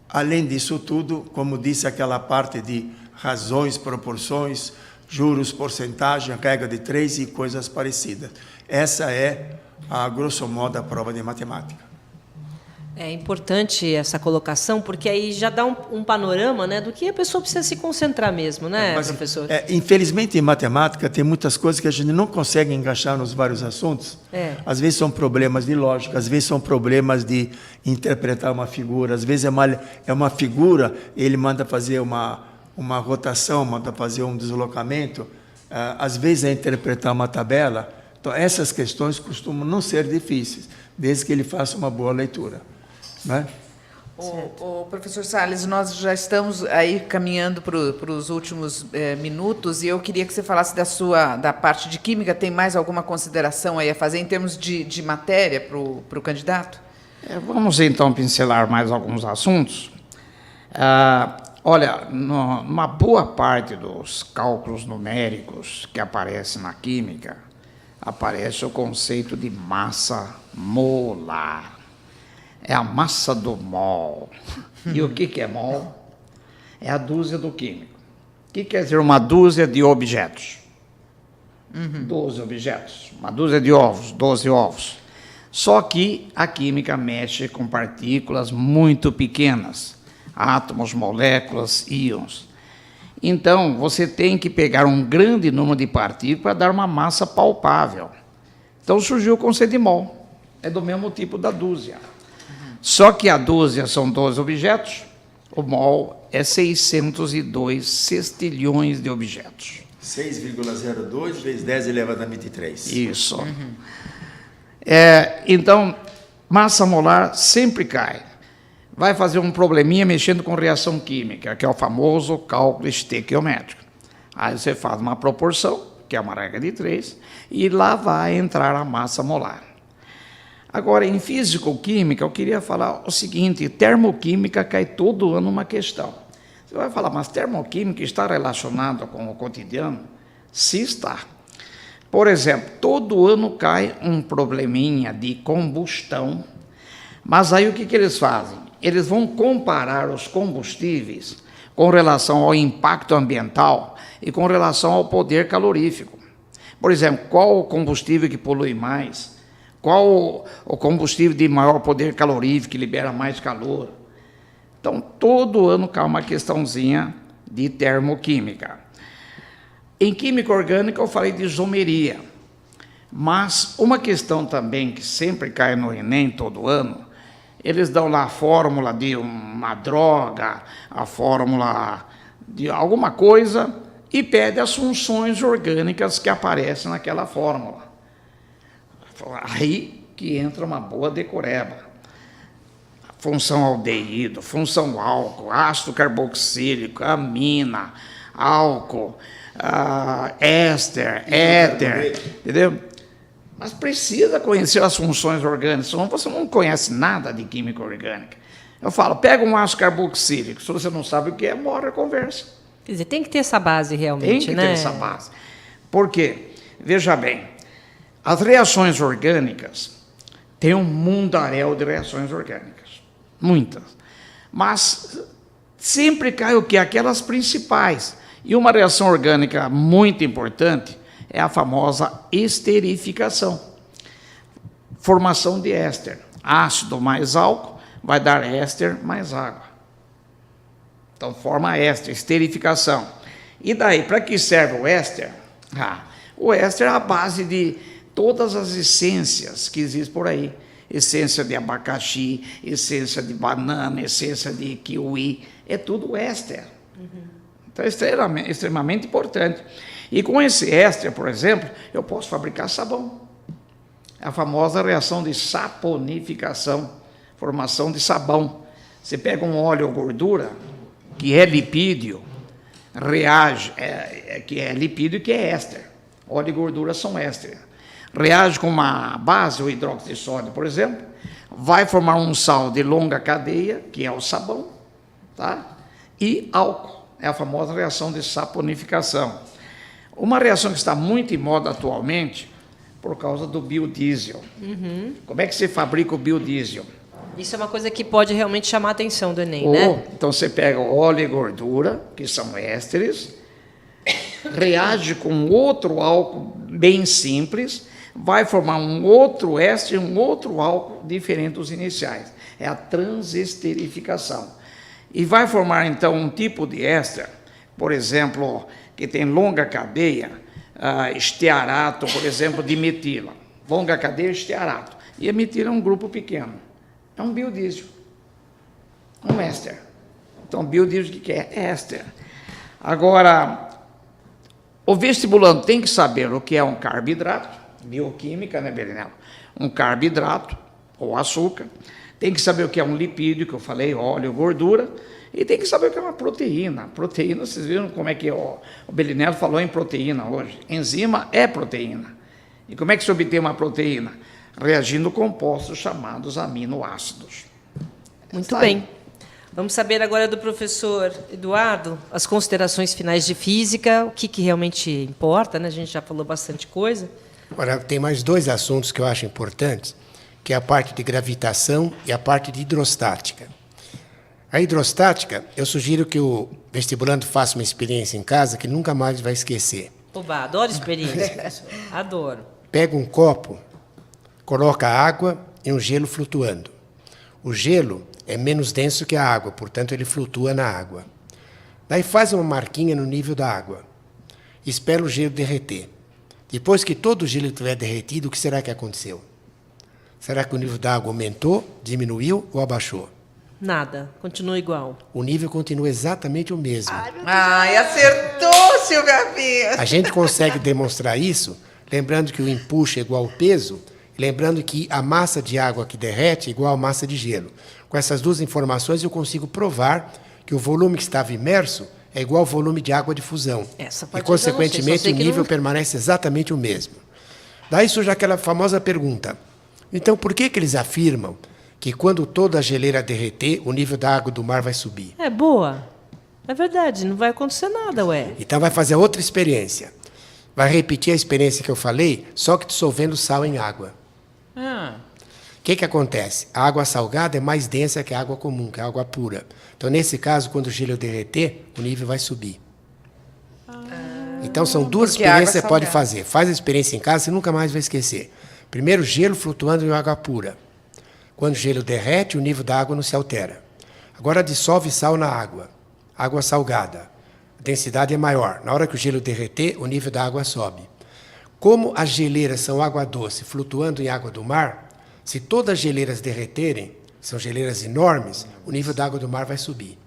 além disso tudo, como disse, aquela parte de razões, proporções, juros, porcentagem, regra de 3 e coisas parecidas. Essa é, a grosso modo, a prova de matemática. É importante essa colocação, porque aí já dá um panorama, né, do que a pessoa precisa se concentrar mesmo, né, professor? Infelizmente, em matemática, tem muitas coisas que a gente não consegue encaixar nos vários assuntos. Às vezes são problemas de lógica, às vezes são problemas de interpretar uma figura, às vezes é uma figura, ele manda fazer uma rotação, manda fazer um deslocamento, às vezes é interpretar uma tabela. Então, essas questões costumam não ser difíceis, desde que ele faça uma boa leitura. Né? O professor Salles, nós já estamos aí caminhando para os últimos minutos, e eu queria que você falasse da parte de química. Tem mais alguma consideração aí a fazer em termos de matéria para o candidato? Vamos então pincelar mais alguns assuntos. Olha, numa boa parte dos cálculos numéricos que aparecem na química, aparece o conceito de massa molar. É a massa do mol. E o que é mol? É a dúzia do químico. O que quer dizer uma dúzia de objetos? 12 objetos. Uma dúzia de ovos, 12 ovos. Só que a química mexe com partículas muito pequenas. Átomos, moléculas, íons. Então, você tem que pegar um grande número de partículas para dar uma massa palpável. Então, surgiu o conceito de mol. É do mesmo tipo da dúzia. Só que a dúzia são 12 objetos, o mol é 602 sextilhões de objetos. 6,02 vezes 10 elevado a 23. Isso. Então, massa molar sempre cai. Vai fazer um probleminha mexendo com reação química, que é o famoso cálculo estequiométrico. Aí você faz uma proporção, que é uma regra de 3, e lá vai entrar a massa molar. Agora, em físico-química, eu queria falar o seguinte: termoquímica cai todo ano uma questão. Você vai falar, mas termoquímica está relacionada com o cotidiano? Sim, está. Por exemplo, todo ano cai um probleminha de combustão, mas aí o que eles fazem? Eles vão comparar os combustíveis com relação ao impacto ambiental e com relação ao poder calorífico. Por exemplo, qual o combustível que polui mais? Qual o combustível de maior poder calorífico, que libera mais calor? Então, todo ano cai uma questãozinha de termoquímica. Em química orgânica, eu falei de isomeria. Mas uma questão também que sempre cai no Enem todo ano, eles dão lá a fórmula de uma droga, a fórmula de alguma coisa, e pede as funções orgânicas que aparecem naquela fórmula. Aí que entra uma boa decoreba. Função aldeído, função álcool, ácido carboxílico, amina, álcool, éster, éter, entendeu? Mas precisa conhecer as funções orgânicas, senão você não conhece nada de química orgânica. Eu falo, pega um ácido carboxílico, se você não sabe o que é, morre a conversa. Quer dizer, tem que ter essa base realmente, tem que ter essa base. Por quê? Veja bem, as reações orgânicas têm um mundaréu de reações orgânicas, muitas. Mas sempre cai o quê? Aquelas principais. E uma reação orgânica muito importante é a famosa esterificação. Formação de éster. Ácido mais álcool vai dar éster mais água. Então, forma éster, esterificação. E daí, para que serve o éster? O éster é a base de todas as essências que existem por aí. Essência de abacaxi, essência de banana, essência de kiwi, é tudo éster. Então, é extremamente importante. E com esse éster, por exemplo, eu posso fabricar sabão. É a famosa reação de saponificação, formação de sabão. Você pega um óleo ou gordura, que é lipídio, reage, que é lipídio e que é éster. Óleo e gordura são éster. Reage com uma base, o hidróxido de sódio, por exemplo, vai formar um sal de longa cadeia, que é o sabão, tá? E álcool, é a famosa reação de saponificação. Uma reação que está muito em moda atualmente, por causa do biodiesel. Como é que se fabrica o biodiesel? Isso é uma coisa que pode realmente chamar a atenção do Enem, né? Então, você pega o óleo e gordura, que são ésteres, reage com outro álcool bem simples, vai formar um outro éster e um outro álcool diferente dos iniciais. É a transesterificação. E vai formar, então, um tipo de éster, por exemplo, que tem longa cadeia, estearato, por exemplo, de metila. Longa cadeia, estearato. E a metila é um grupo pequeno. É um biodiesel. Um éster. Então, biodiesel, o que é? Éster. Agora, o vestibulando tem que saber o que é um carboidrato, bioquímica, né, Belinello? Um carboidrato, ou açúcar. Tem que saber o que é um lipídio, que eu falei, óleo, gordura. E tem que saber o que é uma proteína. Proteína, vocês viram como é que o Belinello falou em proteína hoje. Enzima é proteína. E como é que se obtém uma proteína? Reagindo compostos chamados aminoácidos. Muito bem. Vamos saber agora do professor Eduardo as considerações finais de física, o que realmente importa, né? A gente já falou bastante coisa. Agora, tem mais 2 assuntos que eu acho importantes, que é a parte de gravitação e a parte de hidrostática. A hidrostática, eu sugiro que o vestibulando faça uma experiência em casa que nunca mais vai esquecer. Oba, adoro experiência, professor. Adoro. Pega um copo, coloca água e um gelo flutuando. O gelo é menos denso que a água, portanto, ele flutua na água. Daí faz uma marquinha no nível da água. Espera o gelo derreter. Depois que todo o gelo estiver derretido, o que será que aconteceu? Será que o nível da água aumentou, diminuiu ou abaixou? Nada, continua igual. O nível continua exatamente o mesmo. Ai, acertou, Silvia Pinha. A gente consegue demonstrar isso lembrando que o empuxo é igual ao peso, lembrando que a massa de água que derrete é igual à massa de gelo. Com essas 2 informações, eu consigo provar que o volume que estava imerso é igual ao volume de água de fusão. Essa E, parte consequentemente, eu não sei, o nível permanece exatamente o mesmo. Daí surge aquela famosa pergunta. Então, por que eles afirmam que quando toda a geleira derreter, o nível da água do mar vai subir? É boa. É verdade, não vai acontecer nada, ué. Então, vai fazer outra experiência. Vai repetir a experiência que eu falei, só que dissolvendo sal em água. O que acontece? A água salgada é mais densa que a água comum, que a água pura. Então, nesse caso, quando o gelo derreter, o nível vai subir. Então, são 2 experiências que você pode fazer. Faz a experiência em casa, você nunca mais vai esquecer. Primeiro, gelo flutuando em água pura. Quando o gelo derrete, o nível da água não se altera. Agora, dissolve sal na água. Água salgada. A densidade é maior. Na hora que o gelo derreter, o nível da água sobe. Como as geleiras são água doce flutuando em água do mar, se todas as geleiras derreterem, são geleiras enormes, o nível da água do mar vai subir.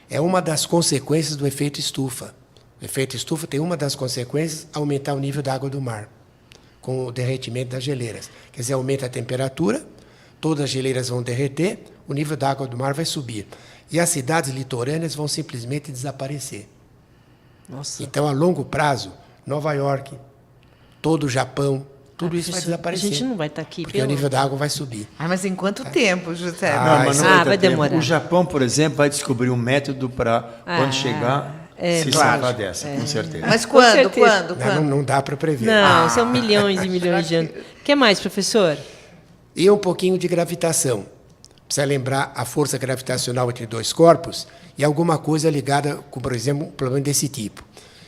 É uma das consequências do efeito estufa. O efeito estufa tem uma das consequências, aumentar o nível da água do mar, com o derretimento das geleiras. Quer dizer, aumenta a temperatura, todas as geleiras vão derreter, o nível da água do mar vai subir. E as cidades litorâneas vão simplesmente desaparecer. Nossa. Então, a longo prazo, Nova York, todo o Japão, tudo isso vai desaparecer. A gente não vai estar aqui. Porque o nível da água vai subir. Mas em quanto tempo, José? Não, mas não vai ter demorar. tempo. O Japão, por exemplo, vai descobrir um método para, quando chegar, se salvar dessa, com certeza. Mas Com quando? certeza. Não dá para prever. Não, são milhões e milhões de anos. O que mais, professor? E um pouquinho de gravitação. Precisa lembrar a força gravitacional entre 2 corpos e alguma coisa ligada com, por exemplo, um problema desse tipo.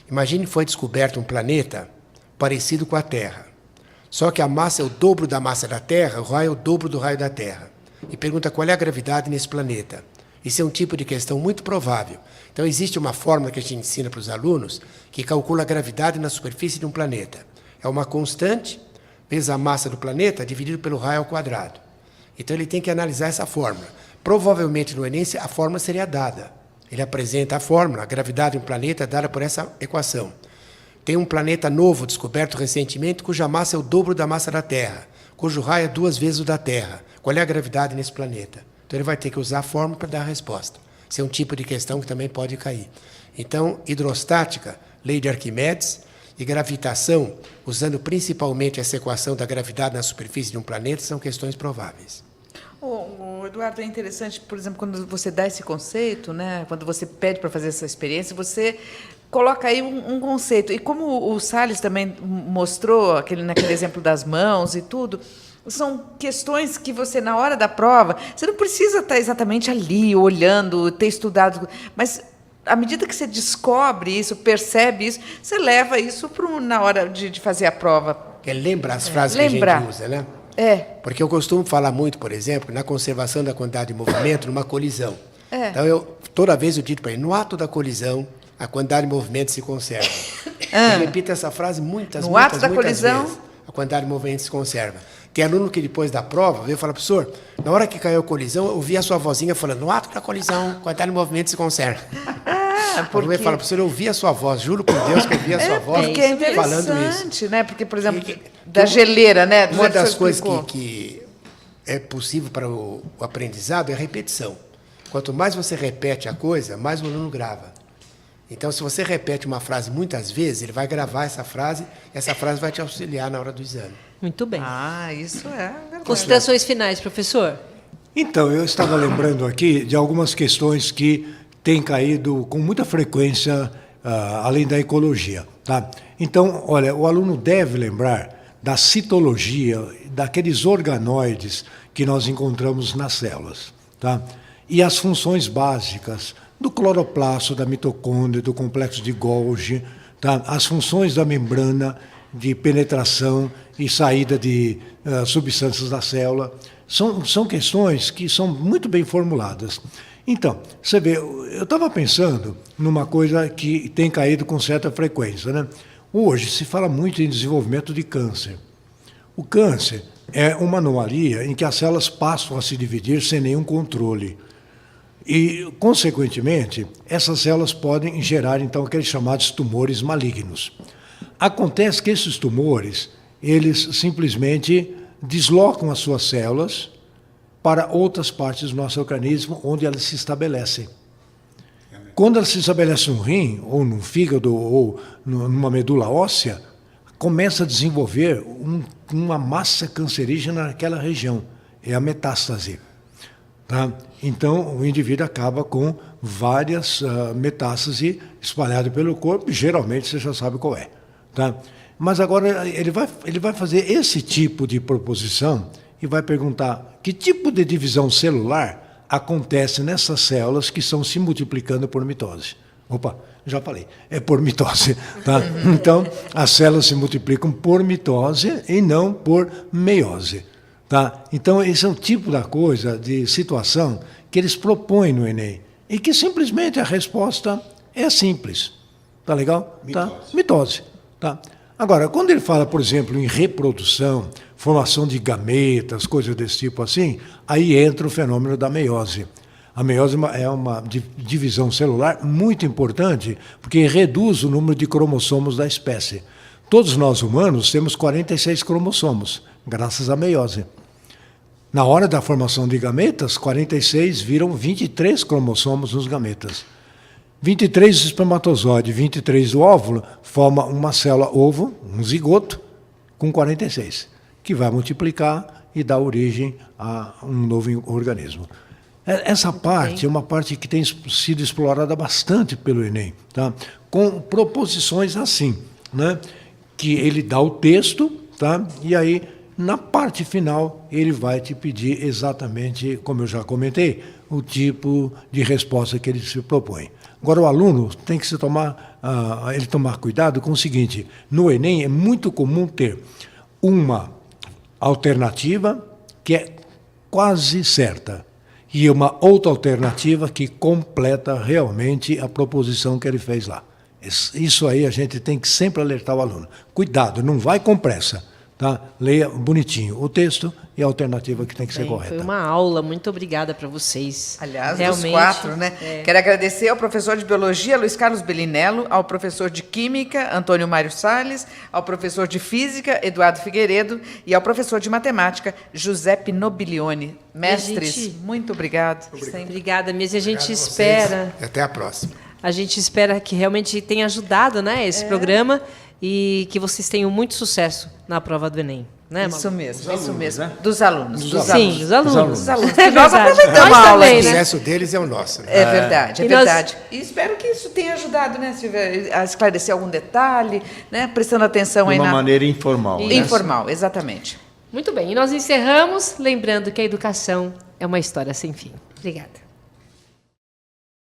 Imagine que foi descoberto um planeta parecido com a Terra. Só que a massa é o dobro da massa da Terra, o raio é o dobro do raio da Terra. E pergunta qual é a gravidade nesse planeta. Isso é um tipo de questão muito provável. Então, existe uma fórmula que a gente ensina para os alunos que calcula a gravidade na superfície de um planeta. É uma constante vezes a massa do planeta dividido pelo raio ao quadrado. Então, ele tem que analisar essa fórmula. Provavelmente, no Enem, a fórmula seria dada. Ele apresenta a fórmula, a gravidade de um planeta é dada por essa equação. Tem um planeta novo descoberto recentemente, cuja massa é o dobro da massa da Terra, cujo raio é 2 vezes o da Terra. Qual é a gravidade nesse planeta? Então, ele vai ter que usar a fórmula para dar a resposta. Isso é um tipo de questão que também pode cair. Então, hidrostática, lei de Arquimedes, e gravitação, usando principalmente essa equação da gravidade na superfície de um planeta, são questões prováveis. O Eduardo, é interessante, por exemplo, quando você dá esse conceito, né, quando você pede para fazer essa experiência, você coloca aí um conceito. E como o Salles também mostrou, naquele exemplo das mãos e tudo, são questões que você, na hora da prova, você não precisa estar exatamente ali, olhando, ter estudado, mas à medida que você descobre isso, percebe isso, você leva isso na hora de fazer a prova Que é lembrar as frases Lembrar. que a gente usa, né? É. Porque eu costumo falar muito, por exemplo, na conservação da quantidade de movimento numa colisão. Então, toda vez eu digo para ele, no ato da colisão, a quantidade de movimento se conserva. Eu repito essa frase muitas colisão, vezes. A quantidade de movimento se conserva. Tem aluno que depois da prova veio falar, professor, na hora que caiu a colisão, eu ouvi a sua vozinha falando, no ato da colisão, a quantidade de movimento se conserva. Porque... fala, professor, eu ouvi a sua voz, juro por Deus que eu ouvi a sua voz porque é falando isso. interessante, né? Porque, por exemplo, da geleira, né? Do Uma jeito que das você coisas explicou. que é possível para o aprendizado é a repetição. Quanto mais você repete a coisa, mais o aluno grava. Então, se você repete uma frase muitas vezes, ele vai gravar essa frase vai te auxiliar na hora do exame. Muito bem. Isso é verdade. Considerações finais, professor? Então, eu estava lembrando aqui de algumas questões que têm caído com muita frequência, além da ecologia. Tá? Então, olha, o aluno deve lembrar da citologia, daqueles organoides que nós encontramos nas células. Tá? E as funções básicas do cloroplasto, da mitocôndria, do complexo de Golgi, tá? As funções da membrana de penetração e saída de substâncias da célula. São questões que são muito bem formuladas. Então, você vê, eu estava pensando numa coisa que tem caído com certa frequência, né? Hoje se fala muito em desenvolvimento de câncer. O câncer é uma anomalia em que as células passam a se dividir sem nenhum controle. E, consequentemente, essas células podem gerar, então, aqueles chamados tumores malignos. Acontece que esses tumores, eles simplesmente deslocam as suas células para outras partes do nosso organismo, onde elas se estabelecem. Quando elas se estabelecem no rim, ou no fígado, ou numa medula óssea, começa a desenvolver uma massa cancerígena naquela região. É a metástase. Tá? Então, o indivíduo acaba com várias metástases espalhadas pelo corpo, geralmente você já sabe qual é. Tá? Mas agora ele vai fazer esse tipo de proposição e vai perguntar que tipo de divisão celular acontece nessas células que estão se multiplicando por mitose. Opa, já falei, é por mitose. Tá? Então, as células se multiplicam por mitose e não por meiose. Tá? Então, esse é um tipo da coisa, de situação, que eles propõem no Enem. E que simplesmente a resposta é simples. Tá legal? Mitose. Tá? Mitose. Tá? Agora, quando ele fala, por exemplo, em reprodução, formação de gametas, coisas desse tipo assim, aí entra o fenômeno da meiose. A meiose é uma divisão celular muito importante, porque reduz o número de cromossomos da espécie. Todos nós humanos temos 46 cromossomos, graças à meiose. Na hora da formação de gametas, 46 viram 23 cromossomos nos gametas. 23 do espermatozoide, 23 do óvulo, forma uma célula ovo, um zigoto, com 46, que vai multiplicar e dar origem a um novo organismo. Essa parte é uma parte que tem sido explorada bastante pelo Enem, tá? Com proposições assim, né? Que ele dá o texto, tá? E aí, na parte final, ele vai te pedir exatamente, como eu já comentei, o tipo de resposta que ele se propõe. Agora, o aluno tem que tomar cuidado com o seguinte: no Enem é muito comum ter uma alternativa que é quase certa e uma outra alternativa que completa realmente a proposição que ele fez lá. Isso aí a gente tem que sempre alertar o aluno. Cuidado, não vai com pressa. Tá? Leia bonitinho o texto e a alternativa que tem que ser correta. Foi uma aula, muito obrigada para vocês. Aliás, realmente, dos 4, né? Quero agradecer ao professor de Biologia, Luiz Carlos Bellinello, ao professor de Química, Antônio Mário Salles, ao professor de Física, Eduardo Figueiredo, e ao professor de Matemática, Giuseppe Nobilione. Mestres, muito obrigado. Obrigada mesmo, e a gente Obrigado a espera... vocês. Até a próxima. A gente espera que realmente tenha ajudado, né, esse programa e que vocês tenham muito sucesso na prova do Enem. Né, Isso mesmo, isso mesmo. Né? Dos alunos. Sim, dos alunos. Dos alunos. É Que nós verdade. aproveitamos Nós a aula também, aqui. O né? sucesso deles é o nosso. Né? É verdade, é E nós- verdade. E espero que isso tenha ajudado, né, Silvia, a esclarecer algum detalhe, né, prestando atenção De aí uma na... maneira informal. Né? Informal, exatamente. Muito bem, e nós encerramos lembrando que a educação é uma história sem fim. Obrigada.